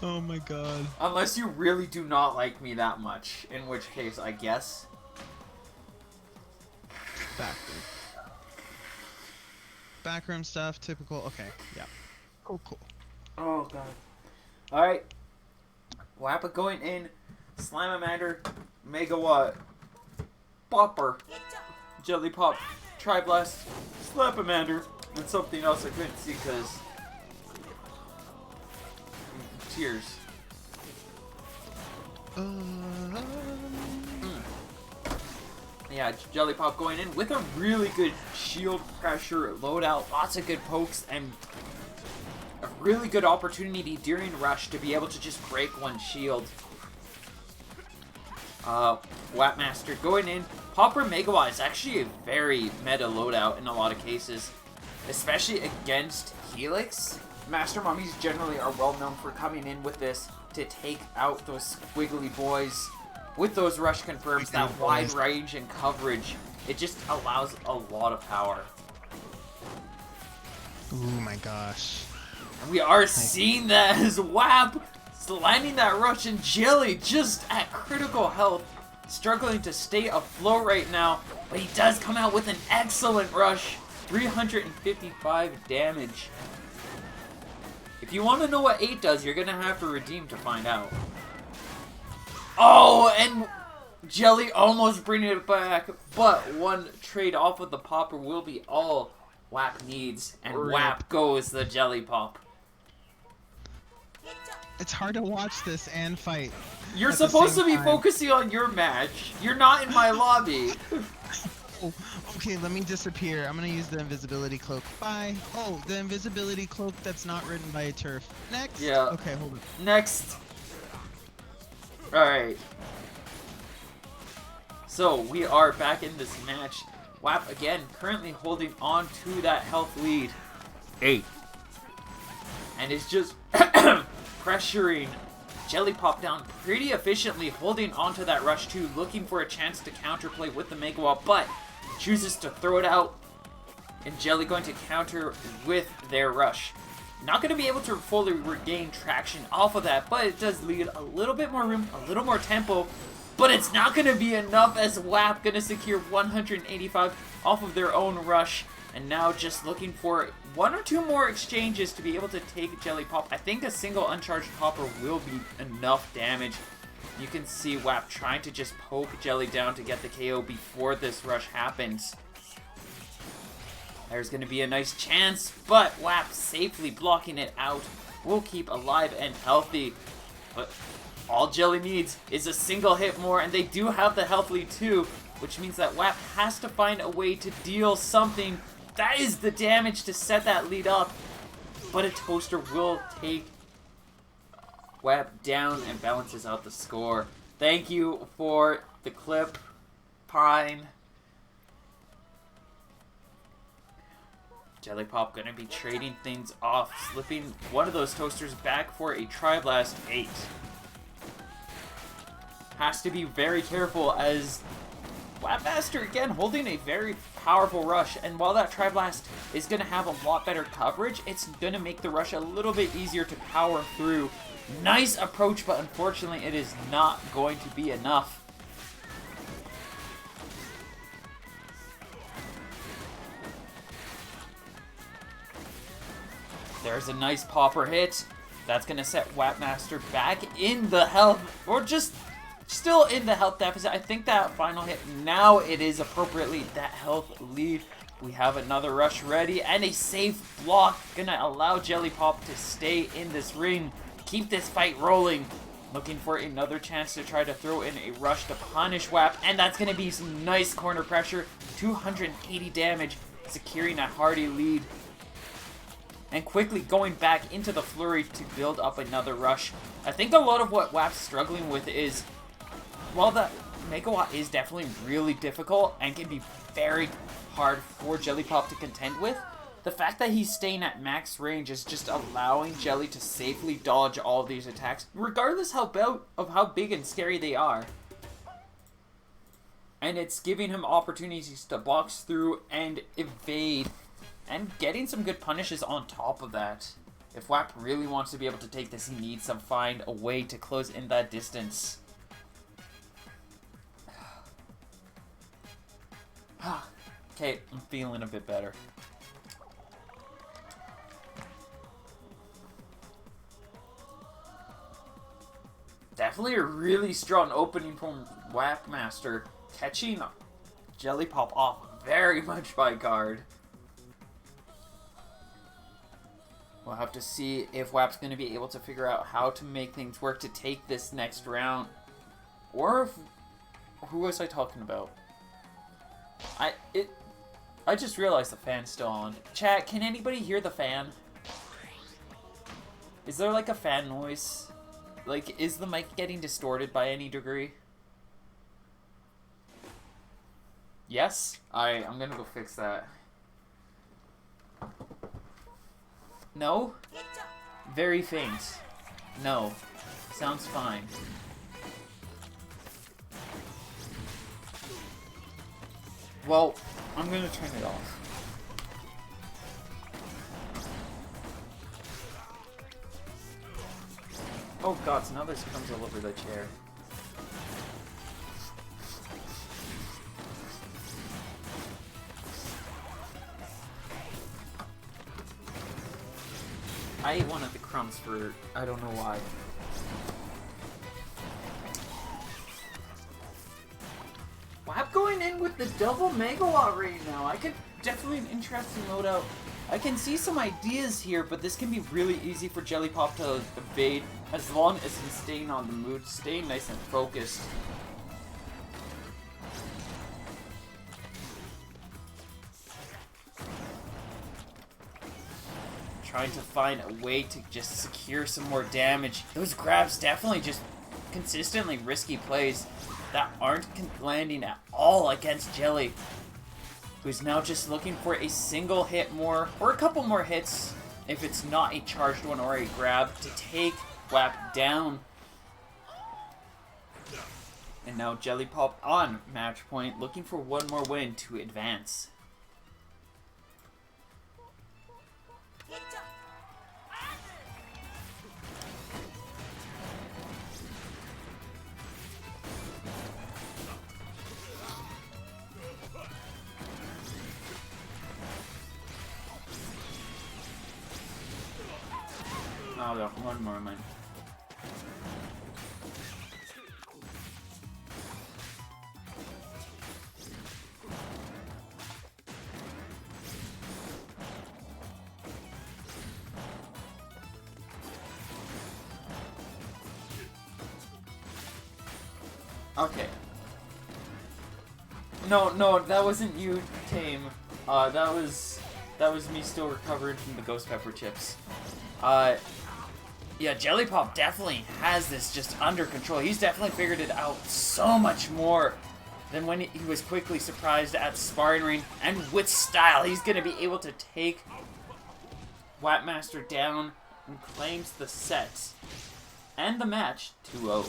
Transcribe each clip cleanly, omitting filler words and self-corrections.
Oh my god. Unless you really do not like me that much, in which case, I guess. Backroom. Backroom stuff, typical. Okay, yeah. Cool. Oh god. Alright. Wappa going in. Slamamander. Megawatt. Bopper. Jelly Pop. Tri-Blast. Slapamander. And something else I couldn't see because... Tears. Yeah, Jelly Pop going in with a really good shield pressure loadout. Lots of good pokes and a really good opportunity during Rush to be able to just break one shield. Wapmaster going in. Popper Megawatt is actually a very meta loadout in a lot of cases, especially against Helix. Master Mummies generally are well known for coming in with this to take out those squiggly boys. With those rush confirms, that wide range and coverage, it just allows a lot of power. Oh my gosh. And we are seeing that as Wap landing that rush and Jelly just at critical health, struggling to stay afloat right now, but he does come out with an excellent rush, 355 damage. If you want to know what 8 does, you're going to have to redeem to find out. Oh, and Jelly almost bringing it back, but one trade off of the Popper will be all Wap needs, and Wap goes the Jelly Pop. It's hard to watch this and fight. You're supposed to be focusing on your match. You're not in my lobby. Oh, okay, let me disappear. I'm gonna use the invisibility cloak. Bye. Oh, the invisibility cloak that's not written by a turf. Next. Yeah. Okay, hold on. Next. Alright. So, we are back in this match. Wap, again, currently holding on to that health lead. 8. And is just pressuring Jelly Pop down pretty efficiently, holding onto that rush too, looking for a chance to counterplay with the Megawatt, but chooses to throw it out. And Jelly going to counter with their rush. Not going to be able to fully regain traction off of that, but it does leave a little bit more room, a little more tempo. But it's not going to be enough as WAP going to secure 185 off of their own rush. And now just looking for 1 or 2 more exchanges to be able to take Jelly Pop. I think a single uncharged Popper will be enough damage. You can see WAP trying to just poke Jelly down to get the KO before this rush happens. There's going to be a nice chance, but WAP safely blocking it out. Will keep alive and healthy. But all Jelly needs is a single hit more, and they do have the health lead too, which means that WAP has to find a way to deal something. That is the damage to set that lead up. But a Toaster will take WAP down and balances out the score. Thank you for the clip, Pine. Jelly Pop gonna be trading things off, slipping one of those Toasters back for a Tri-Blast 8. Has to be very careful as Wapmaster again holding a very powerful rush, and while that Tri-Blast is gonna have a lot better coverage, it's gonna make the rush a little bit easier to power through. Nice approach, but unfortunately it is not going to be enough. There's a nice popper hit. That's going to set Wapmaster back in the health, or just still in the health deficit. I think that final hit, now it is appropriately that health lead. We have another rush ready, and a safe block. Going to allow Jelly Pop to stay in this ring. Keep this fight rolling. Looking for another chance to try to throw in a rush to punish Wap, and that's going to be some nice corner pressure. 280 damage, securing a hearty lead. And quickly going back into the flurry to build up another rush. I think a lot of what WAP's struggling with is, while the Megawatt is definitely really difficult and can be very hard for Jelly Pop to contend with, the fact that he's staying at max range is just allowing Jelly to safely dodge all of these attacks, regardless of how big and scary they are. And it's giving him opportunities to box through and evade, and getting some good punishes on top of that. If WAP really wants to be able to take this, he needs to find a way to close in that distance. Okay, I'm feeling a bit better. Definitely a really strong opening from WAP Master, catching Jelly Pop off very much by guard. We'll have to see if WAP's going to be able to figure out how to make things work to take this next round. Or if... Who was I talking about? I just realized the fan's still on. Chat, can anybody hear the fan? Is there like a fan noise? Like, is the mic getting distorted by any degree? Yes? Alright, I'm gonna go fix that. No? Very faint. No. Sounds fine. Well, I'm gonna turn it off. Oh god, so now there's crumbs all over the chair. I ate one of the crumbs for... I don't know why. WAP going in with the double megawatt right now. I could definitely an interesting loadout. I can see some ideas here, but this can be really easy for Jelly Pop to evade as long as he's staying on the move, staying nice and focused. Trying to find a way to just secure some more damage. Those grabs definitely just consistently risky plays that aren't landing at all against Jelly, who's now just looking for a single hit more, or a couple more hits, if it's not a charged one or a grab, to take WAP down. And now Jelly Pop on match point, looking for one more win to advance. Oh, no, one more man. Okay. No, that wasn't you, Tame. That was me still recovering from the ghost pepper chips. Yeah, Jelly Pop definitely has this just under control. He's definitely figured it out so much more than when he was quickly surprised at sparring ring. And with style, he's going to be able to take WAP Master down and claims the set and the match 2-0.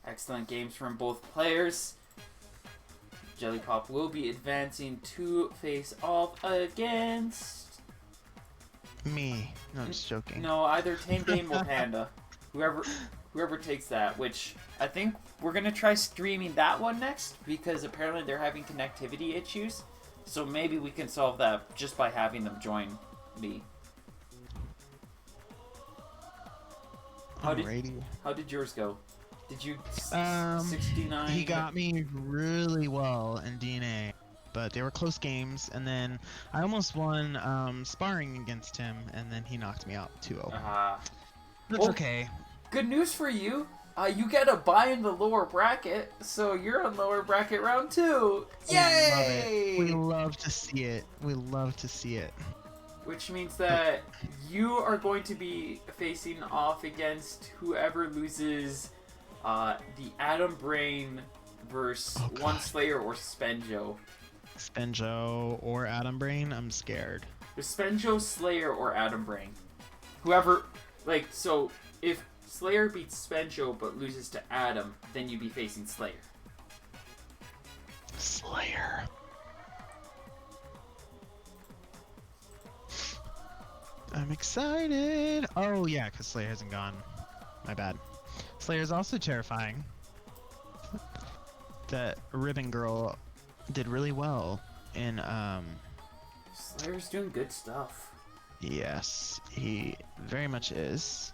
Excellent games from both players. Jelly Pop will be advancing to face off against... Me. No, I'm just joking. No, either Tame Game or Panda. Whoever takes that, which I think we're going to try streaming that one next, because apparently they're having connectivity issues. So maybe we can solve that just by having them join me. How did yours go? Did you 69? He got me really well in DNA, but they were close games, and then I almost won sparring against him, and then he knocked me out 2-0. That's well, okay. Good news for you. You get a bye in the lower bracket, so you're on lower bracket round 2. Yay! We love to see it. We love to see it. Which means that you are going to be facing off against whoever loses the Atom Brain versus One Slayer or Spenjo. Spenjo or Atom Brain? I'm scared. The Spenjo, Slayer, or Atom Brain. Whoever, like, so if Slayer beats Spenjo but loses to Atom, then you'd be facing Slayer. Slayer. I'm excited. Oh yeah, because Slayer hasn't gone. My bad. Slayer's also terrifying. That Ribbon Girl did really well in Slayer's doing good stuff. Yes, he very much is.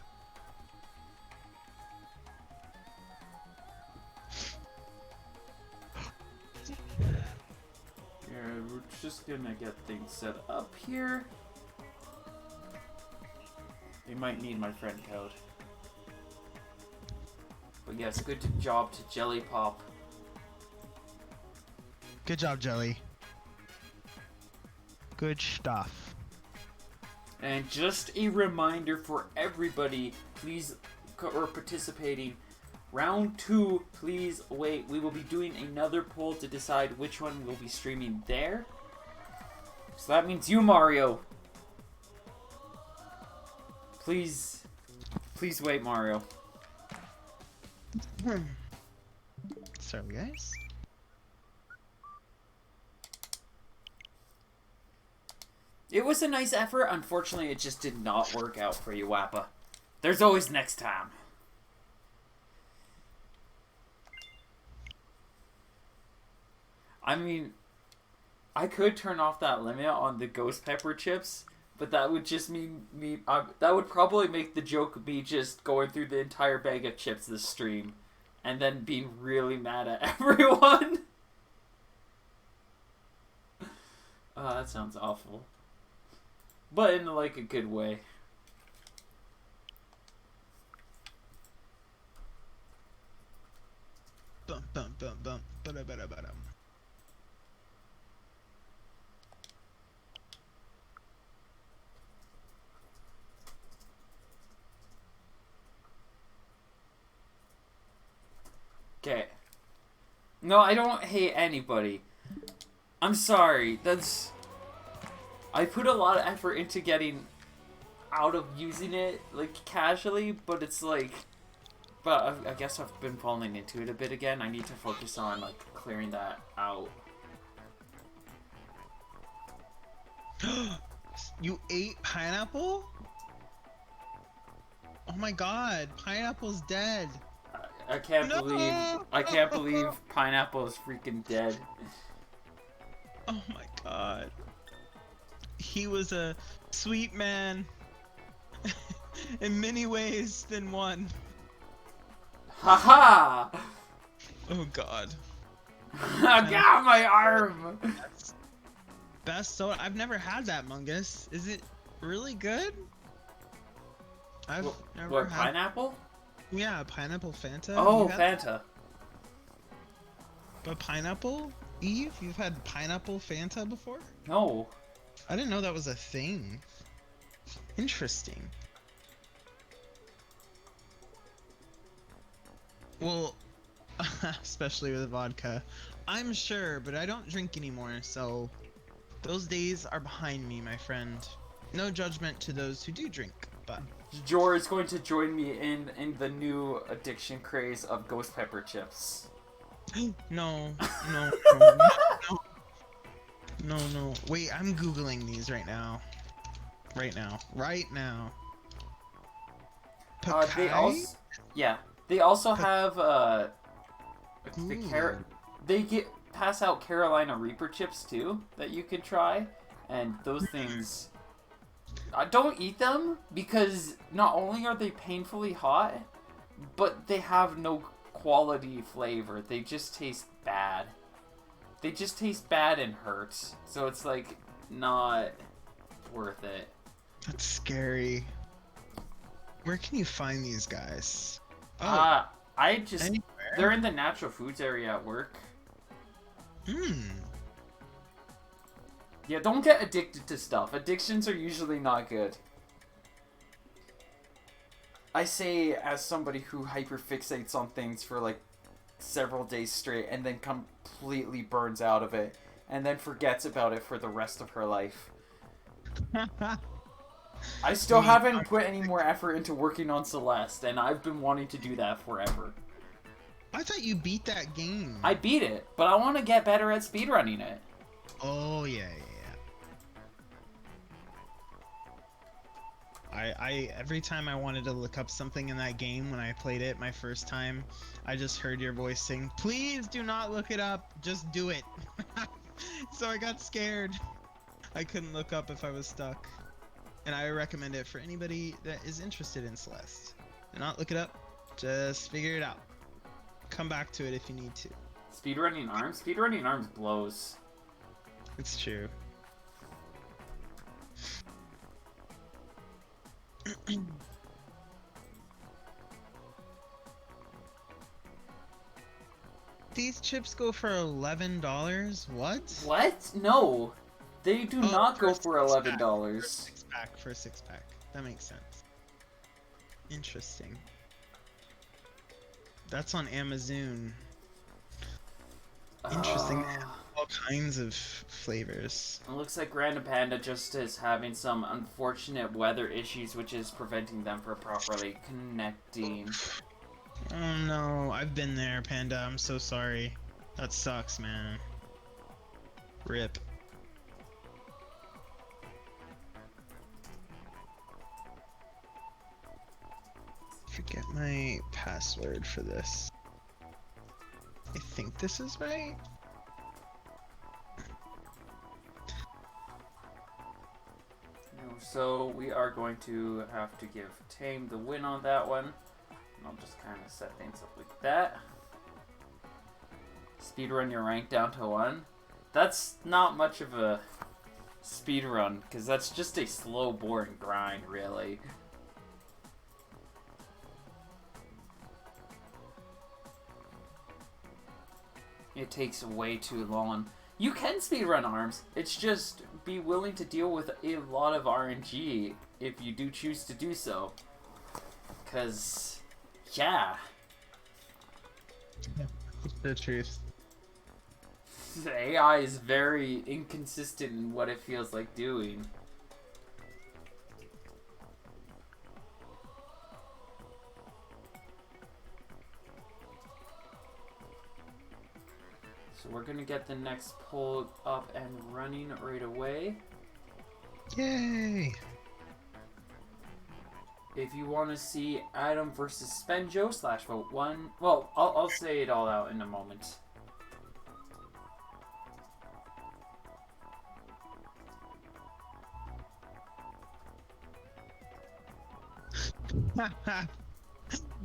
Yeah, we're just gonna get things set up here. They might need my friend code. But yes, good job to Jelly Pop. Good job, Jelly. Good stuff. And just a reminder for everybody, please, or participating, round 2, please wait. We will be doing another poll to decide which one we'll be streaming there. So that means you, Mario. Please wait, Mario. Sorry, guys. It was a nice effort. Unfortunately, it just did not work out for you, Wappa. There's always next time. I mean, I could turn off that limit on the ghost pepper chips, but that would just mean me. That would probably make the joke of me just going through the entire bag of chips this stream, and then being really mad at everyone. Oh, that sounds awful. But in like a good way. Bum bum bum bum. Ba-da-ba-da-ba-dum. Okay. No, I don't hate anybody. I'm sorry. I put a lot of effort into getting out of using it, like, casually, but it's like... But I guess I've been falling into it a bit again. I need to focus on, like, clearing that out. You ate pineapple? Oh my god, pineapple's dead. I can't believe pineapple is freaking dead. Oh my god. He was a sweet man in many ways than one. Haha! Oh god. I got my arm! Best soda. I've never had that, Mungus. Is it really good? I've never What, had... pineapple? Yeah, pineapple Fanta. Oh, Fanta. But pineapple? Eve, you've had pineapple Fanta before? No. I didn't know that was a thing. Interesting. Well, especially with vodka. I'm sure, but I don't drink anymore, so those days are behind me, my friend. No judgment to those who do drink, but... Jor is going to join me in the new addiction craze of ghost pepper chips. No. No. Wait, I'm Googling these right now. Right now. They also have pass out Carolina Reaper chips too that you could try, and those things. Don't eat them because not only are they painfully hot, but they have no quality flavor. They just taste bad. They just taste bad and hurt. So it's like not worth it. That's scary. Where can you find these guys? Oh, anywhere? They're in the natural foods area at work. Yeah, don't get addicted to stuff. Addictions are usually not good. I say as somebody who hyperfixates on things for like several days straight and then completely burns out of it and then forgets about it for the rest of her life. I still haven't put any more effort into working on Celeste, and I've been wanting to do that forever. I thought you beat that game. I beat it, but I want to get better at speedrunning it. Oh, yeah. I every time I wanted to look up something in that game when I played it my first time, I just heard your voice saying, "Please do not look it up. Just do it." So I got scared. I couldn't look up if I was stuck. And I recommend it for anybody that is interested in Celeste. Do not look it up. Just figure it out. Come back to it if you need to. Speedrunning arms? Speedrunning arms blows. It's true. These chips go for $11? What? What? No. They do not go for $11. For a six pack. That makes sense. Interesting. That's on Amazon. Interesting. They have all kinds of flavors. It looks like Random Panda just is having some unfortunate weather issues, which is preventing them from properly connecting. Oh no, I've been there, Panda. I'm so sorry. That sucks, man. RIP. Forget my password for this. I think this is right. So we are going to have to give Tame the win on that one. And I'll just kind of set things up like that. Speedrun your rank down to 1. That's not much of a speedrun, because that's just a slow, boring grind, really. It takes way too long. You can speedrun arms. It's just be willing to deal with a lot of RNG if you do choose to do so. Cause, yeah. The truth. The AI is very inconsistent in what it feels like doing. So we're gonna get the next poll up and running right away. Yay! If you want to see Adam versus Spenjo / vote 1, well, I'll say it all out in a moment.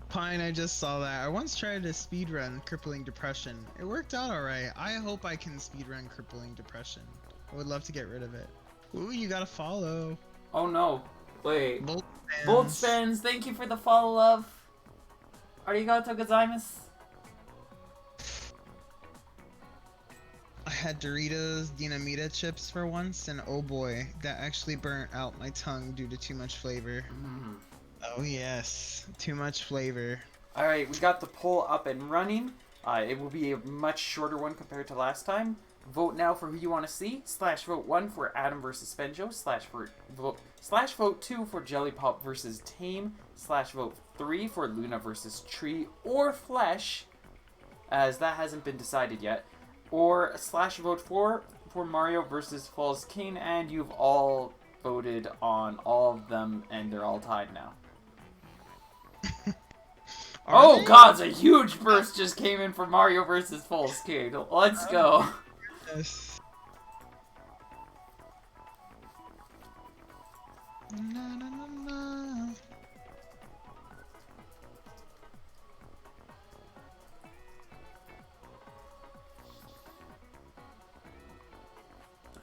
Pine, I just saw that. I once tried to speedrun Crippling Depression. It worked out alright. I hope I can speedrun Crippling Depression. I would love to get rid of it. Ooh, you gotta follow. Oh no. Wait. Bolt Spins, thank you for the follow, love. Arigato gozaimasu. I had Doritos Dinamita chips for once, and oh boy, that actually burnt out my tongue due to too much flavor. Oh yes, too much flavor. Alright, we got the poll up and running. It will be a much shorter one compared to last time. Vote now for who you want to see. / vote 1 for Adam versus Spenjo. / vote 2 for Jellypop versus Tame. / vote 3 for Luna versus Tree or Flesh, as that hasn't been decided yet. Or / vote 4 for Mario versus Falls King, and you've all voted on all of them, and they're all tied now. Oh god, a huge burst just came in for Mario versus Falls King. Let's go. Yes. Na, na, na, na.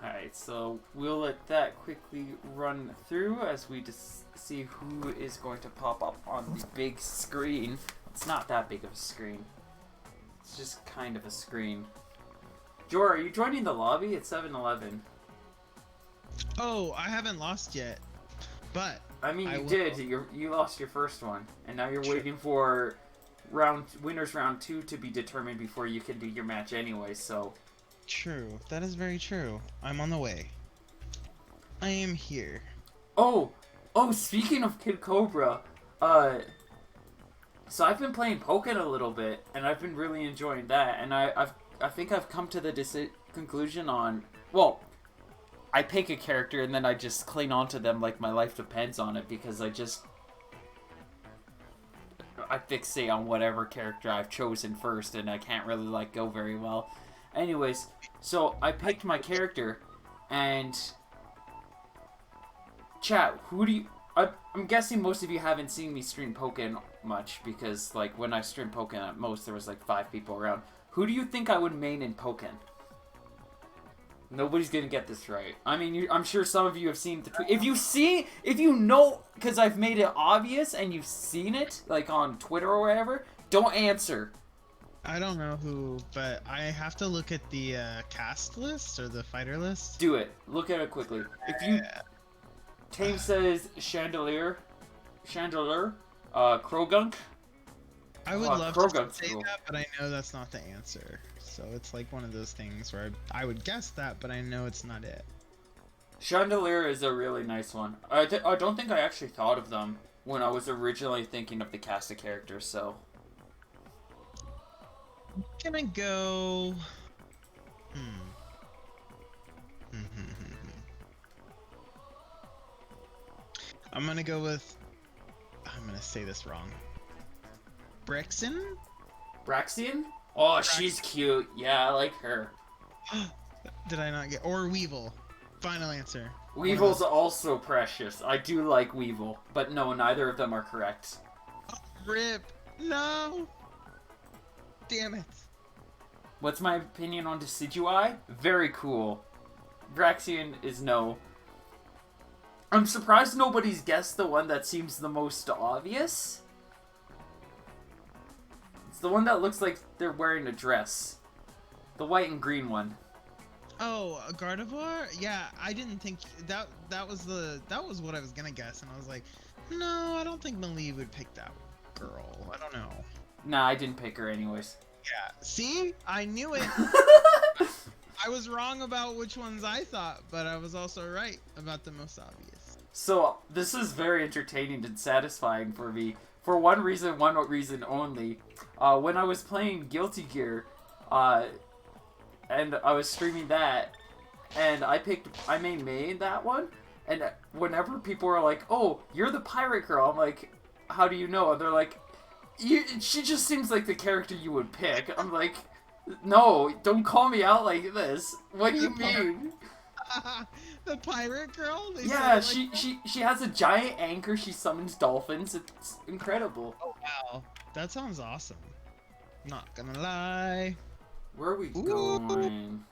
Alright, so we'll let that quickly run through as we just see who is going to pop up on the big screen. It's not that big of a screen. It's just kind of a screen. Jor, are you joining the lobby? It's 7-Eleven. Oh, I haven't lost yet, but I mean, you did. You lost your first one, and now you're waiting for winners round 2 to be determined before you can do your match anyway. So. True. That is very true. I'm on the way. I am here. Oh, speaking of Kid Cobra, so I've been playing Pokken a little bit, and I've been really enjoying that, and I think I've come to the conclusion on, well, I pick a character and then I just cling on to them like my life depends on it because I fixate on whatever character I've chosen first and I can't really let go very well. Anyways, so I picked my character and chat, who do you... I'm guessing most of you haven't seen me stream Pokken much because like when I streamed Pokken at most there was like 5 people around. Who do you think I would main in Pokken? Nobody's gonna get this right. I mean, I'm sure some of you have seen the tweet. If you know, because I've made it obvious and you've seen it, like on Twitter or wherever, don't answer. I don't know who, but I have to look at the cast list or the fighter list. Do it. Look at it quickly. If you... Tame says Chandelier, Krogunk. I would love to say cool. that, but I know that's not the answer. So it's like one of those things where I would guess that, but I know it's not it. Chandelier is a really nice one. I don't think I actually thought of them when I was originally thinking of the cast of characters, so... I'm gonna go... I'm gonna go with... I'm gonna say this wrong. Brixen? Braxian? Oh, she's cute. Yeah, I like her. Did I not get... Or Weevil. Final answer. Weevil's also precious. I do like Weevil. But no, neither of them are correct. Oh, rip. No! Damn it. What's my opinion on Decidueye? Very cool. Braxian is no. I'm surprised nobody's guessed the one that seems the most obvious. It's the one that looks like they're wearing a dress. The white and green one. Oh, a Gardevoir? Yeah, I didn't think that was what I was gonna guess, and I was like, no, I don't think Malie would pick that girl. I don't know. Nah, I didn't pick her anyways. Yeah, see? I knew it. I was wrong about which ones I thought, but I was also right about the most obvious. So, this is very entertaining and satisfying for me. For one reason only. When I was playing Guilty Gear, and I was streaming that, and I made that one, and whenever people are like, oh, you're the pirate girl, I'm like, how do you know? And they're like, she just seems like the character you would pick. I'm like, no, don't call me out like this. What do you mean? The pirate girl? Yeah, she has a giant anchor, she summons dolphins, it's incredible. Oh, wow. That sounds awesome. Not gonna lie. Where are we going?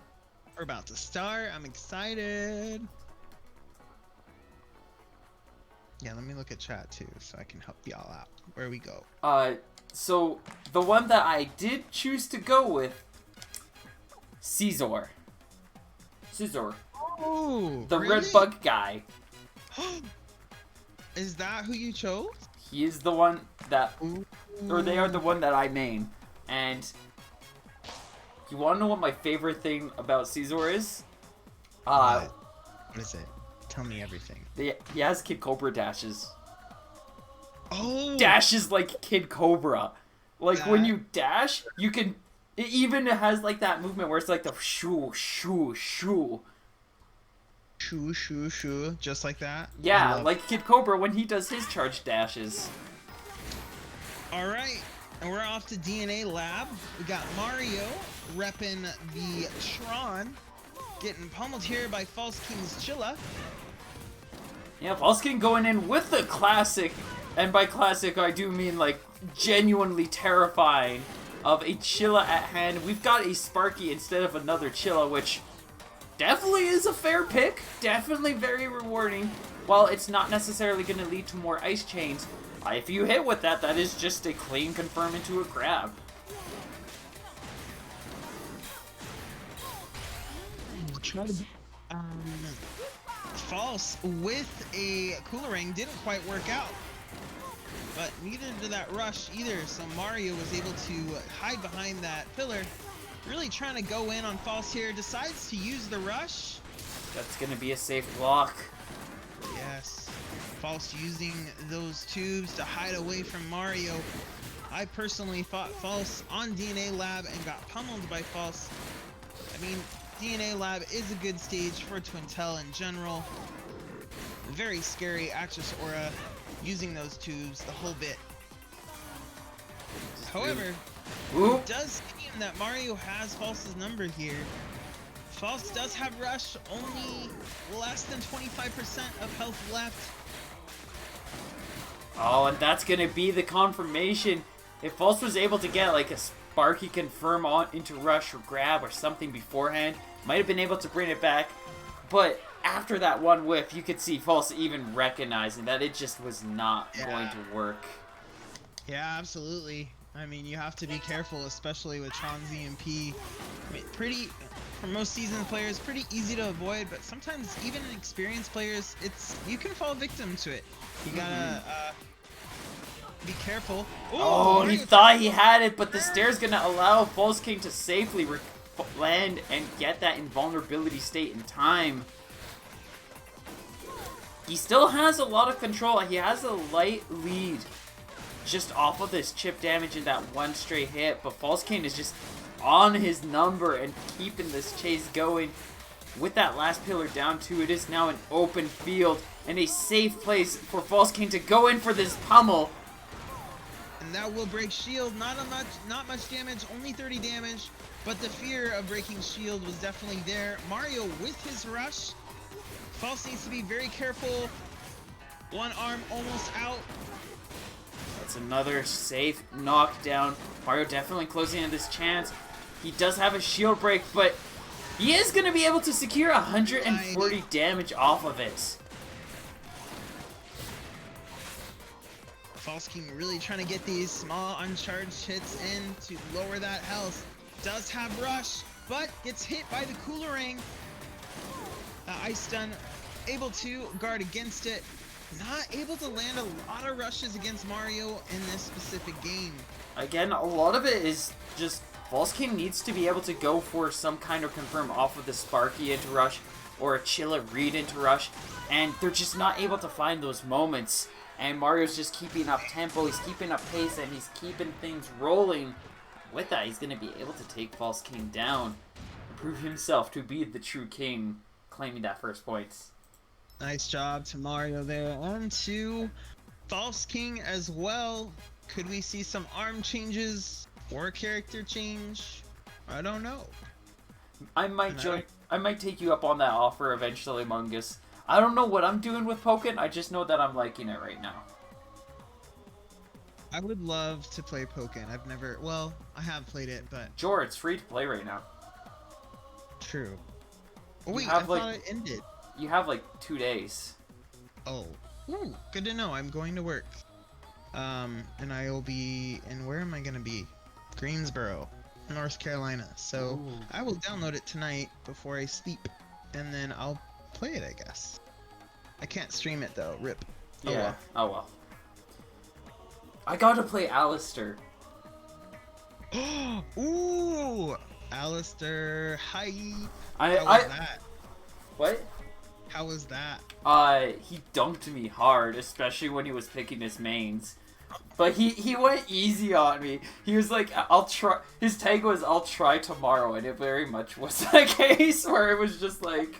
We're about to start. I'm excited. Yeah, let me look at chat too, so I can help y'all out. Where we go? So the one that I did choose to go with, Scizor. Oh, The really? red bug guy. Is that who you chose? He is the one that, Ooh. or they are the one that I main. And you want to know what my favorite thing about Scizor is? What is it? Tell me everything. He has Kid Cobra dashes. Oh! Dashes like Kid Cobra. Like when you dash, you can. It even has like that movement where it's like the shoo shoo shoo. Shoo, shoo, shoo. Just like that? Yeah, like Kid Cobra when he does his charge dashes. Alright, and we're off to DNA Lab. We got Mario repping the Tron. Getting pummeled here by False King's Chilla. Yeah, False King going in with the classic. And by classic, I do mean like genuinely terrifying of a Chilla at hand. We've got a Sparky instead of another Chilla, which definitely is a fair pick. Definitely very rewarding. While it's not necessarily going to lead to more Ice Chains, if you hit with that, that is just a clean confirm into a grab. Try to False with a Coolerang didn't quite work out. But neither did that rush either, so Mario was able to hide behind that pillar. Really trying to go in on False here, decides to use the rush. That's going to be a safe block. Yes, False using those tubes to hide away from Mario. I personally fought False on DNA Lab and got pummeled by False. I mean, DNA Lab is a good stage for Twintel in general. Very scary Actress Aura using those tubes the whole bit. However, it does seem that Mario has False's number here. False does have Rush, only less than 25% of health left. Oh, and that's gonna be the confirmation. If False was able to get like a Sparky confirm on into Rush or grab or something beforehand, might have been able to bring it back. But after that one whiff, you could see False even recognizing that it just was not going to work. Yeah, absolutely. I mean, you have to be careful, especially with Tron's EMP. I mean, for most seasoned players, pretty easy to avoid, but sometimes even experienced players, you can fall victim to it. You gotta be careful. Oh, he thought he had it, but the stair's gonna allow False King to safely land and get that invulnerability state in time. He still has a lot of control. He has a light lead just off of this chip damage in that one straight hit, but False King is just on his number and keeping this chase going. With that last pillar down too, it is now an open field and a safe place for False King to go in for this pummel. And that will break shield. Not much damage, only 30 damage, but the fear of breaking shield was definitely there. Mario with his rush. False needs to be very careful. One arm almost out. That's another safe knockdown. Mario definitely closing in this chance. He does have a shield break, but he is going to be able to secure 140 damage off of it. False King really trying to get these small uncharged hits in to lower that health. Does have Rush, but gets hit by the Coolerang. Ice Stun, able to guard against it. Not able to land a lot of rushes against Mario in this specific game. Again, a lot of it is just False King needs to be able to go for some kind of confirm off of the Sparky into Rush or a Chilla Reed into Rush, and they're just not able to find those moments. And Mario's just keeping up tempo, he's keeping up pace, and he's keeping things rolling. With that, he's going to be able to take False King down and prove himself to be the true king, claiming that first points. Nice job to Mario there, and to False King as well. Could we see some arm changes or character change? I don't know. I might take you up on that offer eventually, Mungus. I don't know what I'm doing with Pokken, I just know that I'm liking it right now. I would love to play Pokken. I have played it, but... Sure, it's free to play right now. True. Oh wait, I thought it ended. You have like 2 days. Oh. Ooh, good to know. I'm going to work. And I will be... And where am I going to be? Greensboro, North Carolina. So I will download it tonight before I sleep. And then I'll play it, I guess. I can't stream it though. Rip. Yeah. Oh well. I gotta play Alistair. Ooh! Alistair, hi! How was that? What? How was that? He dunked me hard, especially when he was picking his mains. But he went easy on me. He was like, I'll try. His tag was, I'll try tomorrow, and it very much was the case where it was just like...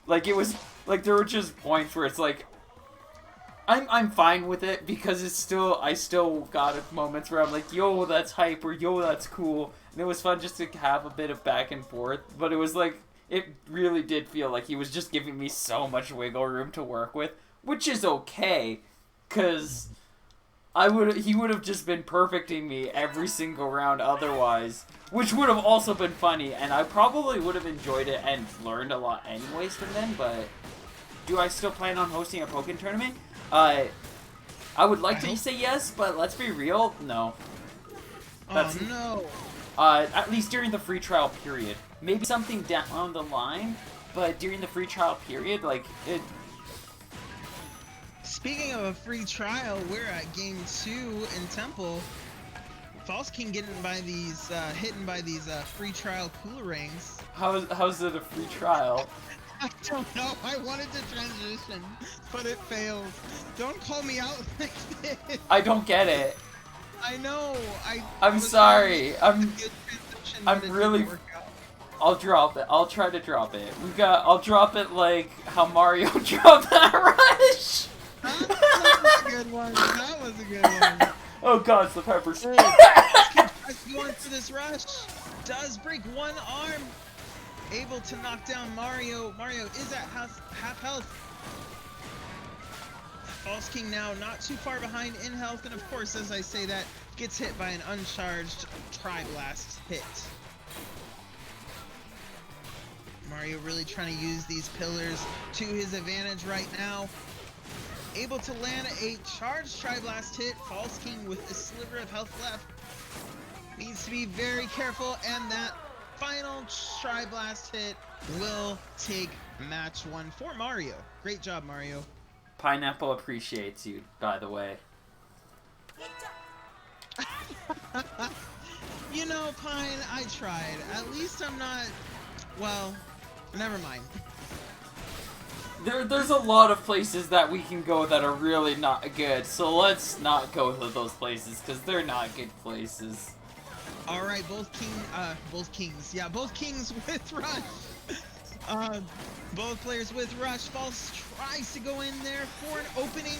Like, it was, like, there were just points where it's like, I'm fine with it, because I still got moments where I'm like, yo, that's hype, or yo, that's cool. And it was fun just to have a bit of back and forth, but it was like, it really did feel like he was just giving me so much wiggle room to work with, which is okay, because he would have just been perfecting me every single round otherwise, which would have also been funny, and I probably would have enjoyed it and learned a lot anyways from them, but do I still plan on hosting a Pokken tournament? I would like to say yes, but let's be real, no. Oh no! At least during the free trial period. Maybe something down the line, but during the free trial period, like, it... Speaking of a free trial, we're at game 2 in Temple. False King getting by these, hidden by these free trial Coolerangs. How's it a free trial? I don't know. I wanted to transition, but it failed. Don't call me out like this. I don't get it. I know. I'm sorry. I'm really I'll drop it. I'll try to drop it. I'll drop it like how Mario dropped that rush. That was a good one. That was a good one. Oh god, it's the peppers. Going for this rush. Does break one arm. Able to knock down Mario. Mario is at half health. False King now not too far behind in health, and of course, as I say that, gets hit by an uncharged Tri-Blast hit. Mario really trying to use these pillars to his advantage right now. Able to land a charged Tri-Blast hit. False King with a sliver of health left. Needs to be very careful, and that final Tri-Blast hit will take match 1 for Mario. Great job, Mario. Pineapple appreciates you, by the way. You know, Pine, I tried. At least I'm not... Well, never mind. There's a lot of places that we can go that are really not good, so let's not go to those places, because they're not good places. Alright, both kings with rush. Both players with rush. False tries to go in there for an opening.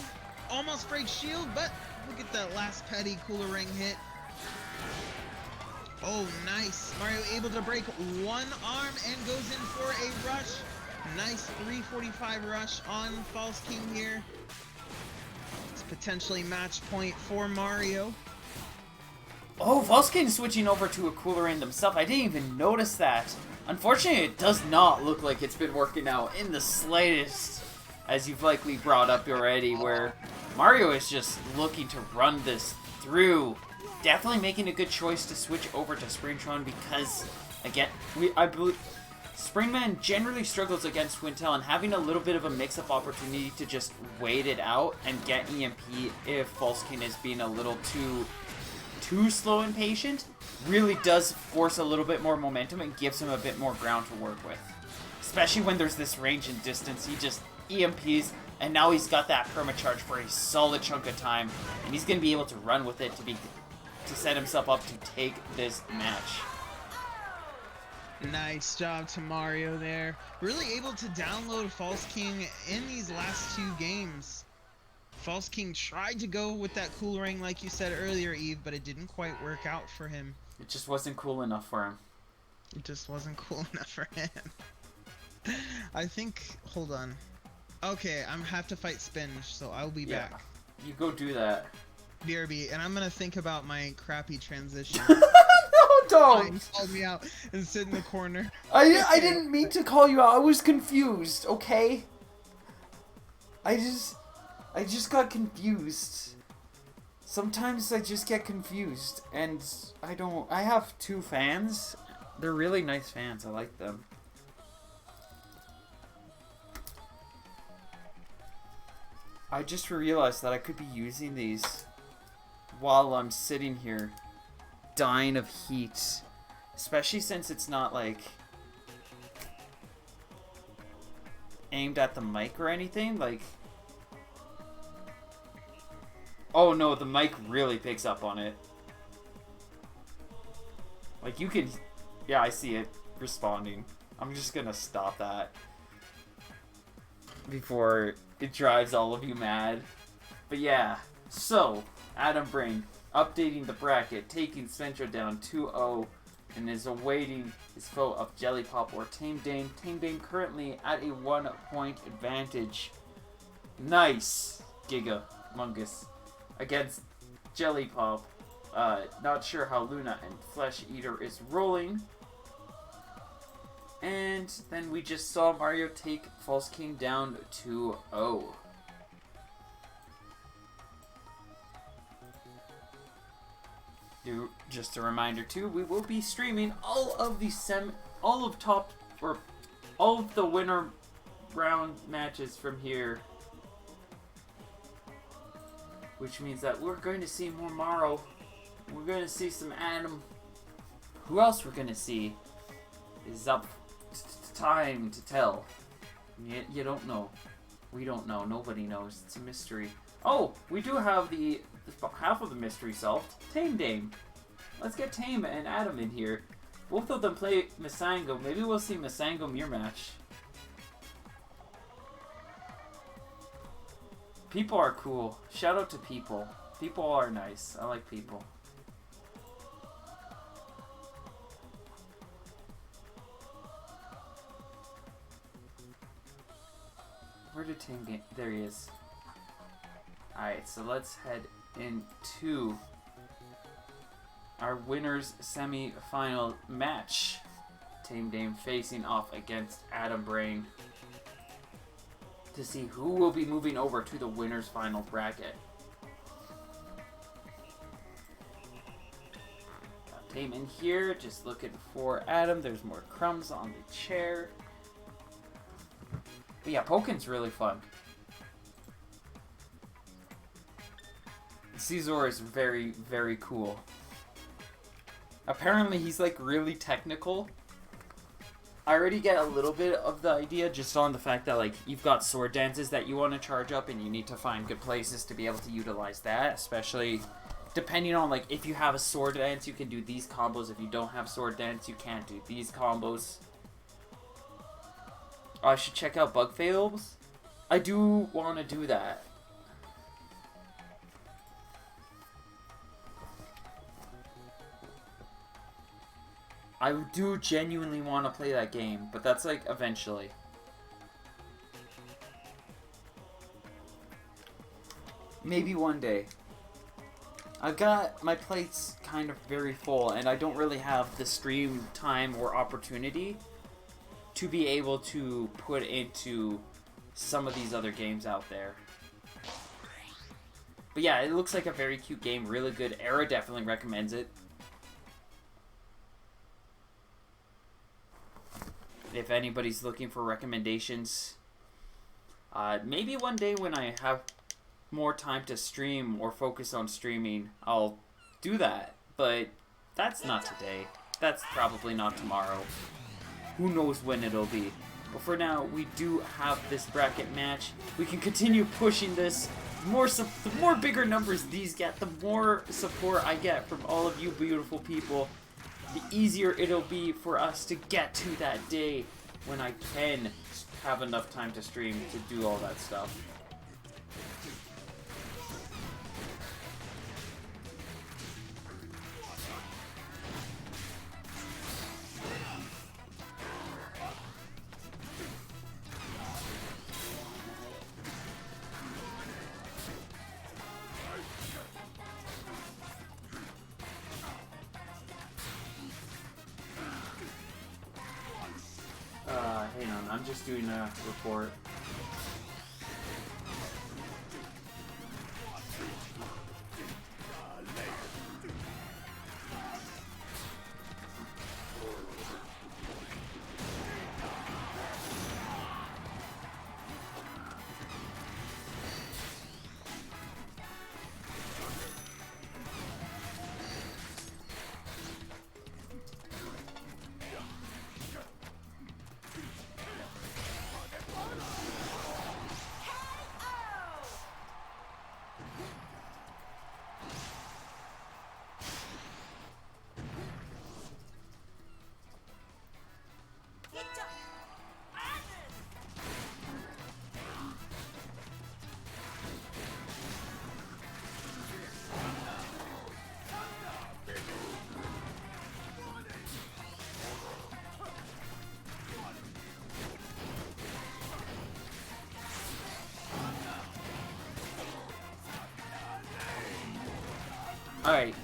Almost breaks shield, but look at that last petty cooler ring hit. Oh, nice. Mario able to break one arm and goes in for a rush. Nice 345 rush on False King here. It's potentially match point for Mario. Oh, False King switching over to a cooler end himself. I didn't even notice that. Unfortunately, it does not look like it's been working out in the slightest, as you've likely brought up already, where Mario is just looking to run this through. Definitely making a good choice to switch over to Springtron because, again, I believe Springman generally struggles against Twintail, and having a little bit of a mix-up opportunity to just wait it out and get EMP if False King is being a little too slow and patient really does force a little bit more momentum and gives him a bit more ground to work with. Especially when there's this range and distance, he just EMPs, and now he's got that permacharge for a solid chunk of time, and he's going to be able to run with it to set himself up to take this match. Nice job to Mario there. Really able to download False King in these last 2 games. False King tried to go with that cool ring like you said earlier, Eve, but it didn't quite work out for him. It just wasn't cool enough for him. It just wasn't cool enough for him. I think, hold on. Okay, I'm have to fight Spinge, so I'll be back. You go do that. BRB, and I'm gonna think about my crappy transition. No, don't! He called me out and sit in the corner. I didn't mean to call you out. I was confused, okay? I just got confused. Sometimes I just get confused, and I have 2 fans. They're really nice fans. I like them. I just realized that I could be using these while I'm sitting here dying of heat. Especially since it's not like aimed at the mic or anything. Like, oh no, the mic really picks up on it. Like you can, yeah, I see it responding. I'm just gonna stop that before it drives all of you mad. But yeah, so Adam Brain updating the bracket, taking Sventra down 2-0, and is awaiting his foe of Jelly Pop or Tame Dame. Tame Dame currently at a 1-point advantage. Nice, Giga Mungus against Jelly Pop. Not sure how Luna and Flesh Eater is rolling. And then we just saw Mario take False King down 2-0. Just a reminder too, we will be streaming all of the winner round matches from here. Which means that we're going to see more Mario. We're going to see some Adam. Who else we're going to see is up time to tell. You don't know. We don't know. Nobody knows. It's a mystery. Oh, we do have the half of the mystery solved. Tame Dame. Let's get Tame and Adam in here. Both of them play Masango. Maybe we'll see Masango mirror match. People are cool. Shout out to people. People are nice. I like people. Where did Tim get? There he is. Alright, so let's head into our winners semi-final match. Tame Dame facing off against Adam Brain to see who will be moving over to the winners final bracket. Got Tame in here, just looking for Adam. There's more crumbs on the chair. But yeah, Poken's really fun. Caesar is very, very cool. Apparently he's like really technical. I already get a little bit of the idea just on the fact that like you've got sword dances that you want to charge up and you need to find good places to be able to utilize that, especially depending on like if you have a sword dance you can do these combos, if you don't have sword dance you can't do these combos. Oh, I should check out bug fails. I do want to do that. I do genuinely want to play that game, but that's like eventually. Maybe one day. I've got my plates kind of very full, and I don't really have the stream time or opportunity to be able to put into some of these other games out there. But yeah, it looks like a very cute game, really good. Era definitely recommends it. If anybody's looking for recommendations, maybe one day when I have more time to stream or focus on streaming, I'll do that. But that's not today. That's probably not tomorrow. Who knows when it'll be. But for now, we do have this bracket match. We can continue pushing this. The more bigger numbers these get, the more support I get from all of you beautiful people, the easier it'll be for us to get to that day when I can have enough time to stream to do all that stuff. Hang on, I'm just doing a report. Alright,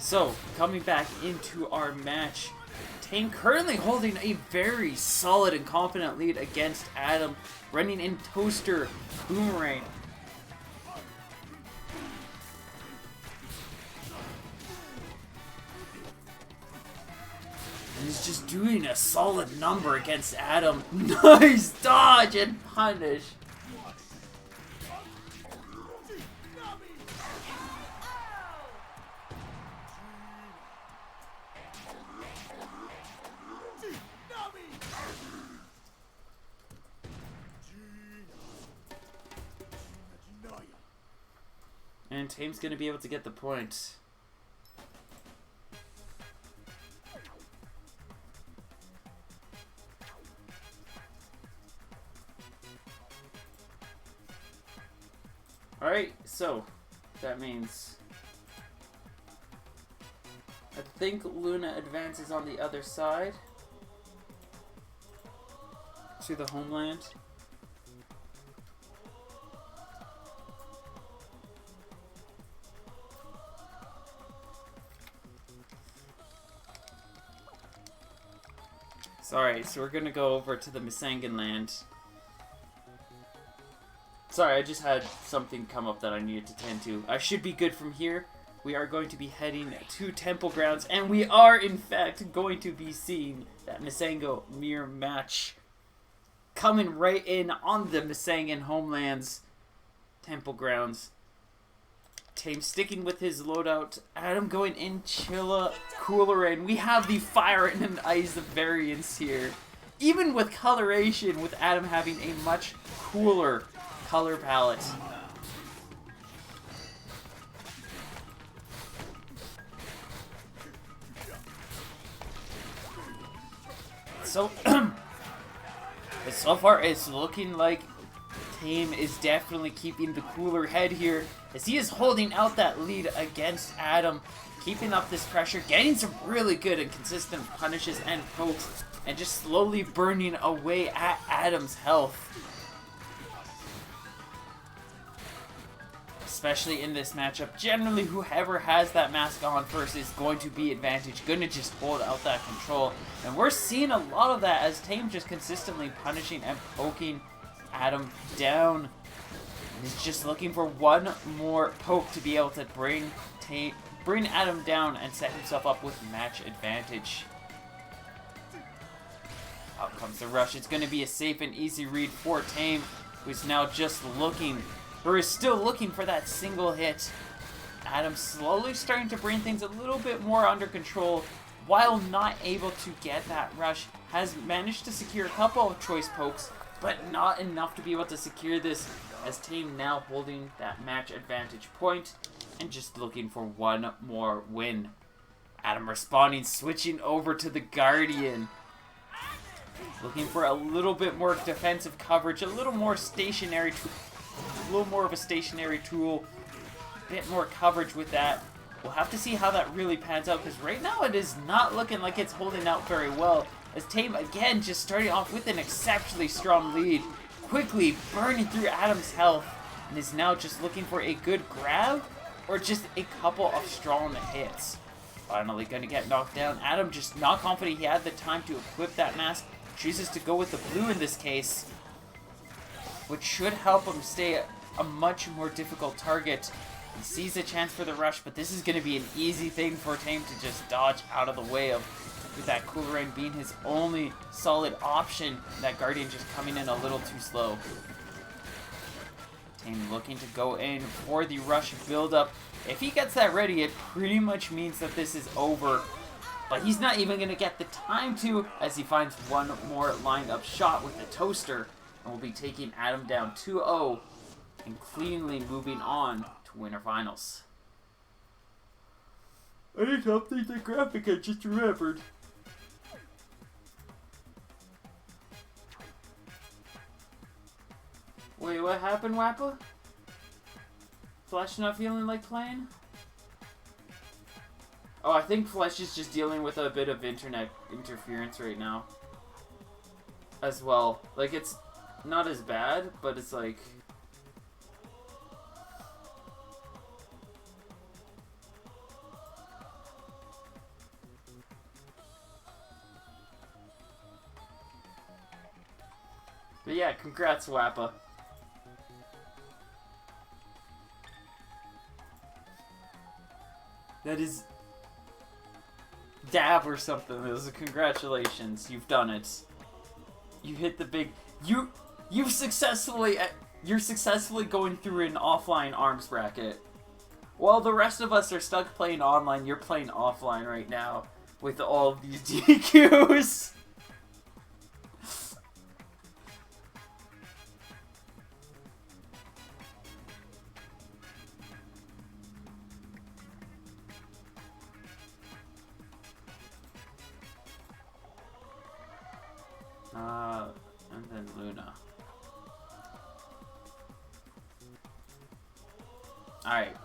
so coming back into our match, Tame currently holding a very solid and confident lead against Adam, running in Toaster Boomerang. And he's just doing a solid number against Adam. Nice dodge and punish. And Tame's gonna be able to get the point. Alright, so that means I think Luna advances on the other side to the homeland. Sorry, so we're gonna go over to the Masangan land. Sorry, I just had something come up that I needed to tend to. I should be good from here. We are going to be heading to Temple Grounds, and we are, in fact, going to be seeing that Masango mirror match coming right in on the Masangan homelands Temple Grounds. Tame sticking with his loadout. Adam going in Chilla, Cooler in. We have the fire and ice variants here. Even with coloration, with Adam having a much cooler color palette. So, so far it's looking like Tame is definitely keeping the cooler head here, as he is holding out that lead against Adam, keeping up this pressure, getting some really good and consistent punishes and pokes, and just slowly burning away at Adam's health. Especially in this matchup, generally whoever has that mask on first is going to be advantage, going to just hold out that control. And we're seeing a lot of that as Tame just consistently punishing and poking Adam down. He's just looking for one more poke to be able to bring Adam down and set himself up with match advantage. Out comes the rush. It's going to be a safe and easy read for Tame, who's now just looking, or is still looking for that single hit. Adam slowly starting to bring things a little bit more under control, while not able to get that rush. Has managed to secure a couple of choice pokes, but not enough to be able to secure this, as Tame now holding that match advantage point and just looking for one more win. Adam responding, switching over to the Guardian. Looking for a little bit more defensive coverage, a little more stationary, a little more of a stationary tool, a bit more coverage with that. We'll have to see how that really pans out, because right now it is not looking like it's holding out very well, as Tame again just starting off with an exceptionally strong lead, quickly burning through Adam's health, and is now just looking for a good grab or just a couple of strong hits. Finally gonna get knocked down. Adam just not confident he had the time to equip that mask, chooses to go with the blue in this case, which should help him stay a much more difficult target. He sees a chance for the rush, but this is going to be an easy thing for Tame to just dodge out of the way of, with that Cool Rain being his only solid option, that Guardian just coming in a little too slow. Tame looking to go in for the rush build-up. If he gets that ready, it pretty much means that this is over. But he's not even going to get the time to, as he finds one more lined-up shot with the Toaster, and will be taking Adam down 2-0 and cleanly moving on to Winter Finals. I need to update the graphic, I just remembered. Wait, what happened, Wappa? Flash not feeling like playing? Oh, I think Flesh is just dealing with a bit of internet interference right now. As well. Like, it's not as bad, but it's like... But yeah, congrats, Wappa. That is... dab or something. It was a congratulations. You've done it. You hit the big... You're successfully going through an offline arms bracket. While the rest of us are stuck playing online, you're playing offline right now with all of these DQs. And then Luna. Alright.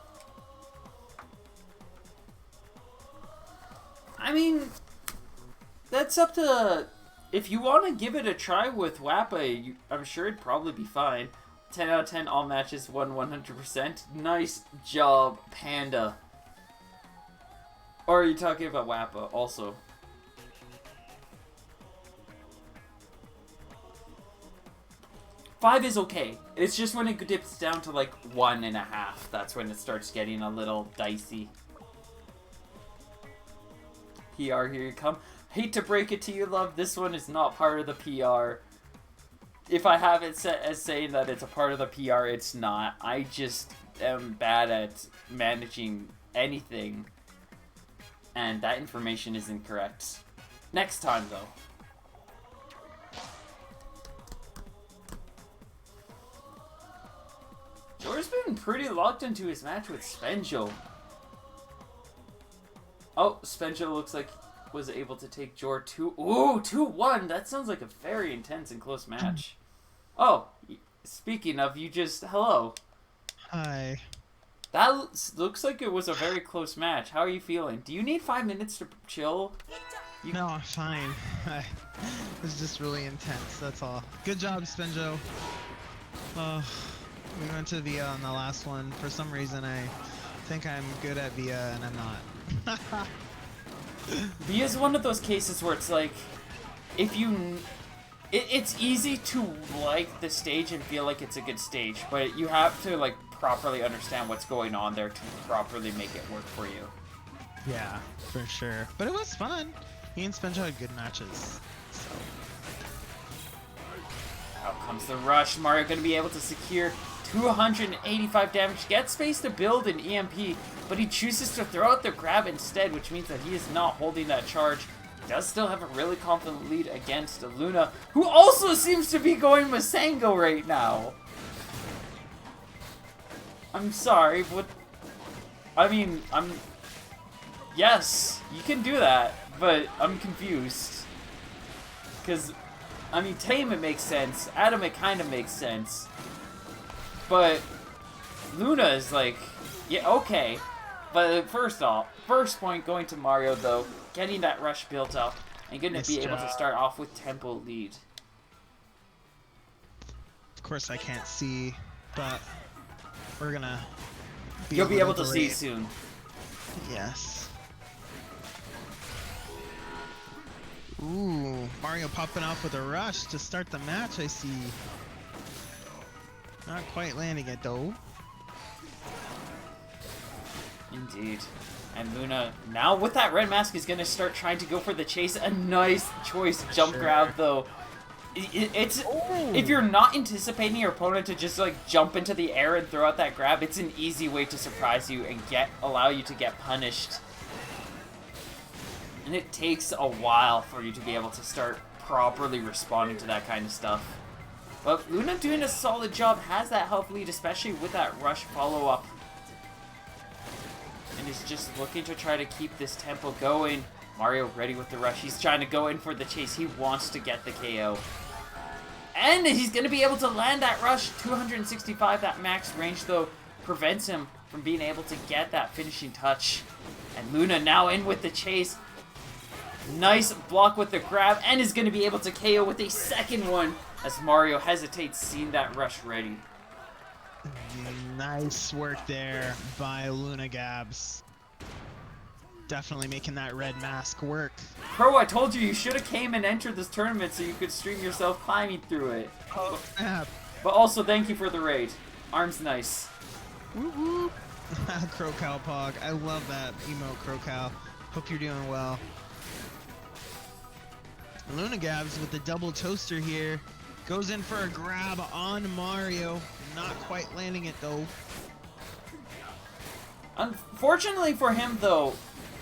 I mean, that's up to... If you want to give it a try with Wappa, I'm sure it'd probably be fine. 10 out of 10, all matches won 100%. Nice job, Panda. Or are you talking about Wappa also? Five is okay. It's just when it dips down to like 1.5. That's when it starts getting a little dicey. PR, here you come. Hate to break it to you, love. This one is not part of the PR. If I have it set as saying that it's a part of the PR, it's not. I just am bad at managing anything. And that information is incorrect. Next time, though. Jor's been pretty locked into his match with Spenjo. Oh, Spenjo looks like was able to take Jor 2-1. That sounds like a very intense and close match. Oh, speaking of, you just... Hello. Hi. That looks like it was a very close match. How are you feeling? Do you need 5 minutes to chill? No, I'm fine. It was just really intense, that's all. Good job, Spenjo. We went to Via on the last one. For some reason, I think I'm good at Via, and I'm not. Via is one of those cases where it's like, if you... It's easy to like the stage and feel like it's a good stage, but you have to, like, properly understand what's going on there to properly make it work for you. Yeah, for sure. But it was fun. He and Spenjo had good matches, so... Out comes the rush. Mario going to be able to secure 285 damage, get space to build an EMP, but he chooses to throw out the grab instead, which means that he is not holding that charge. Does still have a really confident lead against Luna, who also seems to be going Masengo right now. I'm sorry, but... I mean, yes, you can do that, but I'm confused. Because, I mean, Tame it makes sense, Adam it kind of makes sense. But Luna is like, yeah, okay. But first point going to Mario, though, getting that rush built up and going to be able to start off with tempo lead. Of course I can't see, but we're going to You'll be able to see soon. Yes. Ooh, Mario popping off with a rush to start the match, I see. Not quite landing it, though. Indeed. And Luna, now with that red mask, is going to start trying to go for the chase. A nice choice jump grab, though. It's if you're not anticipating your opponent to just, like, jump into the air and throw out that grab, it's an easy way to surprise you and allow you to get punished. And it takes a while for you to be able to start properly responding to that kind of stuff. But Luna doing a solid job, has that health lead, especially with that rush follow-up. And is just looking to try to keep this tempo going. Mario ready with the rush. He's trying to go in for the chase. He wants to get the KO. And he's going to be able to land that rush. 265, that max range, though, prevents him from being able to get that finishing touch. And Luna now in with the chase. Nice block with the grab, and is going to be able to KO with a second one as Mario hesitates, seeing that rush ready. Nice work there by Luna Gabs. Definitely making that red mask work. Pro, I told you should have came and entered this tournament so you could stream yourself climbing through it. Oh, snap. But also, thank you for the raid. Arm's nice. Whoop whoop. Crocow Pog. I love that emote, Crocow. Hope you're doing well. Luna Gabs with the double toaster here. Goes in for a grab on Mario. Not quite landing it, though. Unfortunately for him, though,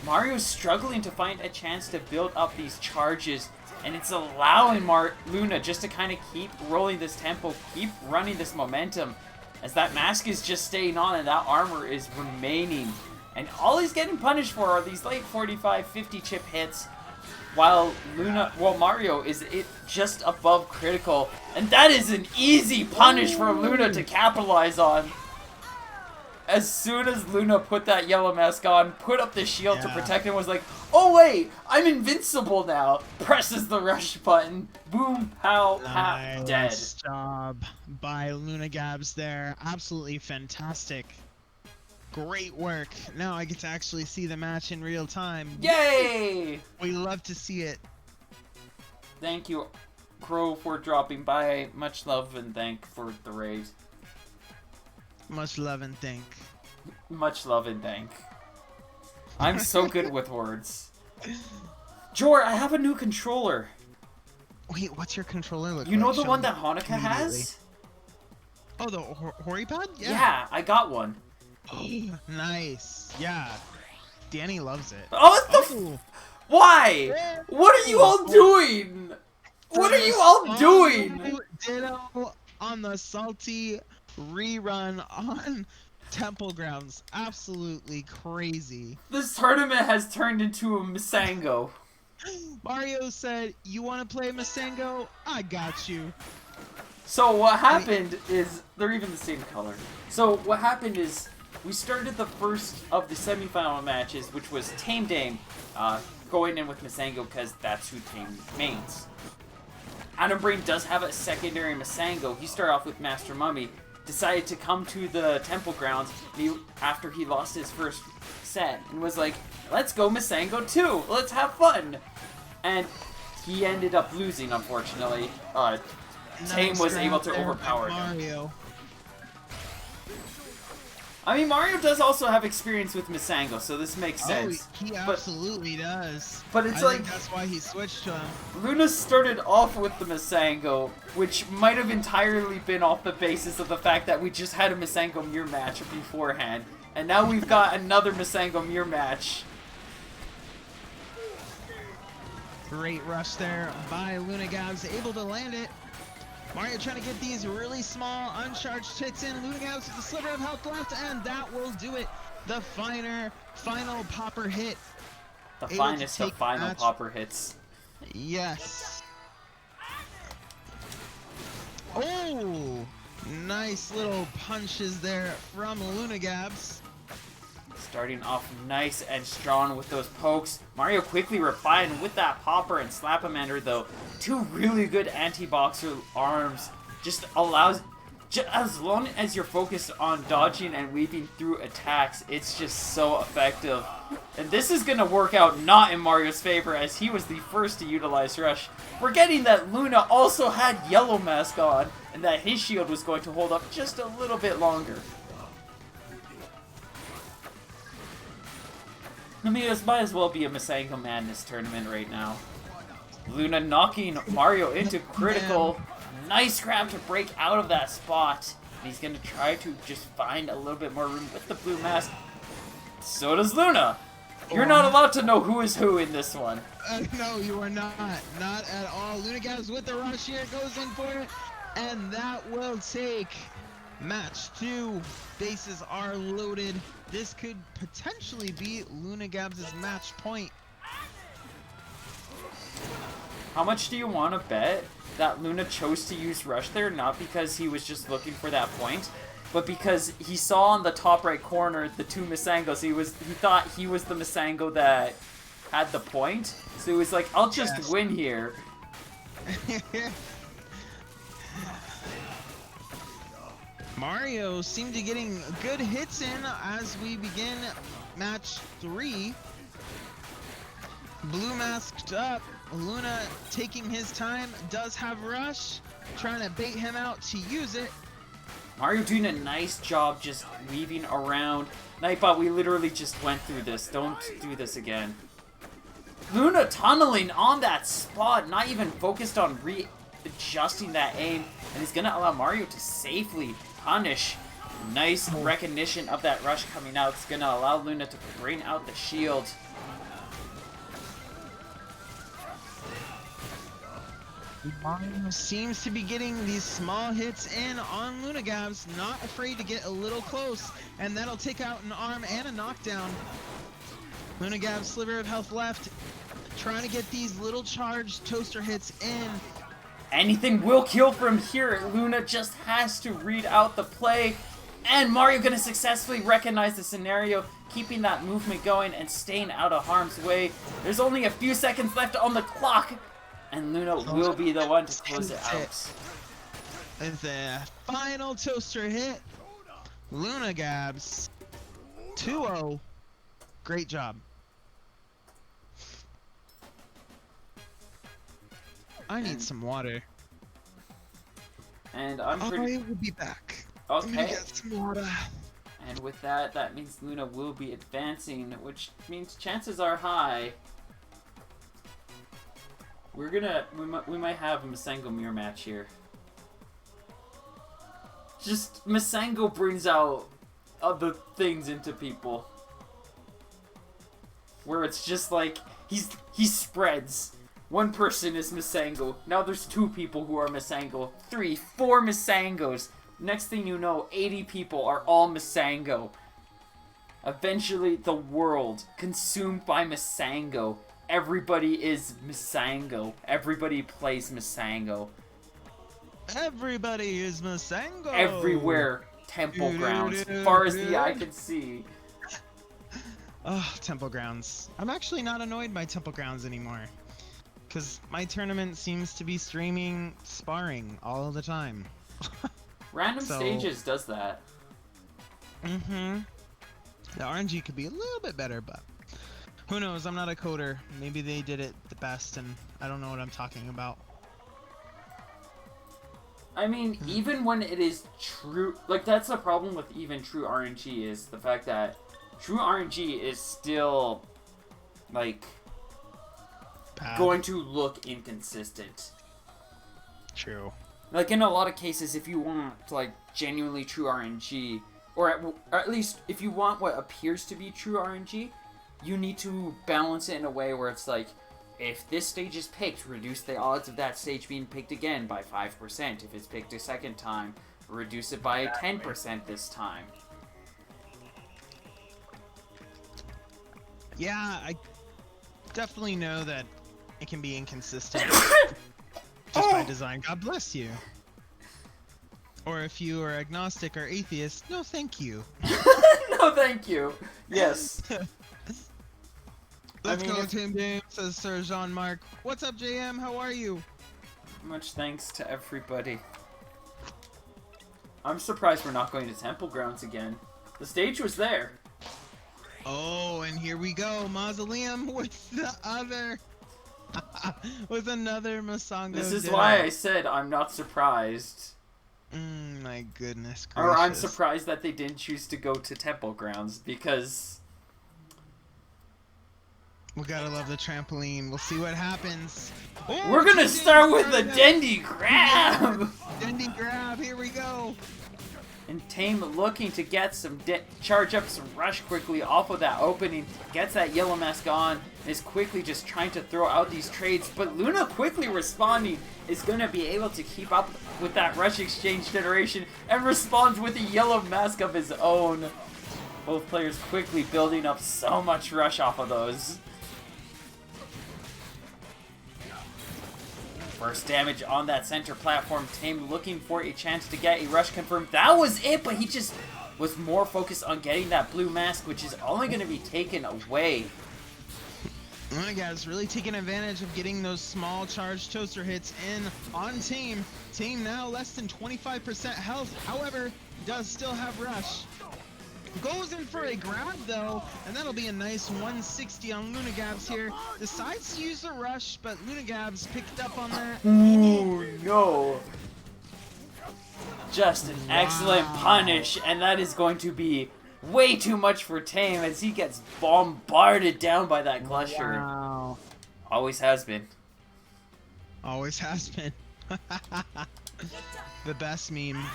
Mario's struggling to find a chance to build up these charges, and it's allowing Luna just to kind of keep rolling this tempo, keep running this momentum, as that mask is just staying on and that armor is remaining. And all he's getting punished for are these late 45, 50 chip hits, while Mario is just above critical, and that is an easy punish for Luna to capitalize on. as soon as Luna put that yellow mask on, put up the shield to Yeah. protect him, was like, oh wait, I'm invincible now. Presses the rush button. Boom, pow, pow, dead. Nice job by Luna Gabs there. Absolutely fantastic. Great work. Now I get to actually see the match in real time. Yay! We love to see it. Thank you, Crow, for dropping by. Much love and thank for the raid. Much love and thank. Much love and thank. I'm so good with words. Jor, I have a new controller. Wait, what's your controller look like? You know the Show one me that Hanukkah immediately. has? Oh, the Hori pad? Yeah, I got one. Nice. Yeah. Danny loves it. Oh, what the Oh, why? What are you all doing? What are you all doing? Ditto on the salty rerun on Temple Grounds. Absolutely crazy. This tournament has turned into a Masango. Mario said, "You want to play Masengo? I got you." So what happened is, they're even the same color. So what happened is, we started the first of the semifinal matches, which was Tame Dame, going in with Masango because that's who Tame mains. Adam Brain does have a secondary Masango. He started off with Master Mummy, decided to come to the Temple Grounds after he lost his first set, and was like, let's go Masango too, let's have fun. And he ended up losing, unfortunately. Tame Nice was able grab to there by overpower him. Mario. I mean, Mario does also have experience with Masango, so this makes sense. Oh, he absolutely does. But it's I like, think that's why he switched to him. Luna started off with the Masango, which might have entirely been off the basis of the fact that we just had a Masango mirror match beforehand. And now we've got another Masango mirror match. Great rush there by Luna Gabs, able to land it. Mario trying to get these really small uncharged hits in. Luna Gabs with a sliver of health left, and that will do it. The final popper hit. The Able to finest of take final match. popper hits. Yes. Oh, nice little punches there from Luna Gabs. Starting off nice and strong with those pokes. Mario quickly replying with that popper and Slapamander, though. Two really good anti-boxer arms. Just allows... as long as you're focused on dodging and weaving through attacks, it's just so effective. And this is going to work out not in Mario's favor, as he was the first to utilize Rush. Forgetting that Luna also had Yellow Mask on, and that his shield was going to hold up just a little bit longer. I mean, this might as well be a Masango Madness tournament right now. Luna knocking Mario into critical. Nice grab to break out of that spot. And he's going to try to just find a little bit more room with the blue mask. So does Luna. You're not allowed to know who is who in this one. No, you are not. Not at all. Luna Gabs with the rush here, goes in for it. And that will take match 2. Bases are loaded. This could potentially be Luna Gabs' match point. How much do you want to bet that Luna chose to use Rush there, not because he was just looking for that point, but because he saw on the top right corner the two Masangos. He thought he was the Masango that had the point, so he was like, I'll just win here. Mario seemed to getting good hits in as we begin match 3. Blue masked up. Luna taking his time, does have Rush, trying to bait him out to use it. Mario doing a nice job just weaving around. Nightbot, we literally just went through this. Don't do this again. Luna tunneling on that spot, not even focused on readjusting that aim, and he's gonna allow Mario to safely punish. Nice recognition of that rush coming out. It's gonna allow Luna to bring out the shield. Mario seems to be getting these small hits in on Luna Gabs, not afraid to get a little close, and that'll take out an arm and a knockdown. Luna Gabs, sliver of health left, trying to get these little charged toaster hits in. Anything will kill from here. Luna just has to read out the play. And Mario gonna successfully recognize the scenario, keeping that movement going and staying out of harm's way. There's only a few seconds left on the clock, and Luna will be the one to close it out. It's the final toaster hit. Luna Gabs 2-0. Great job. I need some water. And I'm I pretty... will be back. Okay. I'm gonna get some water. And with that, that means Luna will be advancing, which means chances are high we might have a Masengo mirror match here. Just Masengo brings out other things into people, where it's just like he spreads. One person is Masengo. Now there's 2 people who are Masengo. 3, 4 Masengos. Next thing you know, 80 people are all Masengo. Eventually, the world consumed by Masengo. Everybody is Masengo. Everybody plays Masengo. Everybody is Masengo. Everywhere, temple grounds, far as the eye can see. Oh, temple grounds. I'm actually not annoyed by temple grounds anymore, because my tournament seems to be streaming sparring all the time. Random stages does that. Mm-hmm. The RNG could be a little bit better, but who knows? I'm not a coder. Maybe they did it the best, and I don't know what I'm talking about. I mean, even when it is true, like, that's the problem with even true RNG, is the fact that true RNG is still, like, going to look inconsistent. True. Like, in a lot of cases, if you want, like, genuinely true RNG, or at least if you want what appears to be true RNG, you need to balance it in a way where it's like, if this stage is picked, reduce the odds of that stage being picked again by 5%. If it's picked a second time, reduce it by 10% this time. Yeah, I definitely know that it can be inconsistent just by design. God bless you. Or if you are agnostic or atheist, no thank you. No thank you. Yes. Let's go, Team Dame, says Sir Jean-Marc. What's up, JM? How are you? Much thanks to everybody. I'm surprised we're not going to Temple Grounds again. The stage was there. Oh, and here we go. Mausoleum with the other... with another Masengo. This is why I said I'm not surprised. My goodness gracious. Or I'm surprised that they didn't choose to go to Temple Grounds, because... We gotta love the trampoline. We'll see what happens. Oh, we're gonna start with the Dendy Grab! Dendy Grab, here we go. And Tame looking to get some charge up some rush quickly off of that opening. Gets that yellow mask on. And is quickly just trying to throw out these trades. But Luna quickly responding is gonna be able to keep up with that rush exchange generation. And responds with a yellow mask of his own. Both players quickly building up so much rush off of those. First damage on that center platform. Tame looking for a chance to get a rush confirmed. That was it, but he just was more focused on getting that blue mask, which is only going to be taken away. Oh my God, it's really taking advantage of getting those small charge toaster hits in on Tame. Tame now less than 25% health, however, does still have rush. Goes in for a grab though, and that'll be a nice 160 on Lunagabs here. Decides to use the rush, but Lunagabs picked up on that. Ooh, no. Just an excellent punish, and that is going to be way too much for Tame as he gets bombarded down by that Glusher. Wow. Always has been. Always has been. The best meme.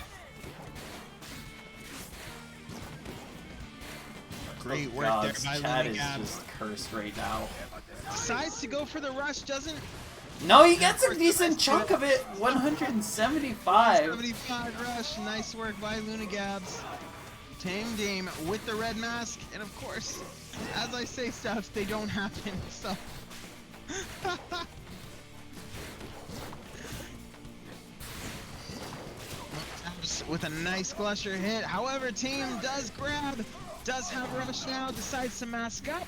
Great work there by Chad is Lunagabs. just cursed right now. Decides to go for the rush, doesn't... No, he gets a decent chunk of it. 175. 75 rush. Nice work by Lunagabs. Tame Dame with the red mask. And of course, as I say stuff, they don't happen, so... with a nice Glusher hit. However, Tame does grab, does have Rush now, decides to mask up.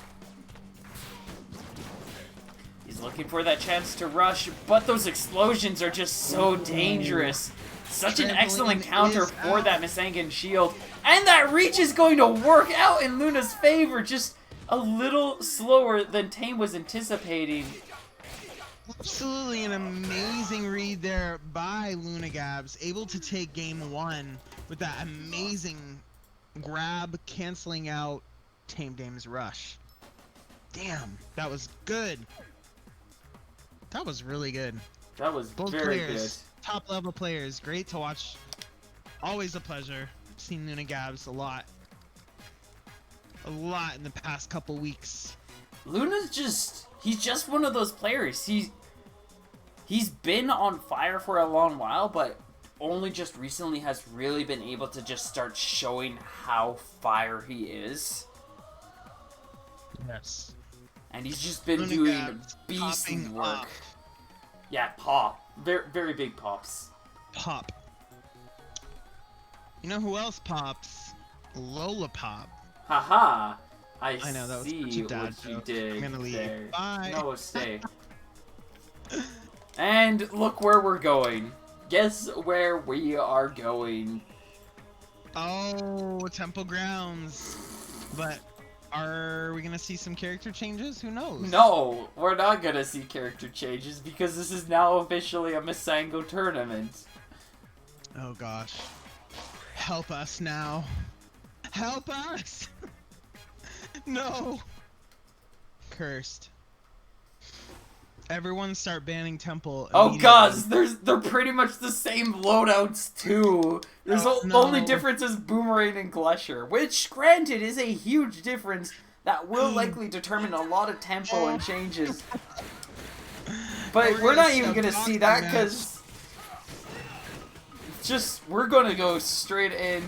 He's looking for that chance to rush, but those explosions are just so dangerous. Such an excellent counter for that Misangan shield. And that reach is going to work out in Luna's favor, just a little slower than Tame was anticipating. Absolutely an amazing read there by Lunagabs, able to take game 1 with that amazing grab, canceling out Tame Dame's rush. Damn, that was good. That was really good. That was Both very players, top level players, great to watch. Always a pleasure. I've seen Lunagabs a lot in the past couple weeks. good. He's just one of those players. He's been on fire for a long while, but only just recently has really been able to just start showing how fire he is. Yes. And he's just been doing beastly work. Off. Yeah, pop. Very, very big pops. Pop. You know who else pops? Lola Pop. Haha. I know, that was see such a dad what you joke. did I'm gonna leave. there. Bye. No, stay. And look where we're going. Guess where we are going. Oh, Temple Grounds. But are we gonna see some character changes? Who knows? No, we're not gonna see character changes because this is now officially a Misango tournament. Oh gosh. Help us now. Help us! No! Cursed. Everyone start banning Temple. Oh god, they're pretty much the same loadouts too. There's the only difference is Boomerang and Glusher, which granted is a huge difference that will likely determine a lot of tempo and changes. But we're not even gonna see that because we're gonna go straight in.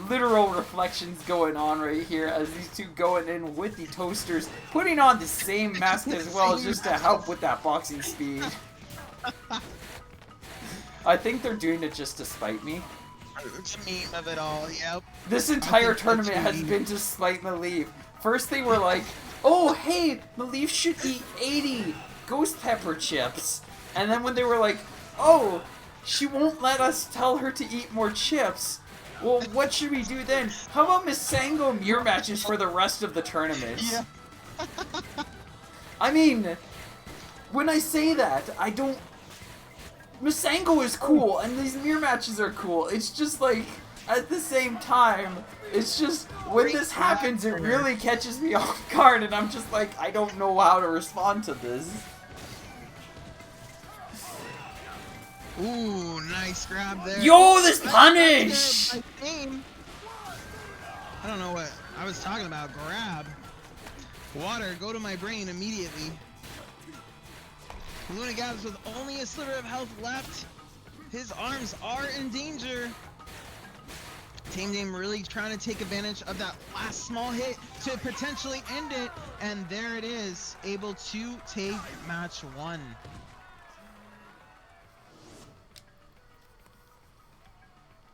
Literal reflections going on right here as these two going in with the toasters, putting on the same mask as well just to help with that boxing speed. I think they're doing it just to spite me. It's a meme of it all, yep. This entire tournament has been to spite Maleev. First they were like, oh hey, Maleev should eat 80 ghost pepper chips. And then when they were like, oh, she won't let us tell her to eat more chips. Well, what should we do then? How about Misango mirror matches for the rest of the tournament? Yeah. I mean, when I say that, I don't... Misango is cool, and these mirror matches are cool. It's just like, at the same time, it's just, when this happens, it really catches me off guard, and I'm just like, I don't know how to respond to this. Ooh, nice grab there. Yo, this punish! I don't know what I was talking about. Grab. Water, go to my brain immediately. Lunagabs with only a sliver of health left. His arms are in danger. Tame Dame really trying to take advantage of that last small hit to potentially end it. And there it is, able to take match 1.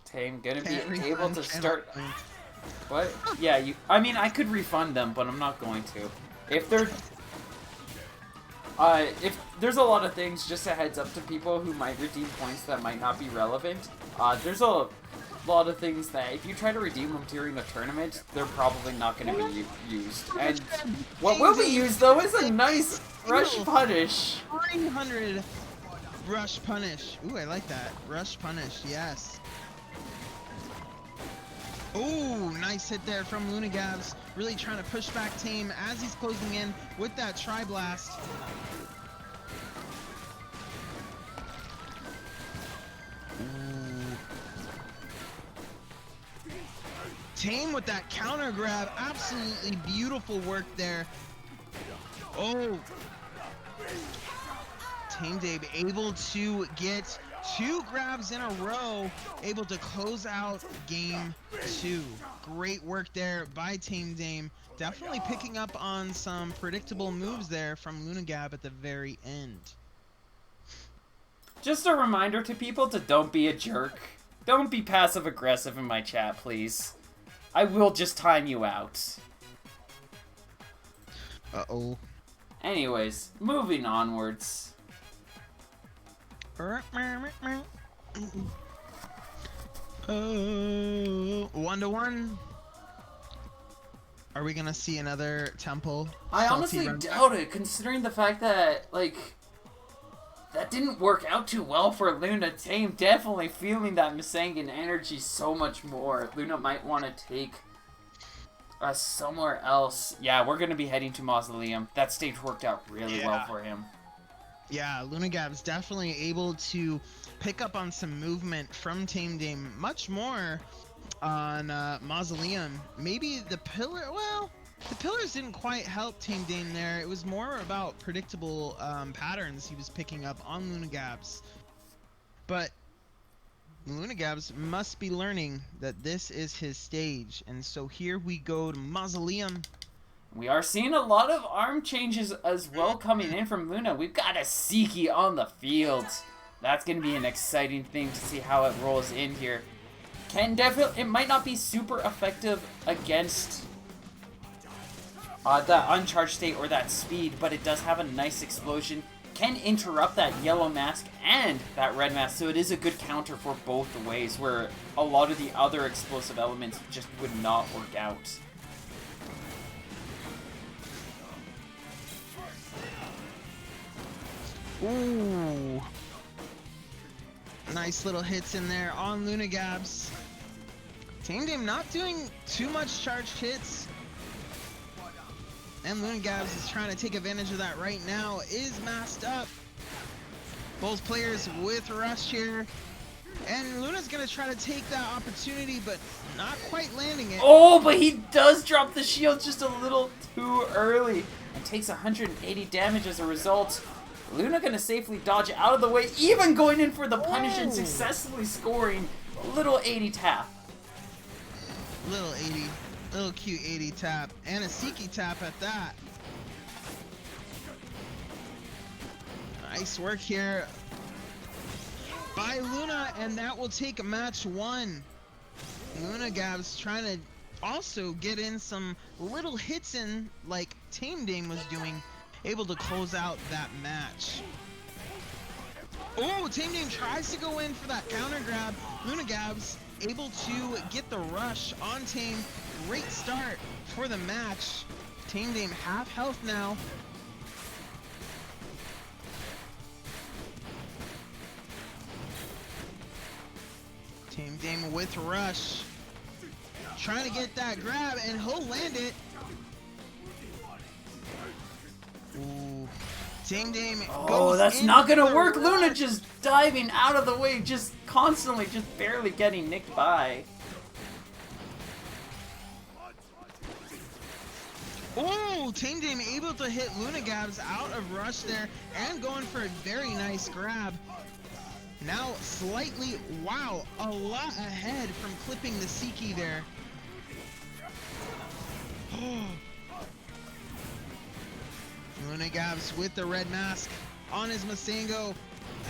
Tame gonna be able to start. What? Yeah, I mean, I could refund them, but I'm not going to. If there's a lot of things, just a heads up to people who might redeem points that might not be relevant. There's a lot of things that if you try to redeem them during a tournament, they're probably not going to be used. And what will be used though is a nice rush punish. 300 rush punish. Ooh, I like that. Rush punish. Yes. Ooh, nice hit there from Lunagabs. Really trying to push back Tame as he's closing in with that Tri-Blast. Ooh. Tame with that counter grab. Absolutely beautiful work there. Oh. Tame Dame able to get 2 grabs in a row, able to close out game 2. Great work there by Tame Dame. Definitely picking up on some predictable moves there from Lunagab at the very end. Just a reminder to people to don't be a jerk. Don't be passive-aggressive in my chat, please. I will just time you out. Uh-oh. Anyways, moving onwards. 1-1. Are we gonna see another temple? I salty honestly run? doubt it, considering the fact that, like, that didn't work out too well for Luna. Tame definitely feeling that Masangan energy so much more. Luna might want to take us somewhere else. Yeah, we're going to be heading to Mausoleum. That stage worked out really well for him. Yeah, Lunagab's definitely able to pick up on some movement from Tame Dame much more on Mausoleum. Maybe the pillar, well, the pillars didn't quite help Tame Dame there. It was more about predictable patterns he was picking up on Lunagab's. But Lunagab's must be learning that this is his stage. And so here we go to Mausoleum. We are seeing a lot of arm changes as well coming in from Luna. We've got a Siki on the field. That's going to be an exciting thing to see how it rolls in here. It might not be super effective against that uncharged state or that speed, but it does have a nice explosion. Can interrupt that yellow mask and that red mask, so it is a good counter for both the ways, where a lot of the other explosive elements just would not work out. Ooh. Nice little hits in there on Lunagab's. Tame Dame not doing too much charged hits. And Lunagab's is trying to take advantage of that right now. Is masked up. Both players with rush here. And Luna's going to try to take that opportunity, but not quite landing it. Oh, but he does drop the shield just a little too early. And takes 180 damage as a result. Luna gonna safely dodge out of the way, even going in for the punish and successfully scoring a little 80 tap. Little 80, little cute 80 tap, and a Siki tap at that. Nice work here by Luna, and that will take match 1. Lunagab's trying to also get in some little hits in like Tame Dame was doing, able to close out that match. Oh, Tame Dame tries to go in for that counter grab. Lunagab's able to get the rush on Tame. Great start for the match. Tame Dame half health now. Tame Dame with rush. Trying to get that grab, and he'll land it. Ooh. Tame Dame Oh, that's not gonna work. Luna just diving out of the way, just constantly, just barely getting nicked by. Oh, Tame Dame able to hit Lunagab's out of rush there and going for a very nice grab. Now slightly, wow, a lot ahead from clipping the Siki there. Lunagab's with the red mask on his Masango.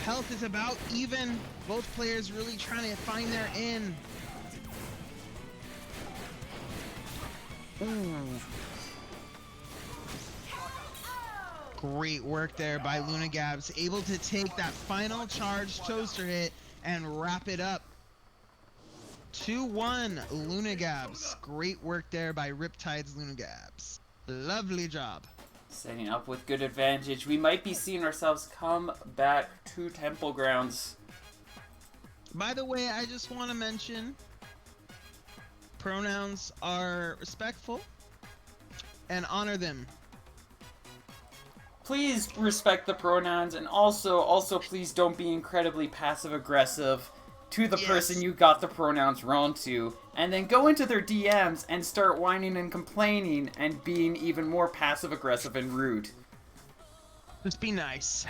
Health is about even. Both players really trying to find their in. Ooh. Great work there by Lunagab's, able to take that final charge toaster hit and wrap it up. 2-1 Lunagab's. Great work there by Riptide's Lunagab's. Lovely job. Setting up with good advantage. We might be seeing ourselves come back to Temple Grounds. By the way, I just want to mention pronouns are respectful and honor them. Please respect the pronouns, and also please don't be incredibly passive aggressive to the person you got the pronouns wrong to, and then go into their DMs and start whining and complaining and being even more passive aggressive and rude. Just be nice.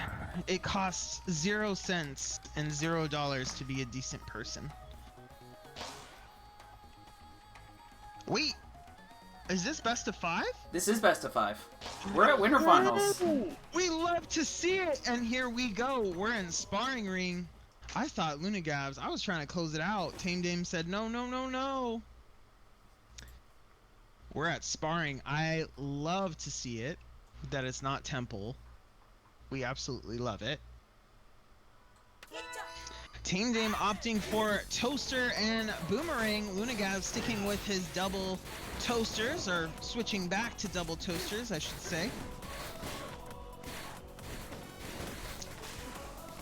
It costs 0 cents and $0 to be a decent person. Wait, is this best of 5? This is best of 5. We're at winter finals. We love to see it, and here we go. We're in sparring ring. I thought Luna Gabs, I was trying to close it out. Tame Dame said, no, no, no, no. We're at sparring. I love to see it, that it's not Temple. We absolutely love it. Tame Dame opting for Toaster and Boomerang. Luna Gabs sticking with his double toasters, or switching back to double toasters, I should say.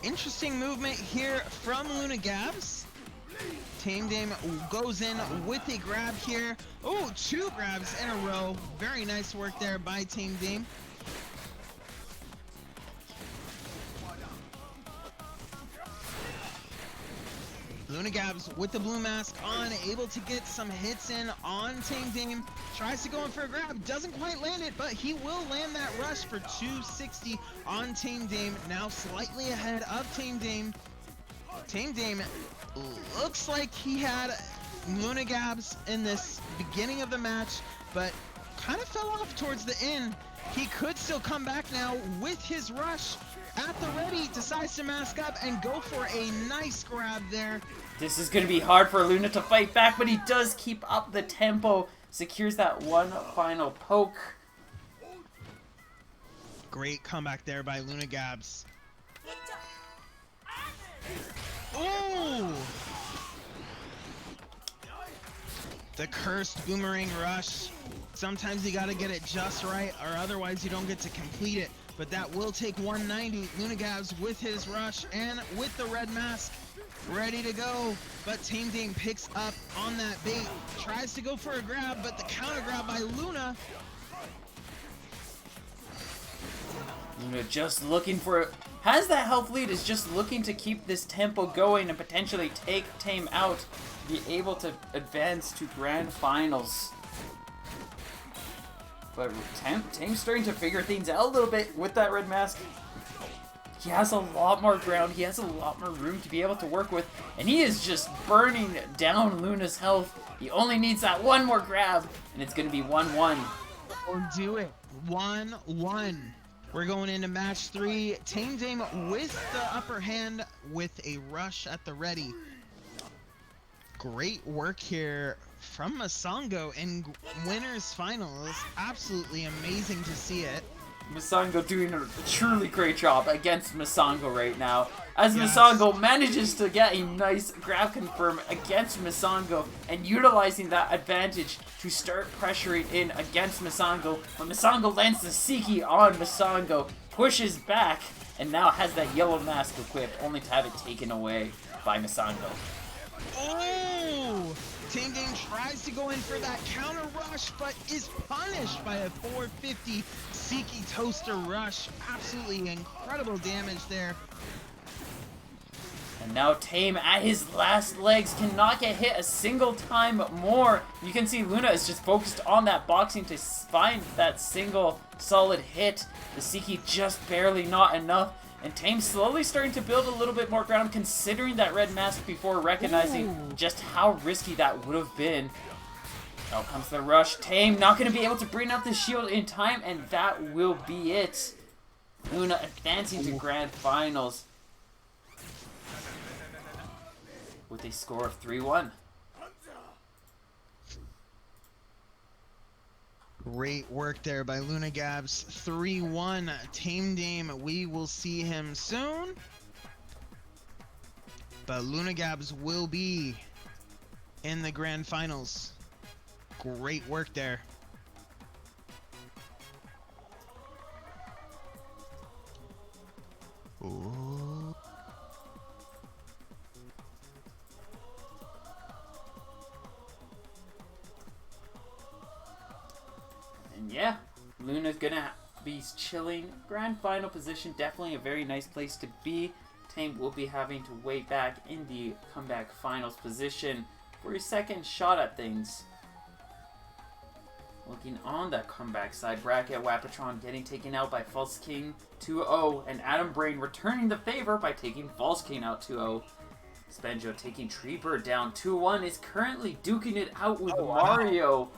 Interesting movement here from Luna Gabs. Tame Dame goes in with a grab here. Oh, 2 grabs in a row. Very nice work there by Tame Dame. Luna Gabs with the blue mask on, able to get some hits in on Tame Dame. Tries to go in for a grab, doesn't quite land it, but he will land that rush for 260 on Tame Dame. Now slightly ahead of Tame Dame. Tame Dame looks like he had Luna Gabs in this beginning of the match, but kind of fell off towards the end. He could still come back now with his rush. At the ready, decides to mask up and go for a nice grab there. This is going to be hard for Luna to fight back, but he does keep up the tempo. Secures that one final poke. Great comeback there by Luna Gabs. Oh! The cursed boomerang rush. Sometimes you gotta get it just right, or otherwise you don't get to complete it. But that will take 190. Luna Gabs with his rush and with the red mask ready to go. But Tame Dame picks up on that bait. Tries to go for a grab, but the counter grab by Luna. Luna just looking for it. Has that health lead, is just looking to keep this tempo going and potentially take Tame out. Be able to advance to grand finals. But Tame's starting to figure things out a little bit with that red mask. He has a lot more ground. He has a lot more room to be able to work with. And he is just burning down Luna's health. He only needs that one more grab. And it's going to be 1-1. Or do it. 1-1. We're going into match 3. Tame Dame with the upper hand with a rush at the ready. Great work here from Masongo in winners finals. Absolutely amazing to see it. Masongo doing a truly great job against Masongo right now. As Masongo manages to get a nice grab confirm against Masongo and utilizing that advantage to start pressuring in against Masongo. When Masongo lands the Siki on Masongo, pushes back, and now has that yellow mask equipped, only to have it taken away by Masongo. Oh! Tame Dame tries to go in for that counter rush, but is punished by a 450 Siki Toaster rush. Absolutely incredible damage there. And now Tame at his last legs cannot get hit a single time more. You can see Luna is just focused on that boxing to find that single solid hit. The Siki just barely not enough. And Tame slowly starting to build a little bit more ground, considering that red mask before recognizing just how risky that would have been. Now comes the rush. Tame not going to be able to bring out the shield in time, and that will be it. Luna advancing to grand finals with a score of 3-1. Great work there by Luna Gabs. 3-1. Tame Dame, we will see him soon. But Luna Gabs will be in the grand finals. Great work there. Ooh. And yeah, Luna's gonna be chilling. Grand final position, definitely a very nice place to be. Tame will be having to wait back in the comeback finals position for his second shot at things. Looking on that comeback side bracket, Wapatron getting taken out by False King 2-0, and Adam Brain returning the favor by taking False King out 2-0. Spenjo taking Treebird down 2-1 is currently duking it out with Mario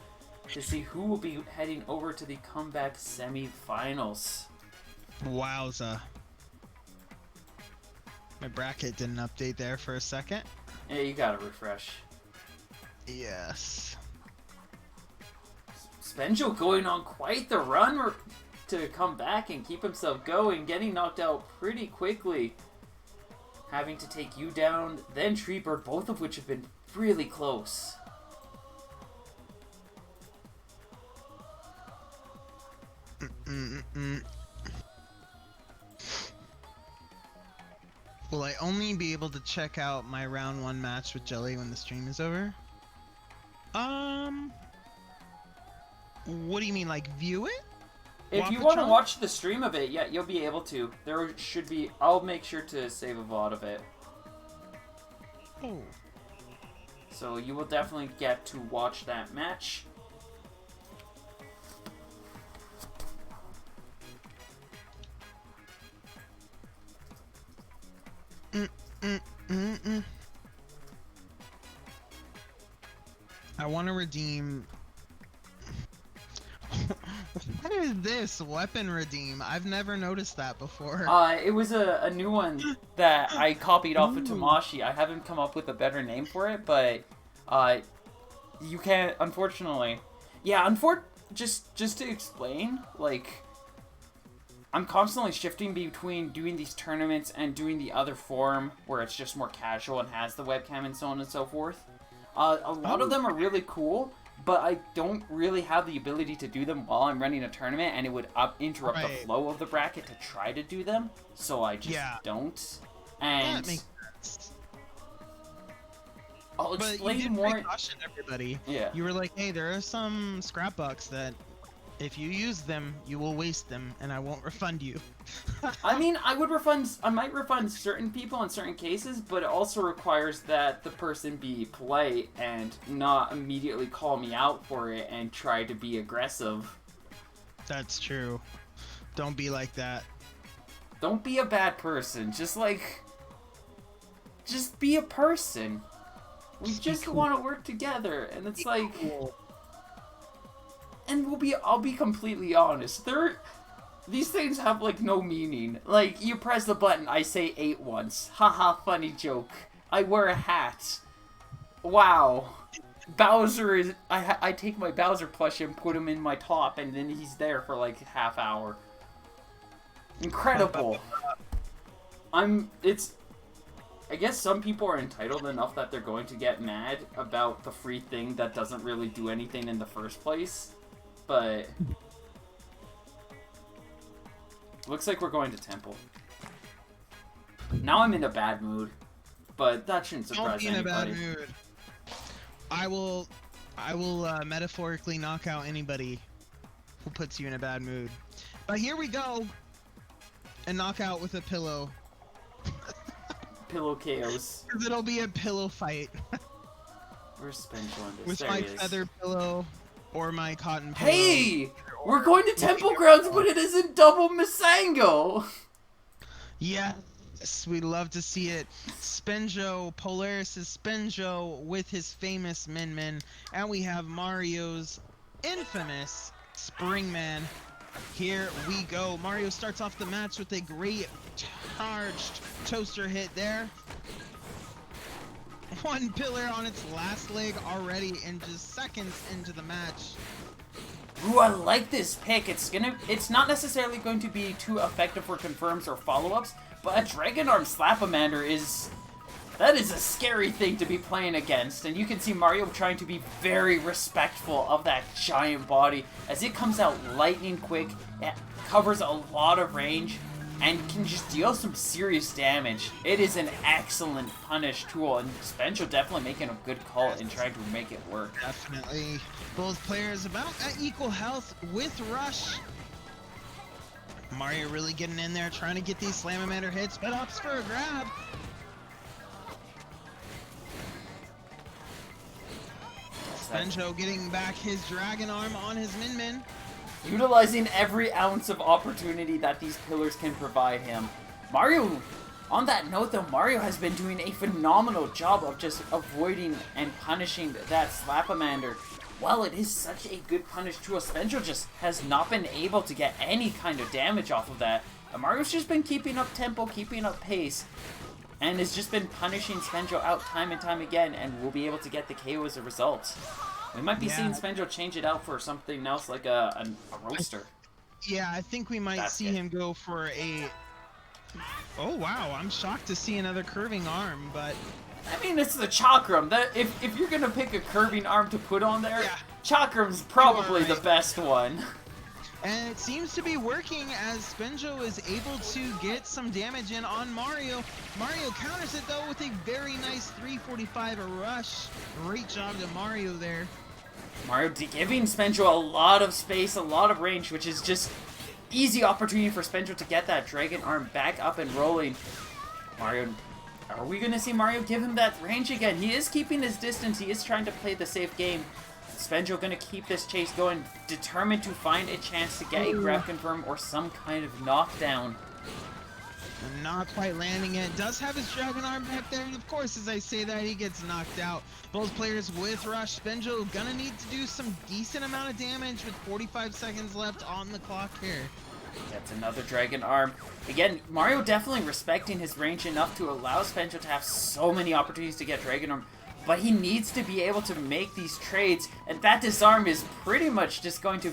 to see who will be heading over to the comeback semi-finals. Wowza. My bracket didn't update there for a second. Yeah, you gotta refresh. Yes. Spenjo going on quite the run to come back and keep himself going, getting knocked out pretty quickly. Having to take you down, then Treebird, both of which have been really close. Will I only be able to check out my round 1 match with Jelly when the stream is over? What do you mean, like view it? If you want to watch the stream of it, yeah, you'll be able to. There should be... I'll make sure to save a VOD of it. Oh. So you will definitely get to watch that match. I want to redeem... What is this? Weapon redeem? I've never noticed that before. It was a new one that I copied off of Tamashi. I haven't come up with a better name for it, but you can't, unfortunately. Yeah, just to explain, like, I'm constantly shifting between doing these tournaments and doing the other form where it's just more casual and has the webcam and so on and so forth. A lot of them are really cool, but I don't really have the ability to do them while I'm running a tournament, and it would interrupt the flow of the bracket to try to do them, so I just don't. And that makes sense. I'll explain but you more. Precaution, everybody. Yeah. You were like, hey, there are some scrap bucks that if you use them, you will waste them, and I won't refund you. I mean, I might refund certain people in certain cases, but it also requires that the person be polite and not immediately call me out for it and try to be aggressive. That's true. Don't be like that. Don't be a bad person. Just be a person. We just cool. want to work together, and it's be like... cool. And I'll be completely honest. These things have, like, no meaning. Like, you press the button, I say 8 once. Haha, funny joke. I wear a hat. Wow. Bowser is... I take my Bowser plushie and put him in my top, and then he's there for, like, half hour. Incredible. I guess some people are entitled enough that they're going to get mad about the free thing that doesn't really do anything in the first place. But looks like we're going to Temple. Now I'm in a bad mood, but that shouldn't surprise anybody. Don't be in a bad mood. I will metaphorically knock out anybody who puts you in a bad mood. But here we go. A knockout with a pillow. Pillow chaos. Because it'll be a pillow fight. Where's Spenjo on this? With there my he is. feather pillow or my cotton pillow. Hey! We're going to Temple Grounds, but it isn't double Misango! Yes, we love to see it. Spenjo, Polaris' Spenjo with his famous Min Min. And we have Mario's infamous Springman. Here we go. Mario starts off the match with a great charged toaster hit there. One pillar on its last leg already and just seconds into the match. Ooh, I like this pick. It's not necessarily going to be too effective for confirms or follow-ups, but a Dragon Arm Slapamander is a scary thing to be playing against, and you can see Mario trying to be very respectful of that giant body as it comes out lightning quick. It covers a lot of range and can just deal some serious damage. It is an excellent punish tool, and Spenjo definitely making a good call in trying to make it work. Definitely. Both players about at equal health with Rush. Mario really getting in there, trying to get these Slamamander hits, but opts for a grab. Spenjo getting back his Dragon Arm on his Min Min. Utilizing every ounce of opportunity that these pillars can provide him. Mario, on that note though, Mario has been doing a phenomenal job of just avoiding and punishing that Slapamander. While it is such a good punish tool, Spenjo just has not been able to get any kind of damage off of that. And Mario's just been keeping up tempo, keeping up pace. and has just been punishing Spenjo out time and time again, and will be able to get the KO as a result. We might be seeing Spenjo change it out for something else, like a roaster. Yeah, I think we might see him go for a... Oh, wow. I'm shocked to see another curving arm, but... I mean, it's the Chakram. If you're going to pick a curving arm to put on there, Chakram's probably the best one. And it seems to be working as Spenjo is able to get some damage in on Mario. Mario counters it though with a very nice 345 rush. Great job to Mario there. Mario giving Spenjo a lot of space, a lot of range, which is just easy opportunity for Spenjo to get that Dragon Arm back up and rolling. Mario, are we going to see Mario give him that range again? He is keeping his distance. He is trying to play the safe game. Spenjo gonna keep this chase going, determined to find a chance to get a grab confirm or some kind of knockdown. Not quite landing it. Does have his Dragon Arm back there, and of course, as I say that, he gets knocked out. Both players with Rush. Spenjo gonna need to do some decent amount of damage with 45 seconds left on the clock here. That's another Dragon Arm. Again, Mario definitely respecting his range enough to allow Spenjo to have so many opportunities to get Dragon Arm. But he needs to be able to make these trades, and that disarm is pretty much just going to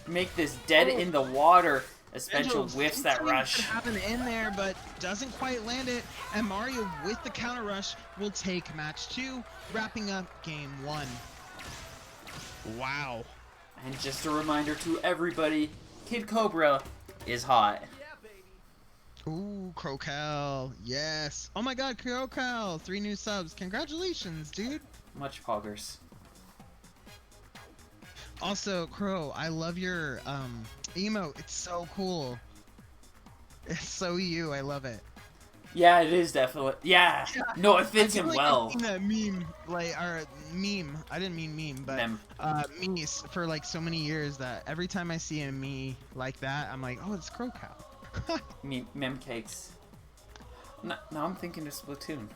make this dead in the water as Spenjo whiffs that rush. Happen in there, but doesn't quite land it, and Mario with the counter rush will take match 2, wrapping up game 1. Wow. And just a reminder to everybody, Kid Cobra is hot. Ooh, Crocal, yes. Oh my god, Crocal, 3 new subs. Congratulations, dude. Much poggers. Also, Crow, I love your emote. It's so cool. It's so you. I love it. Yeah, it is definitely. Yeah. No, it fits him like well. I've seen that meme, like, or meme. I didn't mean meme, but memes for like so many years that every time I see a me like that, I'm like, oh, it's Crocal. Mem cakes. Now I'm thinking of Splatoon.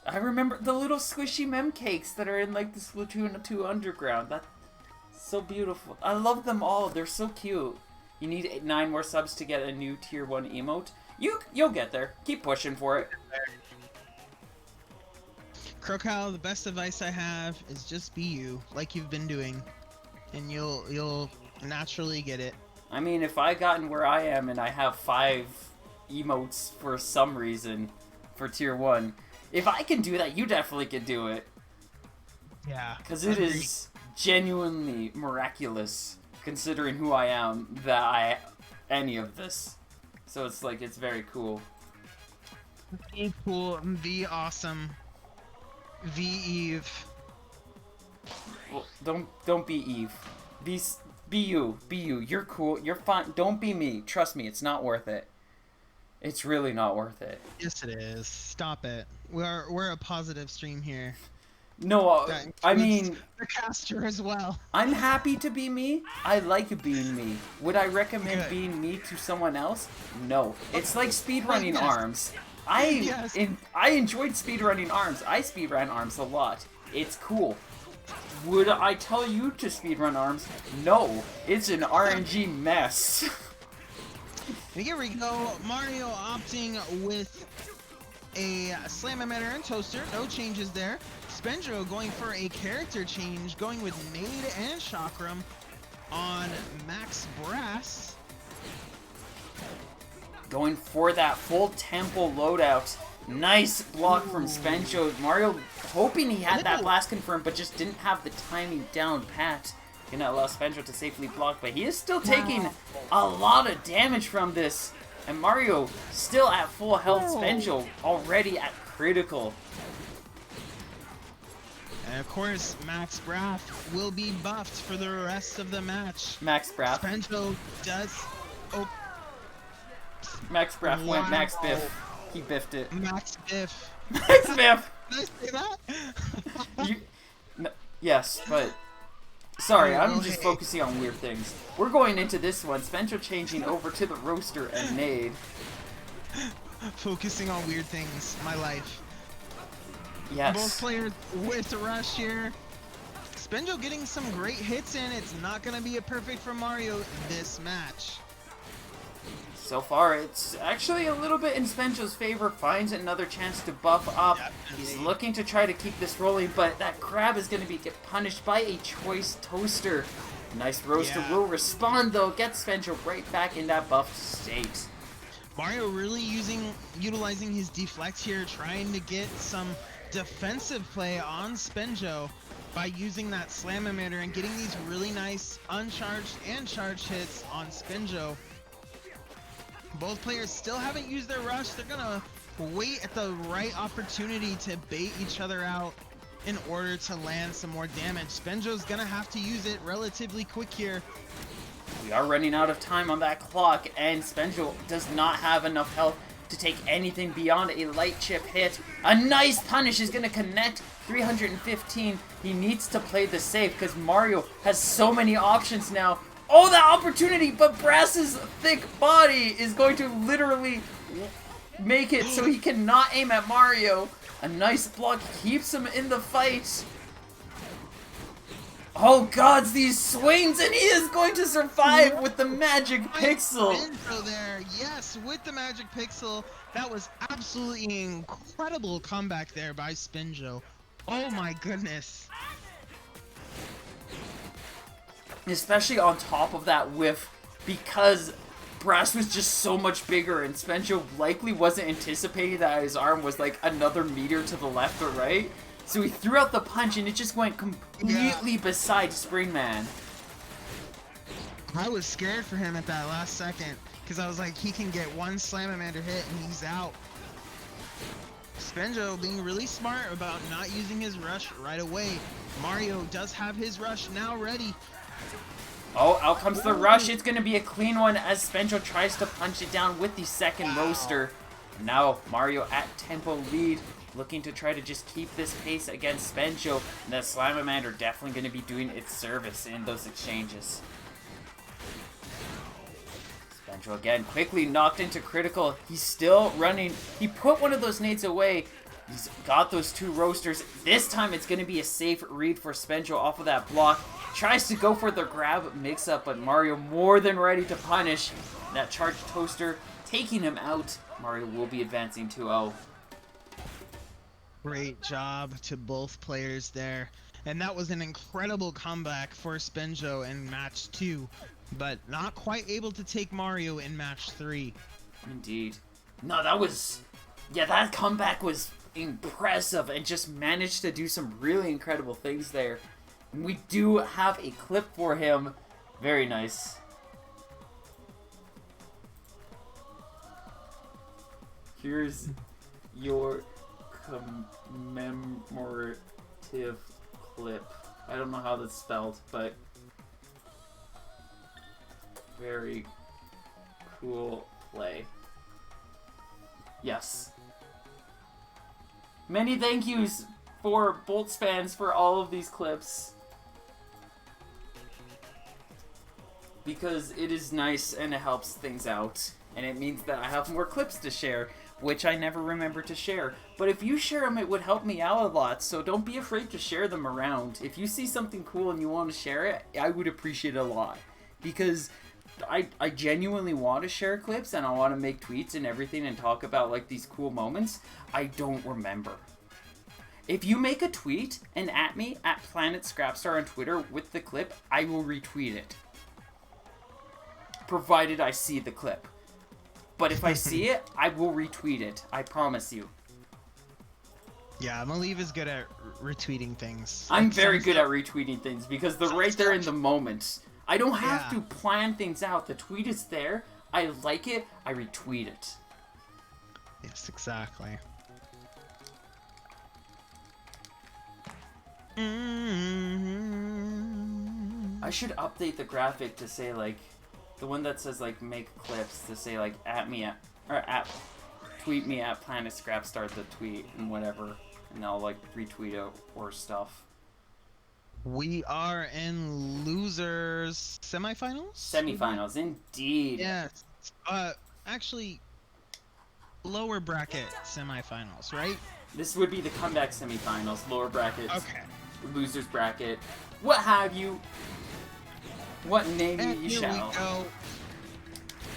I remember the little squishy mem cakes that are in like the Splatoon 2 Underground. That's so beautiful. I love them all. They're so cute. You need 9 more subs to get a new tier 1 emote. You'll get there. Keep pushing for it. Crocal, the best advice I have is just be you, like you've been doing, and you'll naturally get it. I mean, if I gotten where I am and I have 5 emotes for some reason for tier 1, if I can do that, you definitely can do it. Yeah. Because it is genuinely miraculous, considering who I am, that any of this. So it's like, it's very cool. Be cool, be awesome, be Eve. Well, don't be Eve. Be you. You're cool. You're fine. Don't be me. Trust me, it's not worth it. It's really not worth it. Yes, it is. Stop it. We're a positive stream here. No, I mean... the caster as well. I'm happy to be me. I like being me. Would I recommend being me to someone else? No. It's like speedrunning ARMS. I enjoyed speedrunning ARMS. I speedrun ARMS a lot. It's cool. Would I tell you to speedrun ARMS? No. It's an RNG mess. Here we go. Mario opting with a Slam Emitter and Toaster. No changes there. Spenjo going for a character change, going with Nade and Chakram on Max Brass. Going for that full temple loadout. Nice block from Spenjo. Mario hoping he had that blast confirmed, but just didn't have the timing down pat. Gonna allow Spenjo to safely block, but he is still taking a lot of damage from this. And Mario still at full health. Spenjo already at critical. And of course, Max Braff will be buffed for the rest of the match. Max Braff. Spenjo does... Oh. Max Braff went Max Biff. He biffed it. Max Biff. Max Biff! Did I say that? Yes, but... Sorry, I'm just focusing on weird things. We're going into this one. Spenjo changing over to the Roaster and Nade. Focusing on weird things. My life. Yes. Both players with a rush here. Spenjo getting some great hits in. It's not going to be a perfect for Mario this match. So far, it's actually a little bit in Spenjo's favor. Finds another chance to buff up. He's looking to try to keep this rolling, but that grab is going to get punished by a choice toaster. Nice roaster will respond, though. Gets Spenjo right back in that buffed state. Mario really utilizing his deflect here, trying to get some defensive play on Spenjo by using that slam emitter and getting these really nice uncharged and charged hits on Spenjo. Both players still haven't used their rush. They're gonna wait at the right opportunity to bait each other out in order to land some more damage. Spenjo's gonna have to use it relatively quick here. We are running out of time on that clock, and Spenjo does not have enough health to take anything beyond a light chip hit. A nice punish is gonna connect. 315. He needs to play the safe because Mario has so many options now. Oh, that opportunity, but Brass's thick body is going to literally make it so he cannot aim at Mario. A nice block keeps him in the fight. Oh gods, these swings, and he is going to survive with the magic pixel. There, yes, with the magic pixel. That was absolutely incredible comeback there by Spenjo. Oh my goodness. Especially on top of that whiff, because Brass was just so much bigger, and Spenjo likely wasn't anticipating that his arm was like another meter to the left or right. So he threw out the punch, and it just went completely beside Springman. I was scared for him at that last second, because I was like, he can get one Slamamander hit and he's out. Spenjo being really smart about not using his rush right away. Mario does have his rush now ready. Oh, out comes the rush. It's going to be a clean one as Spenjo tries to punch it down with the second roaster. Now Mario at tempo lead, looking to try to just keep this pace against Spenjo. And that Slamamander definitely going to be doing its service in those exchanges. Spenjo again, quickly knocked into critical. He's still running. He put one of those nades away. He's got those two roasters. This time it's going to be a safe read for Spenjo off of that block. Tries to go for the grab mix-up, but Mario more than ready to punish. That charged toaster taking him out. Mario will be advancing 2-0. Great job to both players there. And that was an incredible comeback for Spenjo in match 2, but not quite able to take Mario in match 3. Indeed. No, that was... yeah, that comeback was impressive and just managed to do some really incredible things there. And we do have a clip for him. Very nice. Here's your commemorative clip. I don't know how that's spelled, but very cool play. Yes. Many thank yous for Bolts fans for all of these clips. Because it is nice and it helps things out. And it means that I have more clips to share, which I never remember to share. But if you share them, it would help me out a lot, so don't be afraid to share them around. If you see something cool and you want to share it, I would appreciate it a lot. Because I genuinely want to share clips and I want to make tweets and everything and talk about like these cool moments. I don't remember. If you make a tweet and at me, at Planet Scrapstar on Twitter with the clip, I will retweet it. Provided I see the clip. But if I see it, I will retweet it. I promise you. Yeah, Maliv is good at retweeting things. I'm very good at retweeting things because they're right there in the moment. I don't have to plan things out. The tweet is there. I like it. I retweet it. Yes, exactly. I should update the graphic to say like the one that says like make clips to say like at me at or at tweet me at Planet Scrapstar the tweet and whatever, and I'll like retweet it or stuff. We are in losers semifinals. Semifinals, indeed. Yes. Actually, lower bracket semifinals, right? This would be the comeback semifinals, lower brackets. Okay. Losers bracket, what have you. What name And you here shall. we go.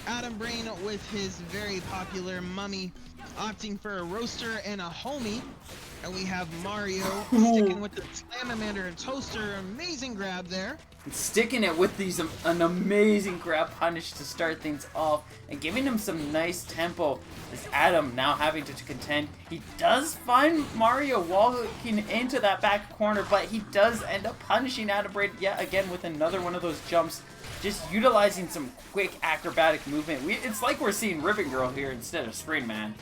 Adam Brain with his very popular mummy opting for a roaster and a homie. And we have Mario sticking with the Slamamander and Toaster. Amazing grab there. Sticking it with an amazing grab punish to start things off and giving him some nice tempo. As Adam now having to contend. He does find Mario walking into that back corner, but he does end up punishing Adam Braid yet again with another one of those jumps. Just utilizing some quick acrobatic movement. It's like we're seeing Ribbon Girl here instead of Springman.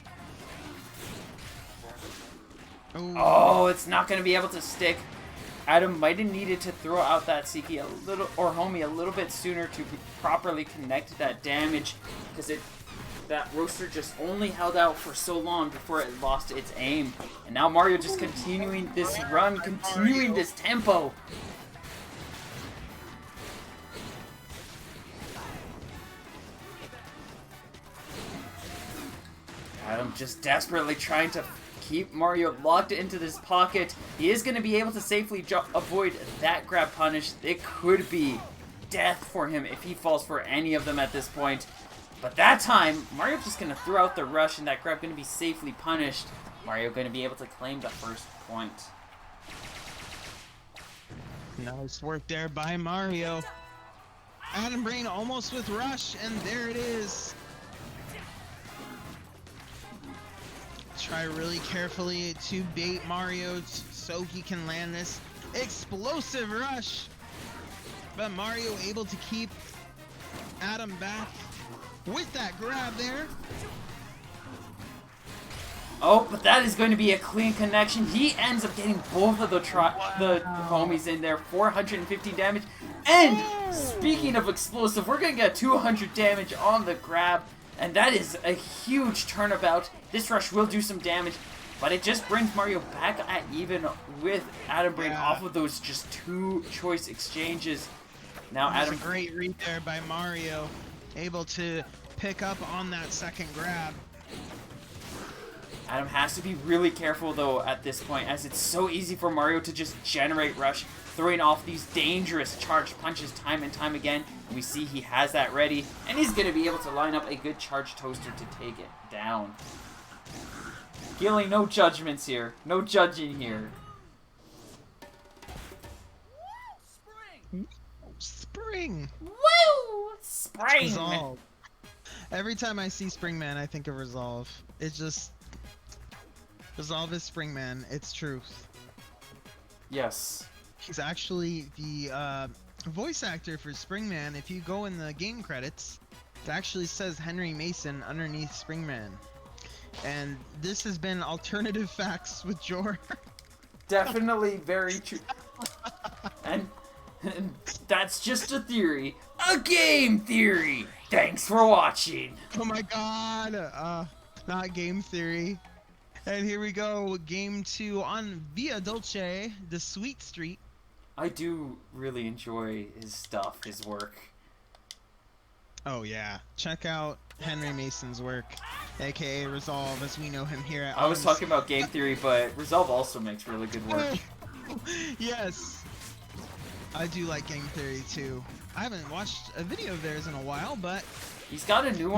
Ooh. Oh, it's not going to be able to stick. Adam might have needed to throw out that Siki a little, or Homie a little bit sooner to properly connect that damage, because that roaster just only held out for so long before it lost its aim. And now Mario just continuing this run, continuing this tempo. Adam just desperately trying to keep Mario locked into this pocket. He is going to be able to safely avoid that grab punish. It could be death for him if he falls for any of them at this point. But that time, Mario just going to throw out the rush and that grab going to be safely punished. Mario going to be able to claim the first point. Nice work there by Mario. Adam Brain almost with rush, and there it is. Try really carefully to bait Mario so he can land this explosive rush. But Mario able to keep Adam back with that grab there. Oh, but that is going to be a clean connection. He ends up getting both of the homies in there. 450 damage. And speaking of explosive, we're going to get 200 damage on the grab. And that is a huge turnabout. This rush will do some damage, but it just brings Mario back at even with Adam Brain off of those just two choice exchanges. Now Adam, a great read there by Mario, able to pick up on that second grab. Adam has to be really careful though at this point, as it's so easy for Mario to just generate rush, throwing off these dangerous charged punches time and time again. And we see he has that ready, and he's going to be able to line up a good charged toaster to take it down. Gilly, no judgments here. No judging here. Spring! Woo! Spring! Resolve. Every time I see Springman, I think of Resolve. It's just... Resolve is Springman. It's truth. Yes. He's actually the voice actor for Springman. If you go in the game credits, it actually says Henry Mason underneath Springman. And this has been Alternative Facts with Jor. Definitely very true. And that's just a theory. A game theory! Thanks for watching! Oh my god! Not game theory. And here we go, game 2 on Via Dolce, the Sweet Street. I do really enjoy his stuff, his work. Oh yeah, check out Henry Mason's work, aka Resolve as we know him here at I was talking about game theory, but Resolve also makes really good work. Yes, I do like game theory too. I haven't watched a video of theirs in a while, but he's got a new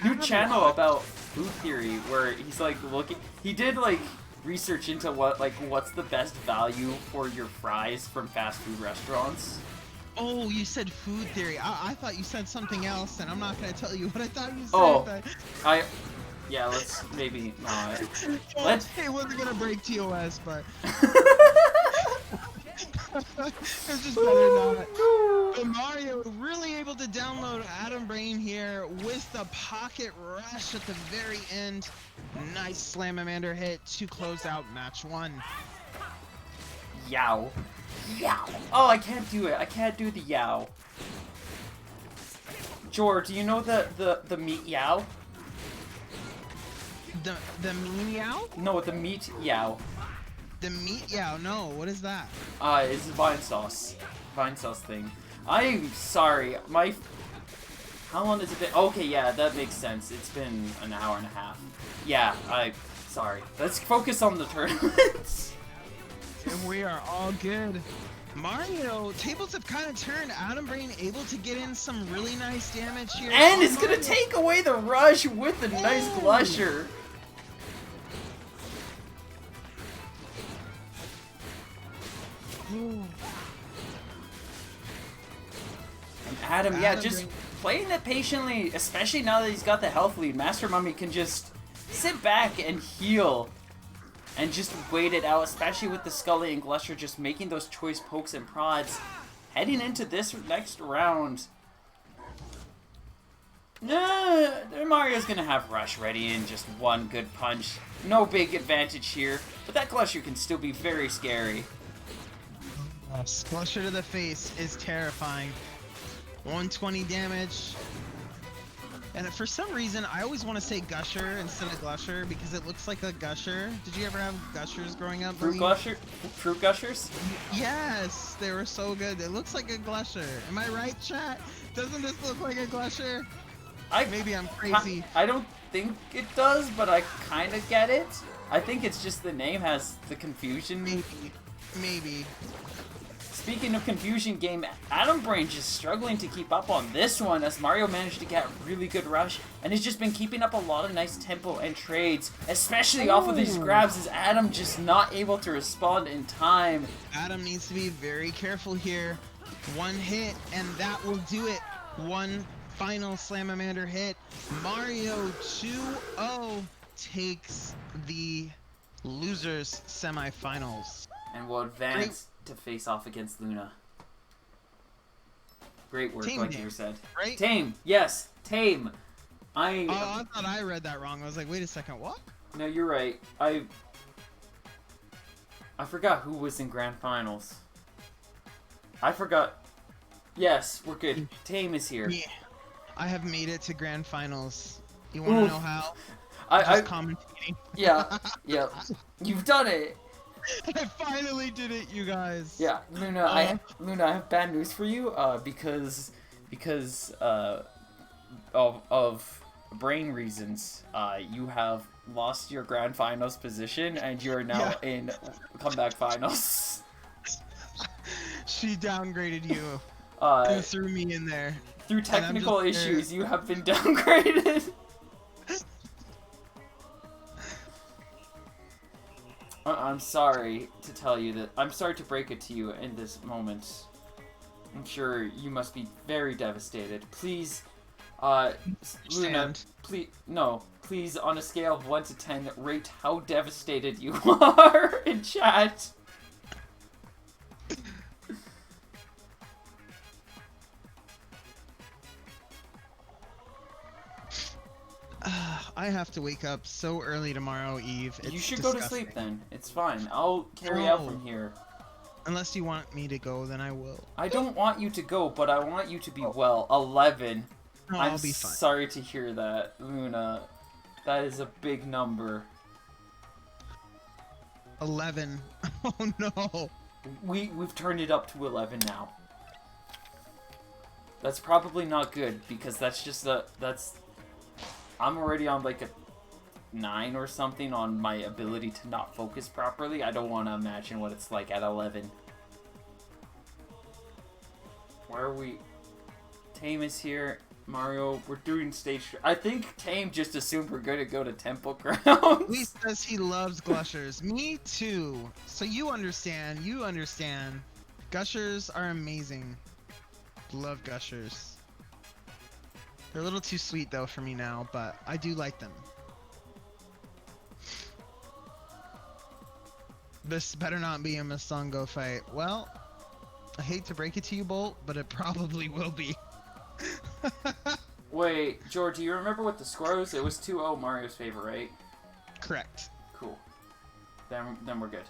new channel about food theory where he's like looking. He did like research into what's the best value for your fries from fast food restaurants. Oh, you said food theory. I thought you said something else, and I'm not gonna tell you what I thought you said. Oh, yeah, let's maybe not. It wasn't gonna break TOS, but it's just better not. But Mario really able to download Adam Brain here with the pocket rush at the very end. Nice Slamamander hit to close out match 1. Yow. Yow. Oh, I can't do it. I can't do the yow. Jor, do you know the meat yow? The meow? No, the meat yow. The meat yow? No, what is that? It's a vine sauce. Vine sauce thing. I'm sorry. How long has it been? Okay, yeah, that makes sense. It's been an hour and a half. Yeah, sorry. Let's focus on the tournaments. We are all good. Mario, tables have kind of turned. Adam Brain able to get in some really nice damage here. And on it's gonna Mario. take away the rush with a nice Ooh. glusher. Ooh. And Adam, yeah, Adam just Brain- playing it patiently, especially now that he's got the health lead. Master Mummy can just sit back and heal and just wait it out, especially with the Scully and Glusher just making those choice pokes and prods. Heading into this next round, Mario's gonna have Rush ready in just one good punch. No big advantage here, but that Glusher can still be very scary. Glusher to the face is terrifying. 120 damage. And for some reason, I always want to say Gusher instead of Glusher because it looks like a Gusher. Did you ever have Gushers growing up? Fruit Gushers? Yes, they were so good. It looks like a Glusher. Am I right, chat? Doesn't this look like a Glusher? Maybe I'm crazy. I don't think it does, but I kind of get it. I think it's just the name has the confusion. Maybe. Speaking of confusion game, Adam Brain just struggling to keep up on this one as Mario managed to get really good rush and has just been keeping up a lot of nice tempo and trades, especially off of these grabs as Adam just not able to respond in time. Adam needs to be very careful here. One hit and that will do it. One final Slamamander hit. Mario 2-0 takes the losers semifinals. And will advance to face off against Luna. Great work, Tame like game, you said. right? Tame, yes, Tame. Oh, I thought I read that wrong. I was like, wait a second, what? No, you're right. I forgot who was in grand finals. I forgot. Yes, we're good. Tame is here. Yeah. I have made it to grand finals. You want to know how? I Commentating. Yeah, yeah. You've done it. I finally did it, you guys. Yeah, Luna, I have bad news for you. Because of brain reasons, you have lost your grand finals position, and you are now in comeback finals. She downgraded you. And threw me in there. Through technical issues, you have been downgraded. I'm sorry to tell you that. I'm sorry to break it to you in this moment. I'm sure you must be very devastated. Please, Luna, please, on a scale of 1 to 10, rate how devastated you are in chat. I have to wake up so early tomorrow, Eve. It's You should disgusting. go to sleep then. It's fine. I'll carry out from here. Unless you want me to go, then I will. I don't want you to go, but I want you to be well. 11. No, I'm I'll be fine. sorry to hear that, Luna. That is a big number. 11. Oh no. We've turned it up to 11 now. That's probably not good because that's just I'm already on like a 9 or something on my ability to not focus properly. I don't want to imagine what it's like at 11. Where are we? Tame is here. Mario, we're doing stage... I think Tame just assumed we're going to go to Temple Grounds. Lee says he loves Glushers. Me too. So you understand. Gushers are amazing. Love Gushers. They're a little too sweet though for me now, but I do like them. This better not be a Masongo fight. Well, I hate to break it to you, Bolt, but it probably will be. Wait, George, do you remember what the score was? It was 2-0 Mario's favor, right? Correct. Cool. Then we're good.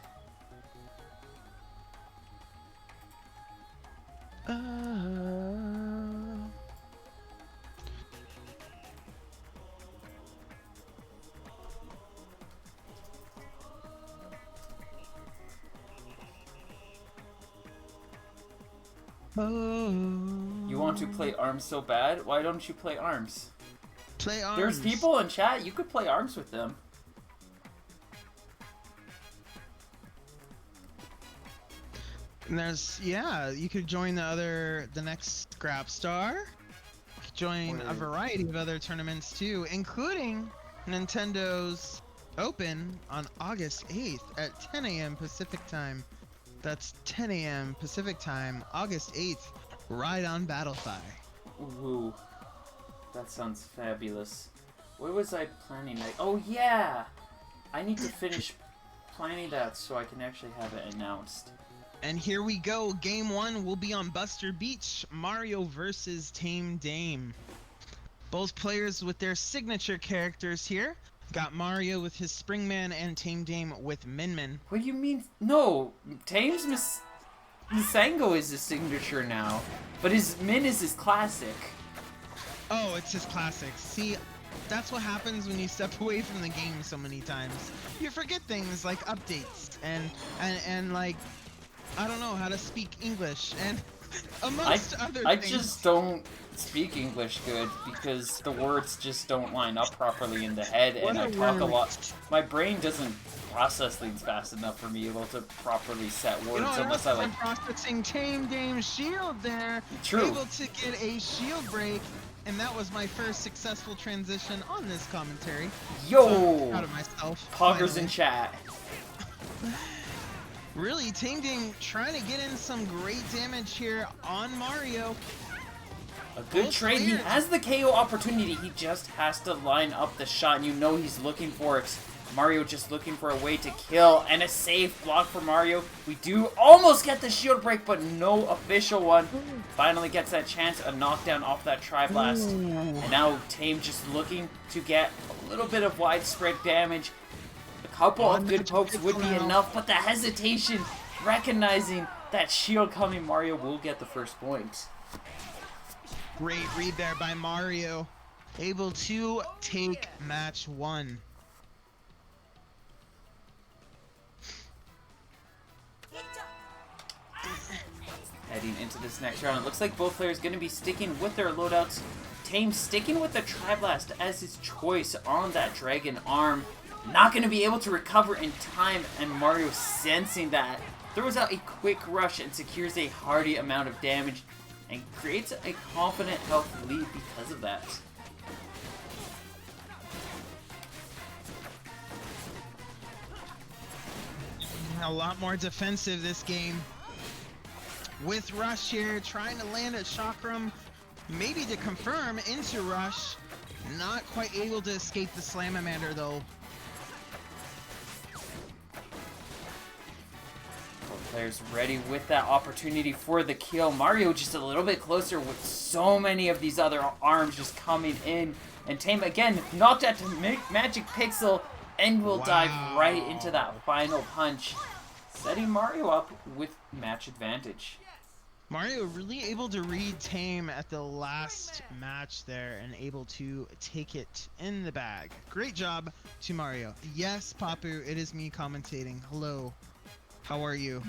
You want to play ARMS so bad? Why don't you play ARMS? Play ARMS. There's people in chat. You could play ARMS with them. And there's, yeah, you could join the next Scrapstar. You could join a variety of other tournaments too, including Nintendo's Open on August 8th at 10 a.m. Pacific time. That's 10 a.m. Pacific time, August 8th, right on Battlefy. Ooh, that sounds fabulous. What was I planning? Oh yeah! I need to finish planning that so I can actually have it announced. And here we go. Game 1 will be on Buster Beach. Mario versus Tame Dame. Both players with their signature characters here. Got Mario with his Springman and Tame Dame with Min Min. What do you mean? No, Tame's Misango is his signature now, but his Min is his classic. Oh, it's his classic. See, that's what happens when you step away from the game so many times. You forget things like updates and like, I don't know how to speak English and amongst other things. I just don't speak English good because the words just don't line up properly in the head, and I talk a lot. My brain doesn't process things fast enough for me able to properly set words unless I like processing Tame Dame's shield there. True. Able to get a shield break, and that was my first successful transition on this commentary. Yo! So I'm proud of myself. Poggers in chat. Really, Tame Dame trying to get in some great damage here on Mario. A good trade. He has the KO opportunity. He just has to line up the shot, and you know he's looking for it. Mario just looking for a way to kill, and a safe block for Mario. We do almost get the shield break, but no official one. Finally gets that chance, a knockdown off that Tri-Blast. And now Tame just looking to get a little bit of widespread damage. A couple of good pokes would be enough, but the hesitation, recognizing that shield coming, Mario will get the first point. Great read there by Mario. Able to take match 1. Heading into this next round, it looks like both players going to be sticking with their loadouts. Tame sticking with the Tri-Blast as his choice on that Dragon Arm. Not going to be able to recover in time, and Mario sensing that throws out a quick rush and secures a hearty amount of damage and creates a confident health lead because of that. A lot more defensive this game. With Rush here, trying to land a Chakram, maybe to confirm into Rush. Not quite able to escape the Slamamander though. Both players ready with that opportunity for the kill. Mario just a little bit closer with so many of these other arms just coming in. And Tame again knocked out to Magic Pixel and will dive right into that final punch, setting Mario up with match advantage. Mario really able to read Tame at the last match there and able to take it in the bag. Great job to Mario. Yes, Papu, it is me commentating. Hello. How are you?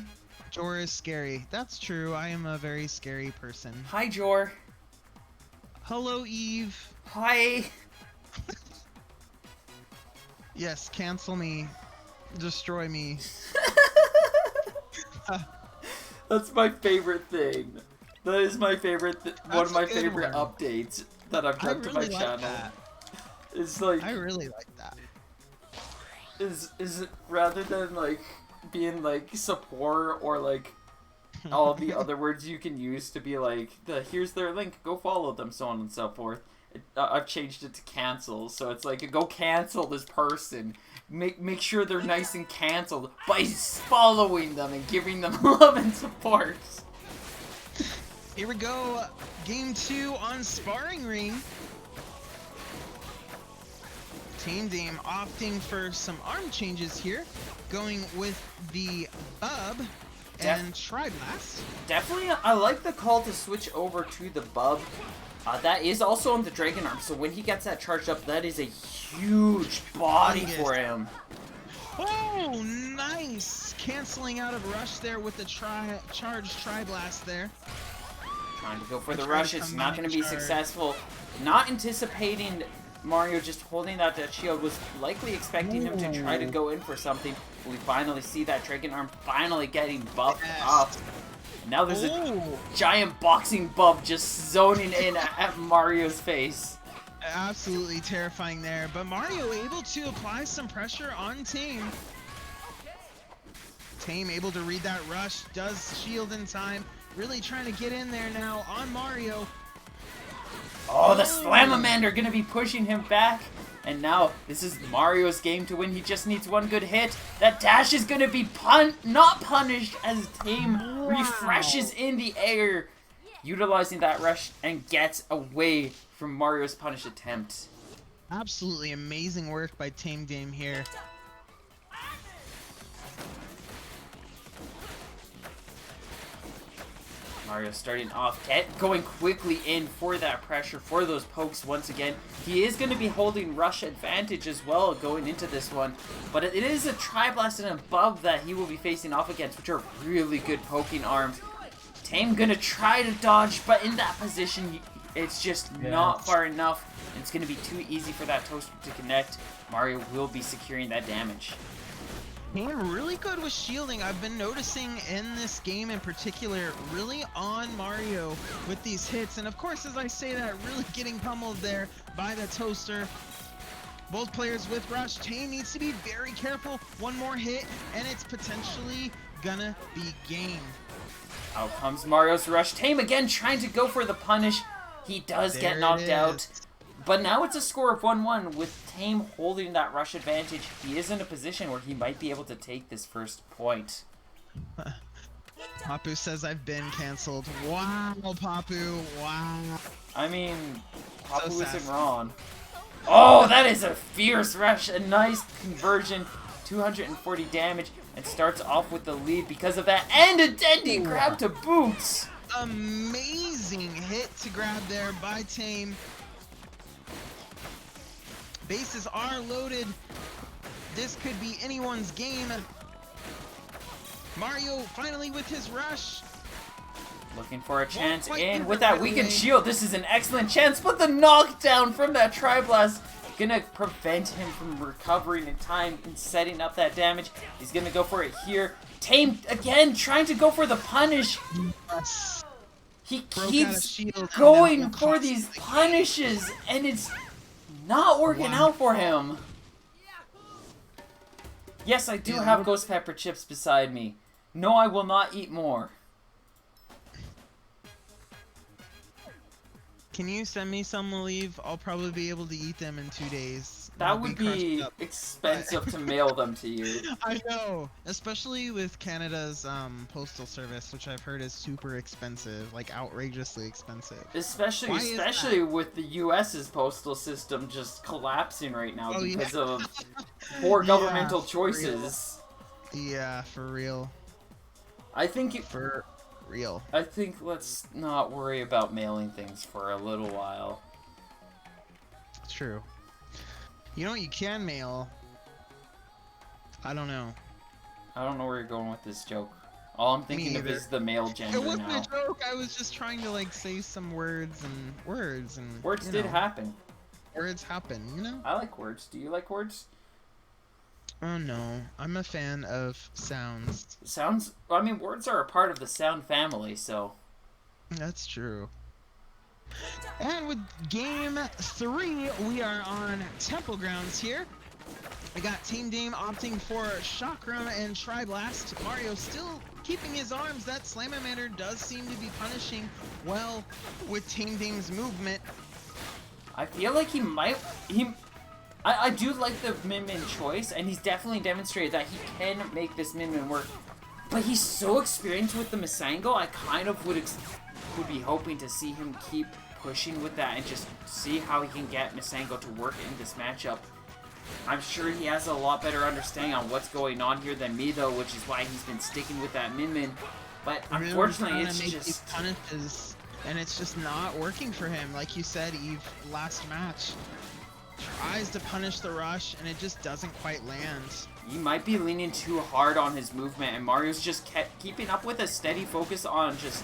Jor is scary. That's true. I am a very scary person. Hi, Jor. Hello, Eve. Hi. Yes, cancel me. Destroy me. That's my favorite thing. That is my favorite, one of my favorite updates that I've done to my channel. It's like, I really like that. Is it rather than like being like support or like all the other words you can use to be like here's their link, go follow them, so on and so forth. I've changed it to cancel, so it's like go cancel this person. Make sure they're nice and canceled by following them and giving them love and support. Here we go, game 2 on Sparring Ring. Tame Dame opting for some arm changes here, going with the Bub and Tri-Blast. Definitely, I like the call to switch over to the Bub. That is also on the Dragon Arm, so when he gets that charged up, that is a huge body for him. Oh, nice! Canceling out of Rush there with the charged Tri-Blast there. Trying to go for the rush, it's not going to be successful. Not anticipating Mario just holding out that shield, was likely expecting him to try to go in for something. We finally see that Dragon Arm finally getting buffed up. Now there's a Oh, giant boxing bump just zoning in at Mario's face. absolutely terrifying there. But Mario able to apply some pressure on Tame. Tame able to read that rush, does shield in time. Really trying to get in there now on Mario. Oh, the Slamamander gonna be pushing him back. And now, this is Mario's game to win. He just needs one good hit. That dash is gonna be not punished as Tame refreshes in the air, utilizing that rush and gets away from Mario's punish attempt. Absolutely amazing work by Tame Dame here. Mario starting off, going quickly in for that pressure, for those pokes once again. He is going to be holding rush advantage as well going into this one, but it is a Tri-Blast and above that he will be facing off against, which are really good poking arms. Tame going to try to dodge, but in that position, it's just not far enough. It's going to be too easy for that toaster to connect. Mario will be securing that damage. Tame really good with shielding. I've been noticing in this game in particular, really on Mario with these hits. And of course, as I say that, really getting pummeled there by the toaster. Both players with rush. Tame needs to be very careful. One more hit, and it's potentially gonna be game. Out comes Mario's rush. Tame again trying to go for the punish. He does get knocked out. But now it's a score of 1-1 with Tame holding that rush advantage. He is in a position where he might be able to take this first point. Papu says I've been canceled. Wow, Papu. Wow. I mean, Papu So isn't sassy. wrong. Oh, that is a fierce rush. A nice conversion. 240 damage. And starts off with the lead because of that. And a Dendy grab to boots. Amazing hit to grab there by Tame. Bases are loaded. This could be anyone's game. Mario finally with his rush. Looking for a chance quite in give with it that right weakened away. shield. This is an excellent chance, but the knockdown from that Tri-Blast gonna prevent him from recovering in time and setting up that damage. He's gonna go for it here. Tame again trying to go for the punish. Yes. He Broke out a keeps shield and that going will for cost these the game. punishes, and it's not working out for him. Yes, I do have ghost pepper chips beside me. No, I will not eat more. Can you send me some, Leave? I'll probably be able to eat them in 2 days. That I'll would crushed be up. expensive to mail them to you. I know, especially with Canada's postal service, which I've heard is super expensive, like outrageously expensive. Especially Why is with the U.S.'s postal system just collapsing right now Oh, because yeah. of poor Yeah, governmental for real. choices. Yeah, for real. I think For real. let's not worry about mailing things for a little while. It's true. You know what you can mail? I don't know. I don't know where you're going with this joke. All I'm thinking of either. is the male It gender wasn't now. a joke. I was just trying to like say some words and Words you did know, happen. Words happen, you know? I like words. Do you like words? Oh no, I'm a fan of sounds. Sounds. I mean, words are a part of the sound family, so. That's true. And with game 3, we are on Temple grounds here. I got Team Dame opting for Chakram and Tri-Blast. Mario still keeping his arms. That Slamamander does seem to be punishing well with Team Dame's movement. I feel like he might. I do like the Min-Min choice, and he's definitely demonstrated that he can make this Min-Min work. But he's so experienced with the Masango, I kind of would be hoping to see him keep pushing with that and just see how he can get Masango to work in this matchup. I'm sure he has a lot better understanding on what's going on here than me, though, which is why he's been sticking with that Min-Min. But Really unfortunately, trying it's to make just... these punishes, and it's just not working for him. Like you said, Eve, last match. Tries to punish the rush, and it just doesn't quite land. He might be leaning too hard on his movement, and Mario's just kept keeping up with a steady focus on just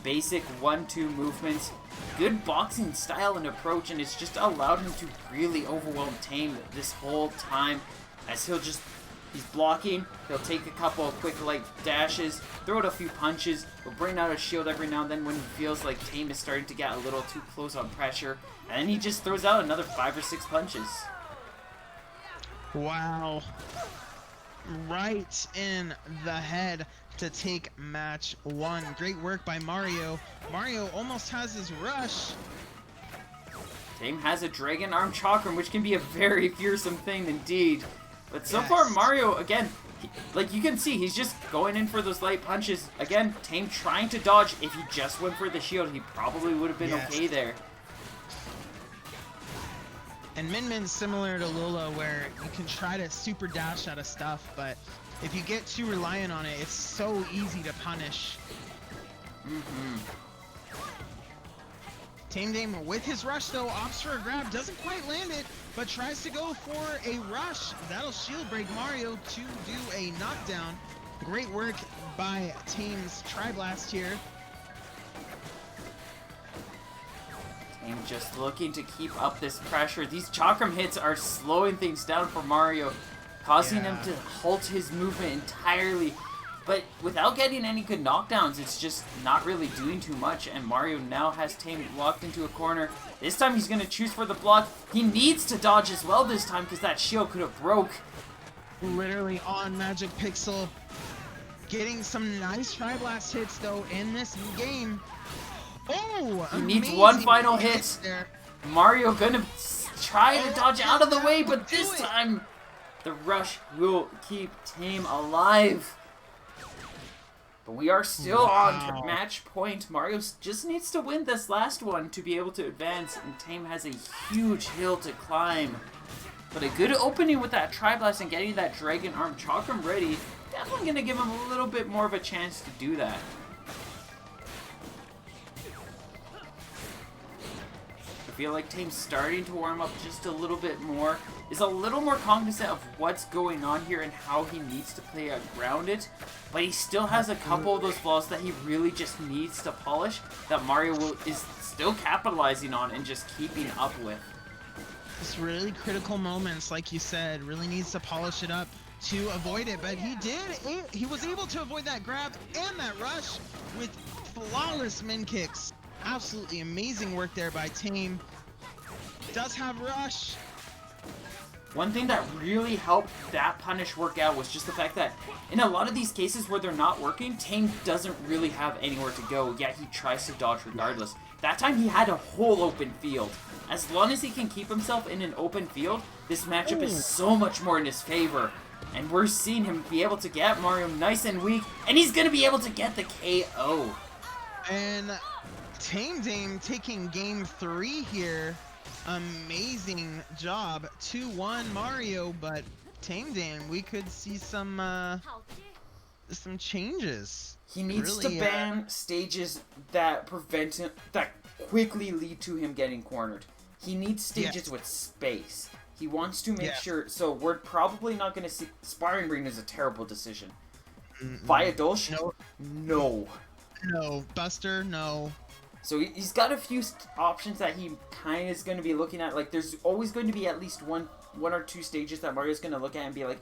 basic 1-2 movements. Good boxing style and approach, and it's just allowed him to really overwhelm Tame this whole time, as he'll just He's blocking. He'll take a couple of quick light dashes, throw out a few punches. He'll bring out a shield every now and then when he feels like Tame is starting to get a little too close on pressure. And then he just throws out another 5 or 6 punches. Wow. Right in the head to take match 1. Great work by Mario. Mario almost has his rush. Tame has a Dragon Arm Chakram, which can be a very fearsome thing indeed. But so far, Mario, again, like you can see, he's just going in for those light punches. Again, Tame trying to dodge. If he just went for the shield, he probably would have been okay there. And Min Min's similar to Lola, where you can try to super dash out of stuff, but if you get too reliant on it, it's so easy to punish. Tame Dame with his rush though, opts for a grab, doesn't quite land it, but tries to go for a rush. That'll shield break Mario to do a knockdown. Great work by Tame's Tri-Blast here. Tame just looking to keep up this pressure. These Chakram hits are slowing things down for Mario, causing him to halt his movement entirely. But without getting any good knockdowns, it's just not really doing too much, and Mario now has Tame locked into a corner. This time he's going to choose for the block. He needs to dodge as well this time because that shield could have broke. Literally on Magic Pixel. Getting some nice Tri-Blast hits though in this game. Oh, he needs one final hit. Mario gonna try to dodge out of the way, but this time the rush will keep Tame alive. But we are still on match point. Mario just needs to win this last one to be able to advance, and Tame has a huge hill to climb. But a good opening with that Tri-Blast and getting that Dragon Arm Chakram ready, definitely going to give him a little bit more of a chance to do that. I feel like Tame's starting to warm up just a little bit more, is a little more cognizant of what's going on here and how he needs to play around it, but he still has a couple of those flaws that he really just needs to polish that Mario is still capitalizing on and just keeping up with. Just really critical moments, like you said, really needs to polish it up to avoid it, but he did. He was able to avoid that grab and that rush with flawless min kicks. Absolutely amazing work there by Tame. Does have rush. One thing that really helped that punish work out was just the fact that in a lot of these cases where they're not working, Tame doesn't really have anywhere to go, yet he tries to dodge regardless. That time he had a whole open field. As long as he can keep himself in an open field, this matchup is so much more in his favor. And we're seeing him be able to get Mario nice and weak, and he's going to be able to get the KO. And Tame Dame taking game 3 here. Amazing job. 2-1 Mario, but Tame Dame, we could see some changes. He needs to ban stages that prevent him, that quickly lead to him getting cornered. He needs stages with space. He wants to make sure, so we're probably not going to see, Sparring Ring is a terrible decision. Via Dolch? No. No. Buster? No. So he's got a few options that he kind of is going to be looking at. Like, there's always going to be at least one or two stages that Mario's going to look at and be like,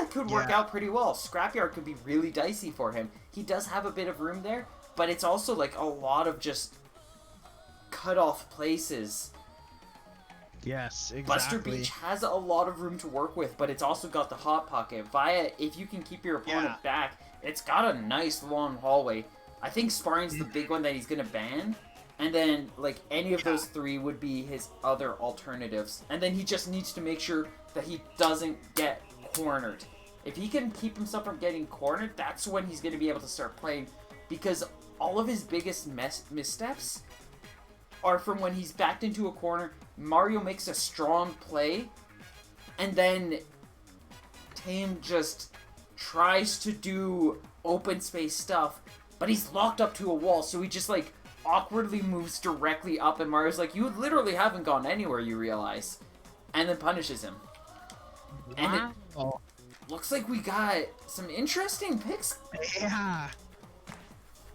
it could work out pretty well. Scrapyard could be really dicey for him. He does have a bit of room there, but it's also like a lot of just cut off places. Yes, exactly. Buster Beach has a lot of room to work with, but it's also got the Hot Pocket. Via, if you can keep your opponent back, it's got a nice long hallway. I think Sparring's the big one that he's going to ban. And then, like, any of those three would be his other alternatives. And then he just needs to make sure that he doesn't get cornered. If he can keep himself from getting cornered, that's when he's going to be able to start playing. Because all of his biggest missteps are from when he's backed into a corner, Mario makes a strong play, and then Tame just tries to do open space stuff, but he's locked up to a wall, so he just, like, awkwardly moves directly up, and Mario's like, you literally haven't gone anywhere, you realize. And then punishes him. And it looks like we got some interesting picks. Yeah.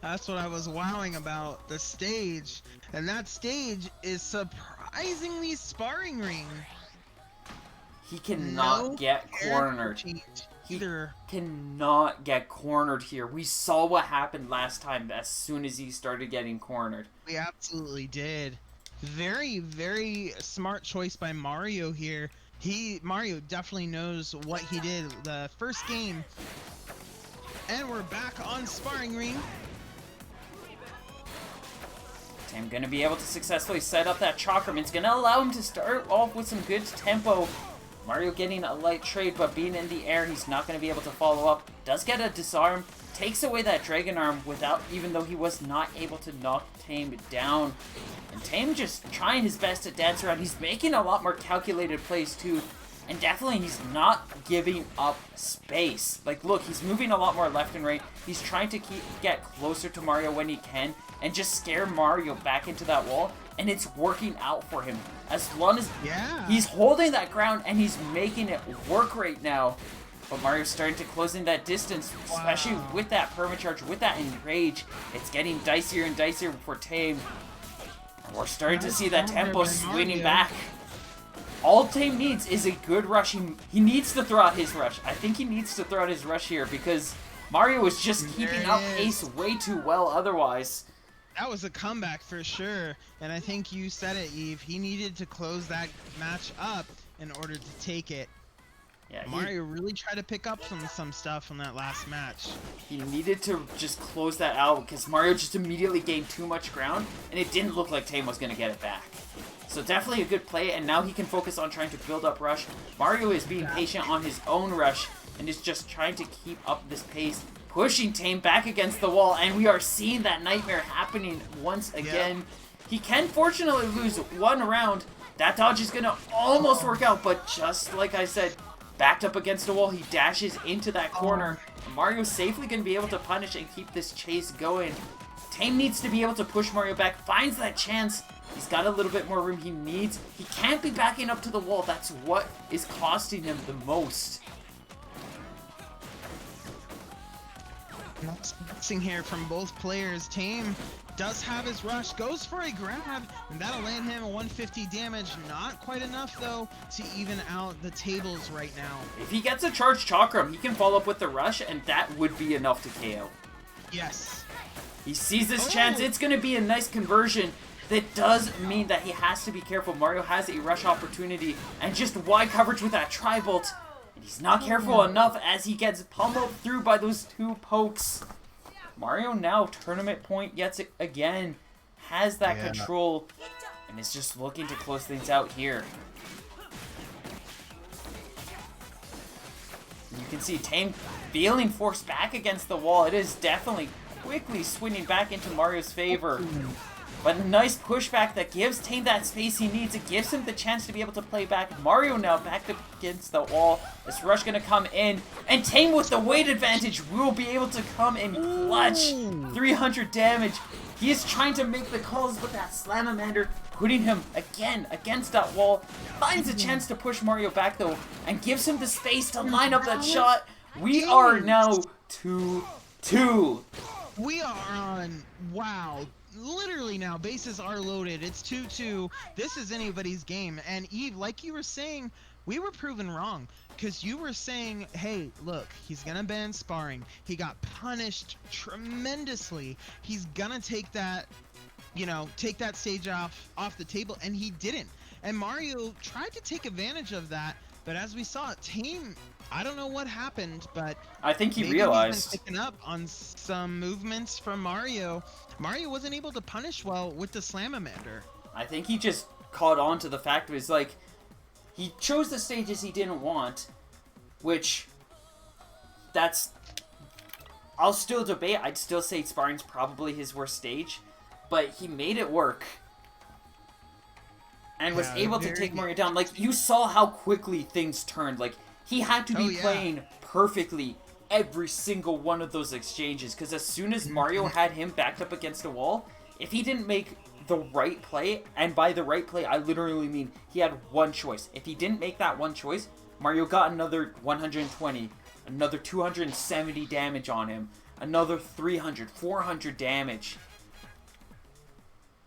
That's what I was wowing about, the stage. And that stage is surprisingly Sparring Ring. He cannot get cornered. He either. cannot get cornered here. We saw what happened last time as soon as he started getting cornered. We absolutely did. Very, very smart choice by Mario here. Mario definitely knows what he did the first game. And we're back on sparring ring. Tame gonna be able to successfully set up that Chakram. It's gonna allow him to start off with some good tempo. Mario getting a light trade, but being in the air, he's not gonna be able to follow up. Does get a disarm, takes away that Dragon Arm even though he was not able to knock Tame down. And Tame just trying his best to dance around. He's making a lot more calculated plays too. And definitely he's not giving up space. Like, look, he's moving a lot more left and right. He's trying to get closer to Mario when he can and just scare Mario back into that wall. And it's working out for him. As long as he's holding that ground and he's making it work right now. But Mario's starting to close in that distance, especially with that permacharge, with that enrage. It's getting dicier and dicier for Tame. And we're starting to see that tempo swinging back. All Tame needs is a good rush. He needs to throw out his rush. I think he needs to throw out his rush here because Mario is just keeping up pace way too well otherwise. That was a comeback for sure. And I think you said it, Eve. He needed to close that match up in order to take it. Yeah, Mario really tried to pick up some stuff from that last match. He needed to just close that out because Mario just immediately gained too much ground and it didn't look like Tame was going to get it back. So definitely a good play, and now he can focus on trying to build up rush. Mario is being patient on his own rush and is just trying to keep up this pace, pushing Tame back against the wall, and we are seeing that nightmare happening once again. Yep. He can fortunately lose one round. That dodge is going to almost work out, but just like I said, backed up against the wall, he dashes into that corner. Mario's safely going to be able to punish and keep this chase going. Tame needs to be able to push Mario back, finds that chance. He's got a little bit more room he can't be backing up to the wall. That's what is costing him the most. Nice boxing here from both players. Tame does have his rush, goes for a grab, and that'll land him 150 damage. Not quite enough, though, to even out the tables right now. If he gets a charged Chakram, he can follow up with the rush, and that would be enough to KO. Yes. He sees this chance. It's going to be a nice conversion. That does mean that he has to be careful. Mario has a rush opportunity, and just wide coverage with that Tri-Bolt. And he's not careful enough as he gets pummeled through by those two pokes. Mario now, tournament point yet again, has that control, and is just looking to close things out here. You can see Tame feeling forced back against the wall. It is definitely quickly swinging back into Mario's favor. But a nice pushback that gives Tame that space he needs. It gives him the chance to be able to play back. Mario now back up against the wall. This rush going to come in. And Tame with the weight advantage will be able to come in clutch. 300 damage. He is trying to make the calls with that Slamamander, putting him again against that wall. Finds a chance to push Mario back though, and gives him the space to line up that shot. We are now 2-2. We are on, wow. Literally now, bases are loaded. It's 2-2. This is anybody's game. And Eve, like you were saying, we were proven wrong. Because you were saying, hey, look, he's going to ban sparring. He got punished tremendously. He's going to take that, take that stage off the table. And he didn't. And Mario tried to take advantage of that. But as we saw, Tame, I don't know what happened, but I think he realized. He's been picking up on some movements from Mario. Mario wasn't able to punish well with the Slamamander. I think he just caught on to the fact of he chose the stages he didn't want, which I'll still debate. I'd still say sparring's probably his worst stage, but he made it work. And was able to take Mario down. Like, you saw how quickly things turned. Like, he had to be playing perfectly every single one of those exchanges. Because as soon as Mario had him backed up against a wall, if he didn't make the right play, and by the right play, I literally mean he had one choice. If he didn't make that one choice, Mario got another 120, another 270 damage on him, another 300, 400 damage.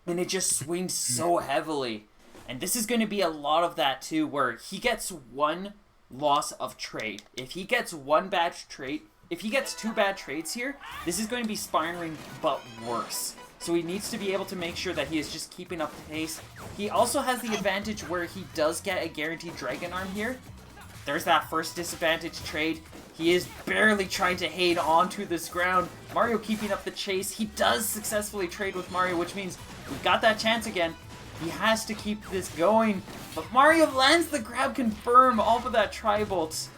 And it just swings so heavily. And this is going to be a lot of that too, where he gets one loss of trade. If he gets one bad trade, if he gets 2 bad trades here, this is going to be spiraling but worse. So he needs to be able to make sure that he is just keeping up the pace. He also has the advantage where he does get a guaranteed Dragon Arm here. There's that first disadvantage trade. He is barely trying to hang on to this ground. Mario keeping up the chase. He does successfully trade with Mario, which means we've got that chance again. He has to keep this going. But Mario lands the grab confirm off of that Tri-Bolt.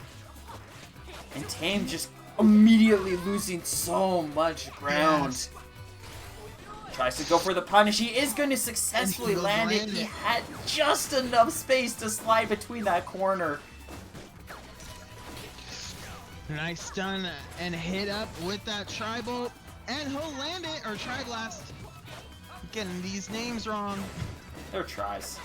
And Tame just immediately losing so much ground. Tries to go for the punish. He is going to successfully land it. He had just enough space to slide between that corner. Nice stun and hit up with that Tri-Bolt. And he'll land it, or Tri-Blast. Getting these names wrong. They're tries.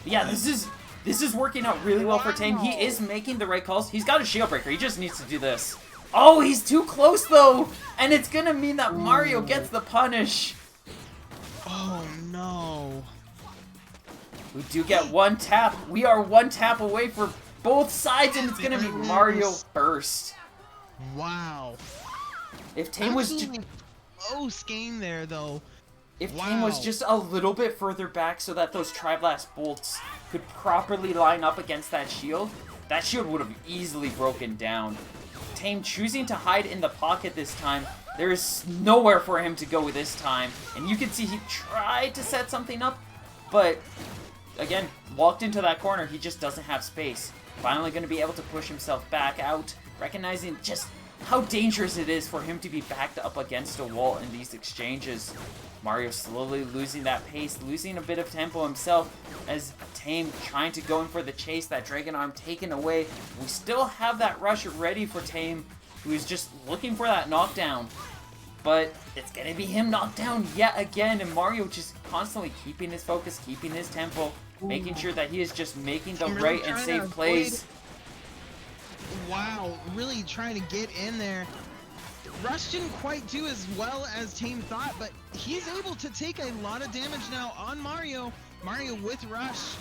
But yeah, this is working out really well for Tame. He is making the right calls. He's got a shield breaker. He just needs to do this. Oh, he's too close though. And it's going to mean that Mario gets the punish. Oh no. We do get one tap. We are one tap away for both sides, and it's going to be Mario first. Wow. If Tame was close game there though. If Tame was just a little bit further back so that those Tri-Blast bolts could properly line up against that shield would have easily broken down. Tame choosing to hide in the pocket this time. There is nowhere for him to go this time. And you can see he tried to set something up, but again, walked into that corner. He just doesn't have space. Finally going to be able to push himself back out, recognizing just how dangerous it is for him to be backed up against a wall in these exchanges. Mario slowly losing that pace, losing a bit of tempo himself as Tame trying to go in for the chase, that Dragon Arm taken away. We still have that rush ready for Tame, who is just looking for that knockdown. But it's going to be him knocked down yet again, and Mario just constantly keeping his focus, keeping his tempo, making sure that he is just making the right and safe plays. Wow, really trying to get in there. Rush didn't quite do as well as Tame thought, but he's able to take a lot of damage now on Mario. Mario with Rush.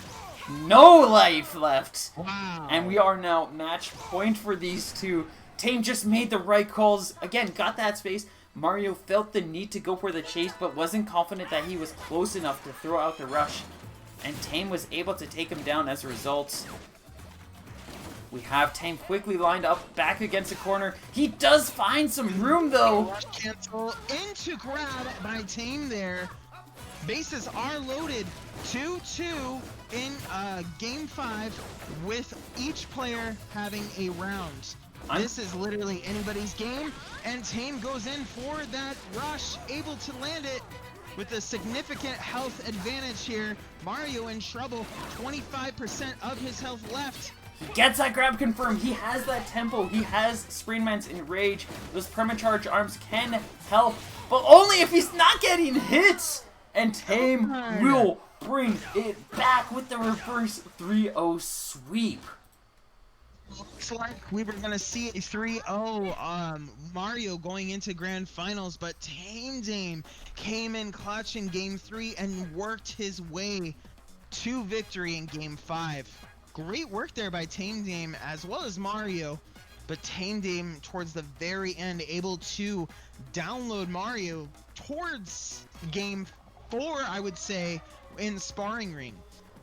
No life left. Wow. And we are now match point for these two. Tame just made the right calls. Again, got that space. Mario felt the need to go for the chase, but wasn't confident that he was close enough to throw out the rush. And Tame was able to take him down as a result. We have Tame quickly lined up back against the corner. He does find some room though. Rush cancel into grab by Tame there. Bases are loaded 2-2 in game 5 with each player having a round. This is literally anybody's game, and Tame goes in for that rush, able to land it with a significant health advantage here. Mario in trouble, 25% of his health left. He gets that grab confirmed. He has that tempo. He has Springman's Enrage. Those permacharge arms can help, but only if he's not getting hits. And Tame will bring it back with the reverse 3-0 sweep. Looks like we were gonna see a 3-0 Mario going into grand finals, but Tame came in clutch in game 3 and worked his way to victory in game 5. Great work there by Tame as well as Mario, but Tame towards the very end able to download Mario towards game 4, I would say, in sparring ring.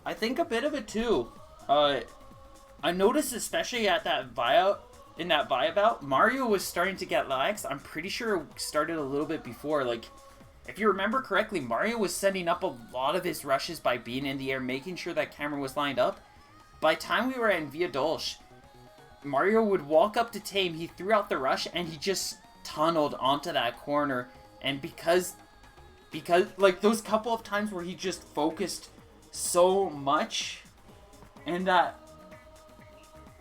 I think a bit of it too. I noticed especially at that in that Via bout, Mario was starting to get lags. I'm pretty sure it started a little bit before. Like, if you remember correctly, Mario was setting up a lot of his rushes by being in the air, making sure that camera was lined up. By the time we were in Via Dolce, Mario would walk up to Tame, he threw out the rush, and he just tunneled onto that corner. And because like those couple of times where he just focused so much, and that,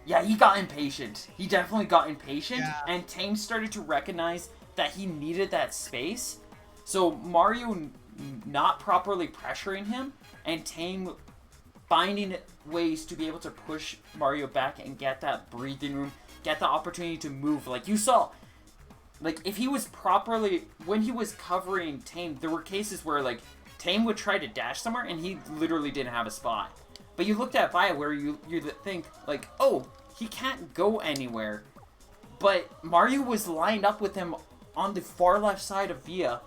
yeah, he got impatient. He definitely got impatient, and Tame started to recognize that he needed that space. So Mario not properly pressuring him, and Tame finding ways to be able to push Mario back and get that breathing room, get the opportunity to move. Like you saw, like if he was properly, when he was covering Tame, there were cases where like Tame would try to dash somewhere and he literally didn't have a spot. But you looked at Via where you think like, oh, he can't go anywhere. But Mario was lined up with him on the far left side of Via,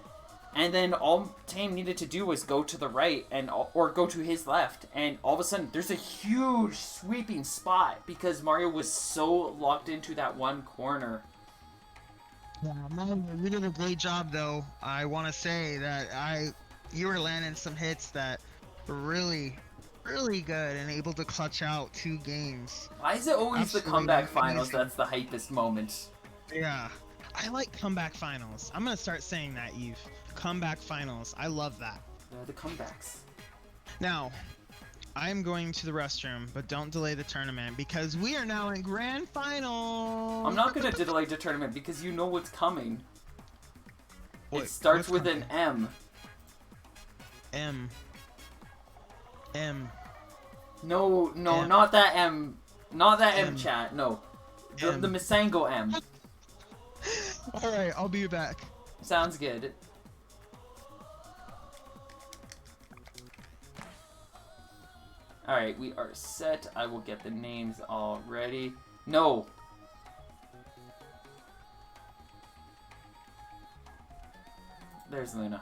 and then all Tame needed to do was go to the right or go to his left, and all of a sudden there's a huge sweeping spot because Mario was so locked into that one corner. Yeah, man, you did a great job though. I want to say that you were landing some hits that were really, really good and able to clutch out 2 games. Why is it always Absolutely the comeback amazing. finals that's the hypest moment? Yeah, I like comeback finals. I'm gonna start saying that, Eve. Comeback finals. I love that. The comebacks. Now, I'm going to the restroom, but don't delay the tournament because we are now in grand final. I'm not gonna delay the tournament because you know what's coming. What- It starts what's with an M. M. No, M. not that M. Not that M, M. chat. No. The M. Masango M. Alright, I'll be back. Sounds good. Alright, we are set. I will get the names all ready. No! There's Luna.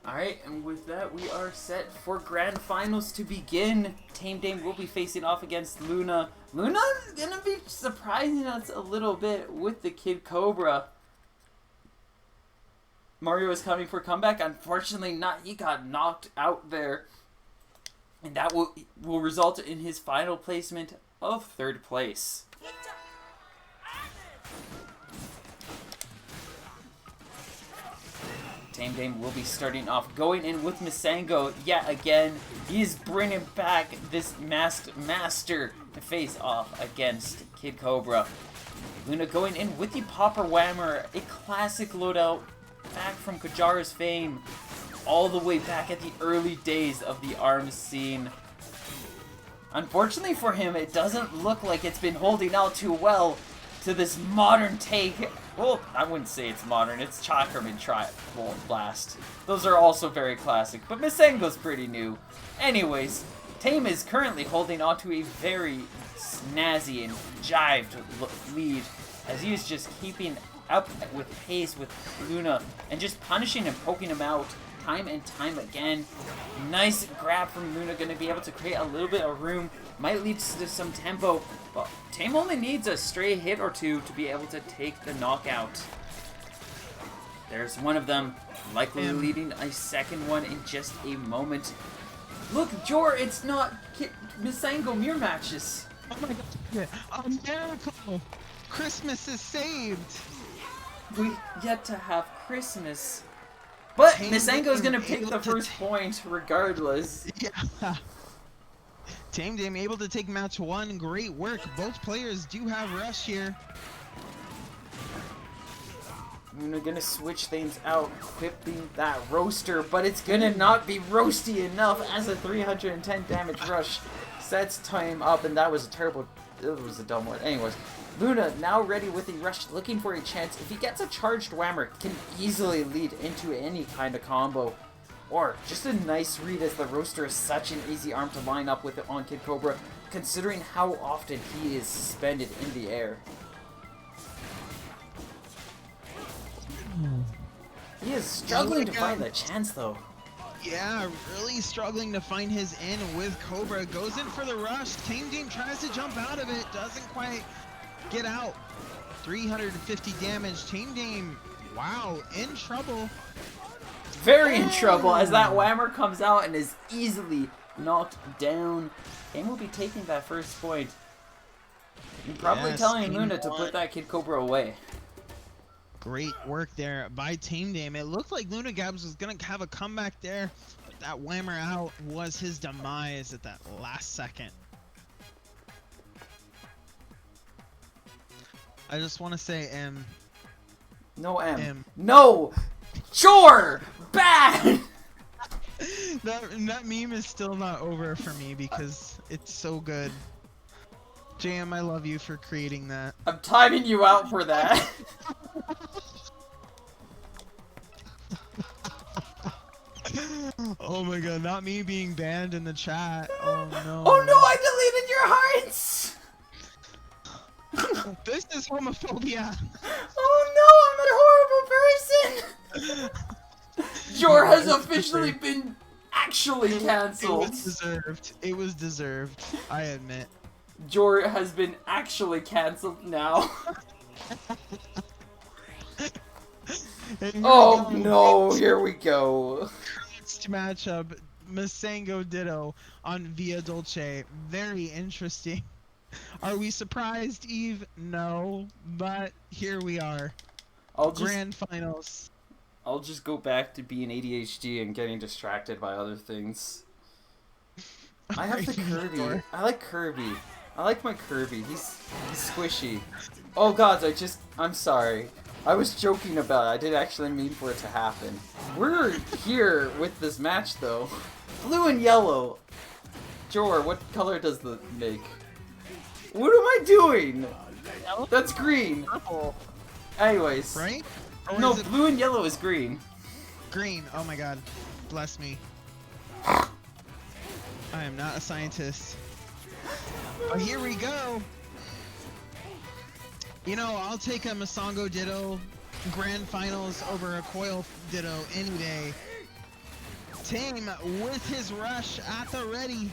Alright, and with that, we are set for grand finals to begin. Tame Dame will be facing off against Luna. Luna's gonna be surprising us a little bit with the Kid Cobra. Mario is coming for comeback. Unfortunately not. He got knocked out there. And that will result in his final placement of 3rd place. Tame Dame will be starting off, going in with Masango yet again. He's bringing back this masked master to face off against Kid Cobra. Luna going in with the Popper Whammer, a classic loadout back from Kajara's fame, all the way back at the early days of the ARMS scene. Unfortunately for him, it doesn't look like it's been holding out too well to this modern take. Well, I wouldn't say it's modern, it's Chakram and Tri-Volt Blast. Those are also very classic, but Masango's pretty new. Anyways, Tame is currently holding on to a very snazzy and jived lead, as he is just keeping up with pace with Luna and just punishing and poking him out time and time again. Nice grab from Luna, going to be able to create a little bit of room. Might lead to some tempo, but Tame only needs a stray hit or 2 to be able to take the knockout. There's one of them, likely leading a second one in just a moment. Look, Jor, it's not Masango mirror matches. Oh my god, a miracle! Christmas is saved! We yet to have Christmas. But Tame Masango's Dame gonna pick able the to first point regardless. Yeah. Tame Dame able to take match 1. Great work. Both players do have rush here. Luna gonna switch things out, equipping that roaster, but it's gonna not be roasty enough as a 310 damage rush sets Tame up, and that was a terrible, it was a dumb one. Anyways, Luna now ready with a rush, looking for a chance. If he gets a charged whammer, can easily lead into any kind of combo. Or just a nice read, as the roaster is such an easy arm to line up with on Kid Cobra, considering how often he is suspended in the air. He is struggling to find the chance though. Yeah, really struggling to find his in with Cobra. Goes in for the rush. Tame Dame tries to jump out of it. Doesn't quite get out. 350 damage. Tame Dame, wow, in trouble. Very in trouble, as that whammer comes out and is easily knocked down. Tame will be taking that first point. And probably Yes, telling Tame Luna to won. put that Kid Cobra away. Great work there by Tame Dame. It looked like Luna Gabs was going to have a comeback there, but that whammer out was his demise at that last second. I just want to say, No M. M. No! Sure! Bad! that meme is still not over for me because it's so good. JM, I love you for creating that. I'm timing you out for that. Oh my god, not me being banned in the chat. Oh no. Oh no, I deleted your hearts! This is homophobia. Oh no, I'm a horrible person! Jor has It's officially deserved. been actually It cancelled. was deserved. It was deserved. I admit. Jor has been actually cancelled now. And here Oh we go. no, here we go. Next matchup, Masengo Ditto on Via Dolce. Very interesting. Are we surprised, Eve? No, but here we are. Grand finals. I'll just go back to being ADHD and getting distracted by other things. I have the Kirby. I like Kirby. I like my Kirby. He's squishy. Oh god, I'm sorry. I was joking about it. I didn't actually mean for it to happen. We're here with this match though. Blue and yellow. Jor, what color does the make? What am I doing? Yellow? That's green. Purple. Anyways. Right? Or No, is it blue and yellow is green. green? Oh my god. Bless me. I am not a scientist. But here we go. You know, I'll take a Masango Ditto Grand Finals over a Coil Ditto any day. Tame with his rush at the ready.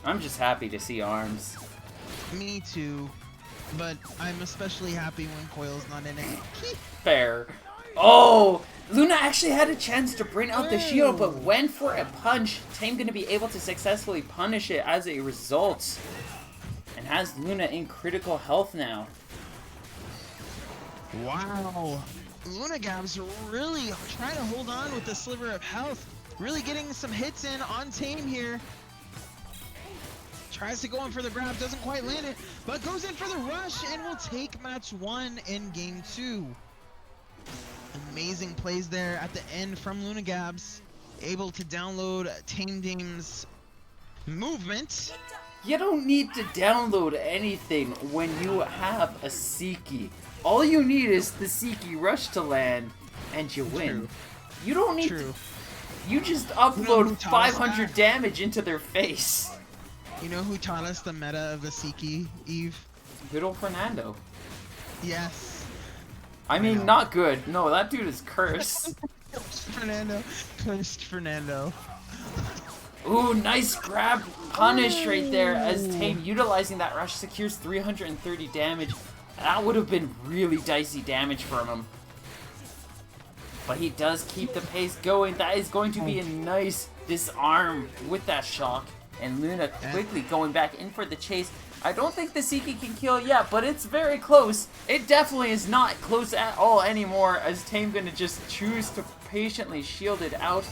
I'm just happy to see arms. Me too. But I'm especially happy when Coil's not in it. Fair. Oh! Luna actually had a chance to bring out the shield, but went for a punch. Tame gonna be able to successfully punish it as a result. And has Luna in critical health now. Wow. Lunagab's really trying to hold on with the sliver of health. Really getting some hits in on Tame here. Tries to go in for the grab, doesn't quite land it, but goes in for the rush and will take match 1 in game 2. Amazing plays there at the end from Lunagabs. Able to download Tame Dame's movement. You don't need to download anything when you have a Seiki. All you need is the Seiki rush to land, and you win. True. You don't need True. to... You just You know who upload taught us 500 that? damage into their face. You know who taught us the meta of the Seiki, Eve? Good old Fernando. Yes. I mean, know. not good. No, that dude is cursed. Fernando. Cursed Fernando. Ooh, nice grab punish right there as Tame utilizing that rush secures 330 damage. That would have been really dicey damage from him. But he does keep the pace going. That is going to be a nice disarm with that shock. And Luna quickly going back in for the chase. I don't think the Seiki can kill yet, but it's very close. It definitely is not close at all anymore, as Tame gonna just choose to patiently shield it out.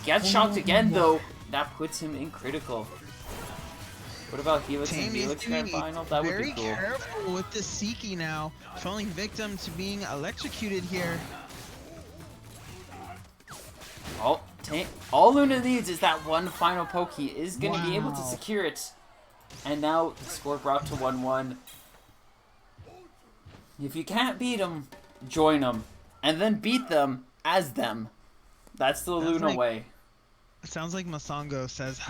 Gets shocked again though. That puts him in critical. What about Helix and Tame Helix is Grand being Final? That would very be cool. careful with the Seiki now, falling victim to being electrocuted here. Oh, all Luna needs is that one final poke. He is going to be able to Wow. secure it. And now the score brought to 1-1. If you can't beat them, join them. And then beat them as them. That's the Luna way. It sounds like Masango says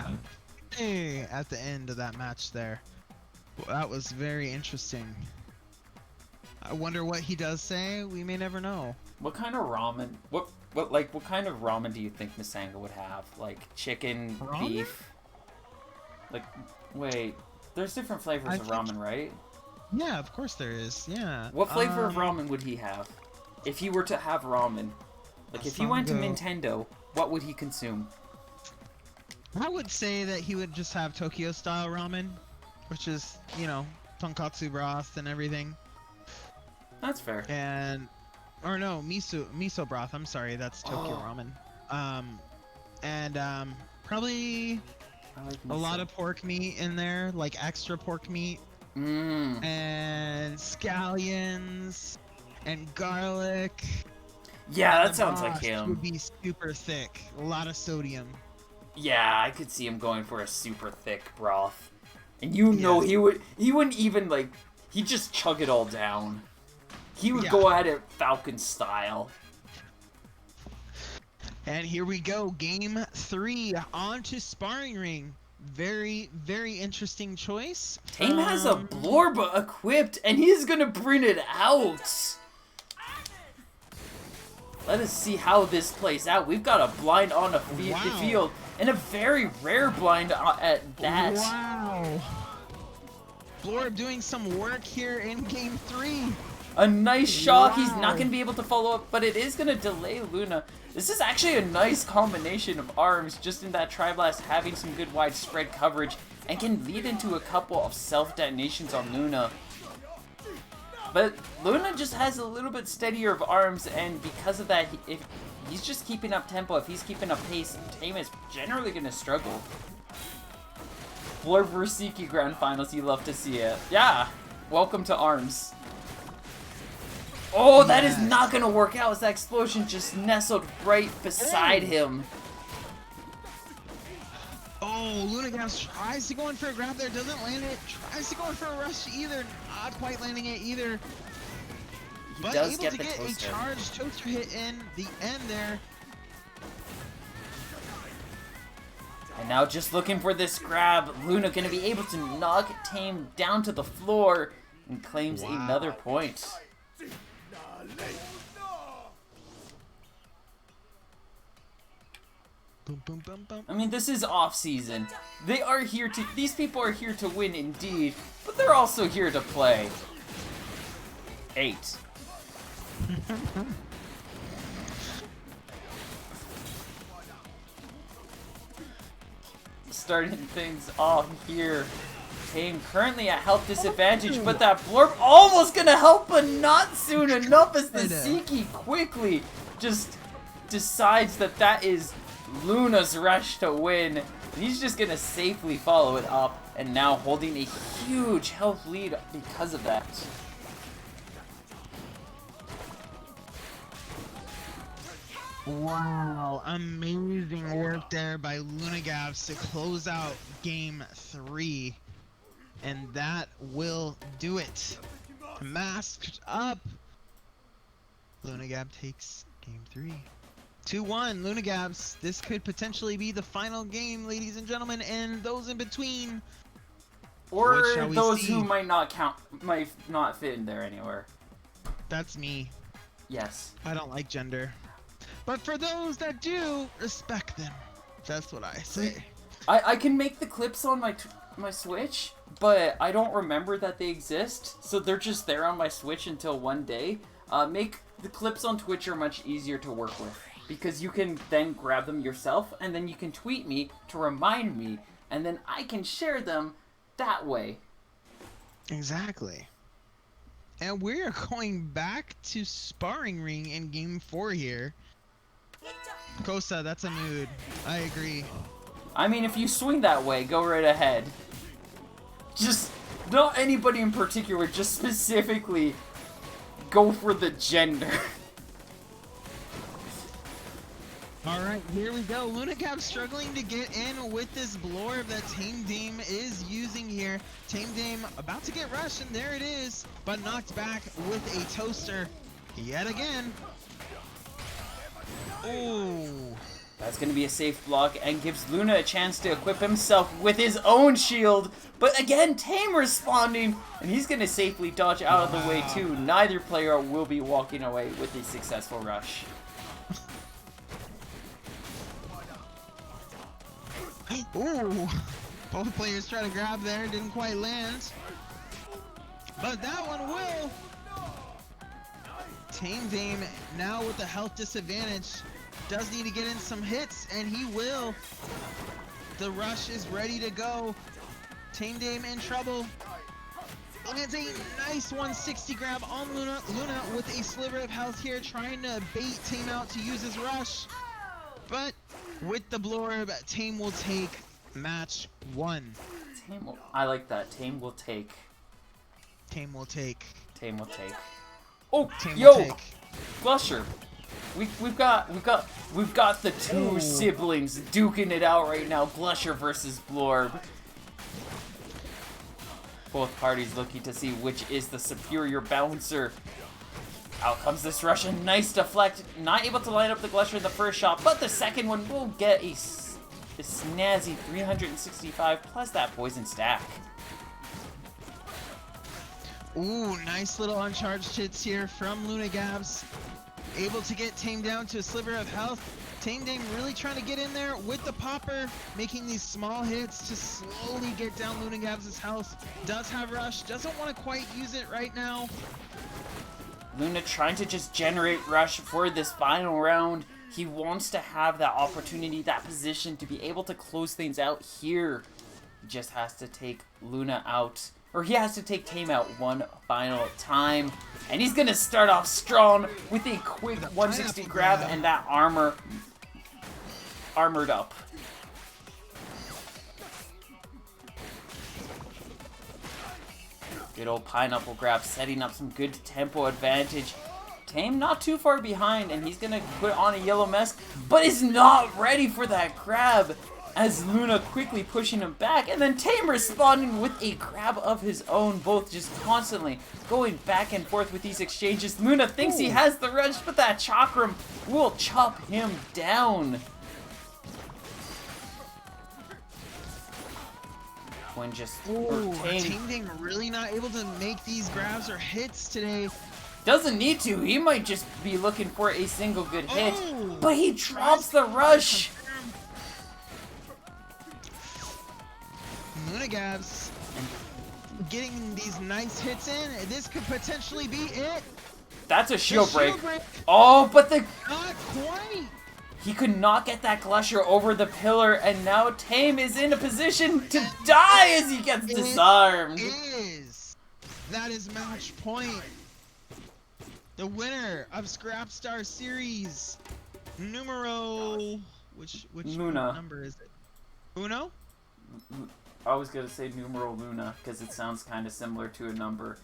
hey at the end of that match there. Well, that was very interesting. I wonder what he does say. We may never know. What kind of ramen? What kind of ramen do you think Masango would have? Like chicken, Ramen? beef? Like, wait, there's different flavors of ramen, right? Yeah, of course there is. Yeah. What flavor of ramen would he have? If he were to have ramen. Like, if he went to Masango. Nintendo, what would he consume? I would say that he would just have Tokyo style ramen, which is, you know, tonkatsu broth and everything. That's fair. And or no, miso broth. I'm sorry, that's Tokyo ramen. Probably I like a lot miso. of pork meat in there, like extra pork meat Mmm. and scallions and garlic. Yeah, And that the sounds like broth him. would be super thick, a lot of sodium. Yeah, I could see him going for a super thick broth. And you know Yes. he wouldn't even like he'd just chug it all down. He would Yeah. go at it Falcon style. And here we go, game 3, on to sparring ring. Very, very interesting choice. Tame has a Blorba equipped, and he's gonna bring it out. Let us see how this plays out. We've got a blind on the field, and a very rare blind at that. Wow. Blorb doing some work here in game 3. A nice shock. Wow. He's not going to be able to follow up, but it is going to delay Luna. This is actually a nice combination of arms, just in that Tri-Blast having some good widespread coverage, and can lead into a couple of self-detonations on Luna. But Luna just has a little bit steadier of arms, and because of that, if he's just keeping up tempo, if he's keeping up pace, Tame is generally going to struggle. Blorb Rusiki Grand Finals, you love to see it. Yeah, welcome to ARMS. Oh, that is not going to work out as that explosion just nestled right beside him. Oh, Lunagams tries to go in for a grab there, doesn't land it. Tries to go in for a rush either, not quite landing it either. But does able get to the get toaster. a charged toaster hit in the end there. And now just looking for this grab, Luna going to be able to knock Tame down to the floor and claims another point. Boom, boom, boom, boom. I mean, this is off-season. These people are here to win indeed, but they're also here to play. 8. Starting things off here. Tame currently at health disadvantage, but that Blorb almost gonna help, but not soon enough as the Ziki quickly just decides that that is Luna's rush to win. He's just gonna safely follow it up, and now holding a huge health lead because of that. Wow, amazing work there by Lunagavs to close out game 3. And that will do it. Masked up. Lunagab takes game 3. 2-1, Lunagabs. This could potentially be the final game, ladies and gentlemen, and those in between. Or those who might not fit in there anywhere. That's me. Yes. I don't like gender. But for those that do, respect them. That's what I say. I can make the clips on my Switch, but I don't remember that they exist, so they're just there on my Switch until one day. The clips on Twitch are much easier to work with, because you can then grab them yourself, and then you can tweet me to remind me, and then I can share them that way. Exactly. And we're going back to sparring ring in game 4 here. Kosa, that's a mood. I agree. I mean, if you swing that way, go right ahead. Just, not anybody in particular, just specifically go for the gender. Alright, here we go. Lunagab struggling to get in with this Blorb that Tame Dame is using here. Tame Dame about to get rushed, and there it is, but knocked back with a toaster yet again. Ooh. That's going to be a safe block and gives Luna a chance to equip himself with his own shield. But again, Tame responding, and he's going to safely dodge out of the way too. Neither player will be walking away with a successful rush. Ooh. Both players try to grab there, didn't quite land. But that one will. Tame Dame now with the health disadvantage. Does need to get in some hits, and he will. The rush is ready to go. Tame Dame in trouble. Lands a nice 160 grab on Luna. Luna with a sliver of health here, trying to bait Tame out to use his rush. But with the Blorb, Tame will take match 1. I like that. Tame will take. Tame will take. Tame will take. Oh, Tame yo, will take. Glusher. We've got the two siblings duking it out right now. Glusher versus Blorb. Both parties looking to see which is the superior bouncer. Out comes this Russian. Nice deflect. Not able to line up the Glusher in the first shot, but the second one will get a snazzy 365 plus that poison stack. Ooh, nice little uncharged hits here from Luna Gabs. Able to get Tame down to a sliver of health. Tame Dame really trying to get in there with the popper, making these small hits to slowly get down Luna Gabs' health. Does have rush, doesn't want to quite use it right now. Luna trying to just generate rush for this final round. He wants to have that opportunity, that position to be able to close things out here. He just has to take Luna out, or he has to take Tame out one final time. And he's gonna start off strong with a quick 160 grab and that armored up. Good old pineapple grab, setting up some good tempo advantage. Tame not too far behind, and he's gonna put on a yellow mask, but is not ready for that grab as Luna quickly pushing him back, and then Tame responding with a grab of his own, both just constantly going back and forth with these exchanges. Luna thinks he has the rush, but that chakram will chop him down. When just Tame really not able to make these grabs or hits today. Doesn't need to. He might just be looking for a single good hit, but he drops the rush. Luna Gabs getting these nice hits in. This could potentially be it. That's a shield break. Oh, but the not quite. He could not get that Glusher over the pillar, and now Tame is in a position to die as he gets disarmed. That is match point. The winner of Scrapstar series, numero which Luna. number is it? Uno? I was gonna say numero Luna because it sounds kind of similar to a number.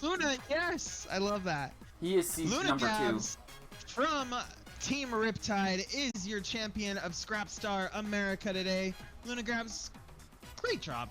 Luna, yes, I love that. He is seed number 2. From Team Riptide is your champion of Scrapstar America today. Luna Gabs, great job.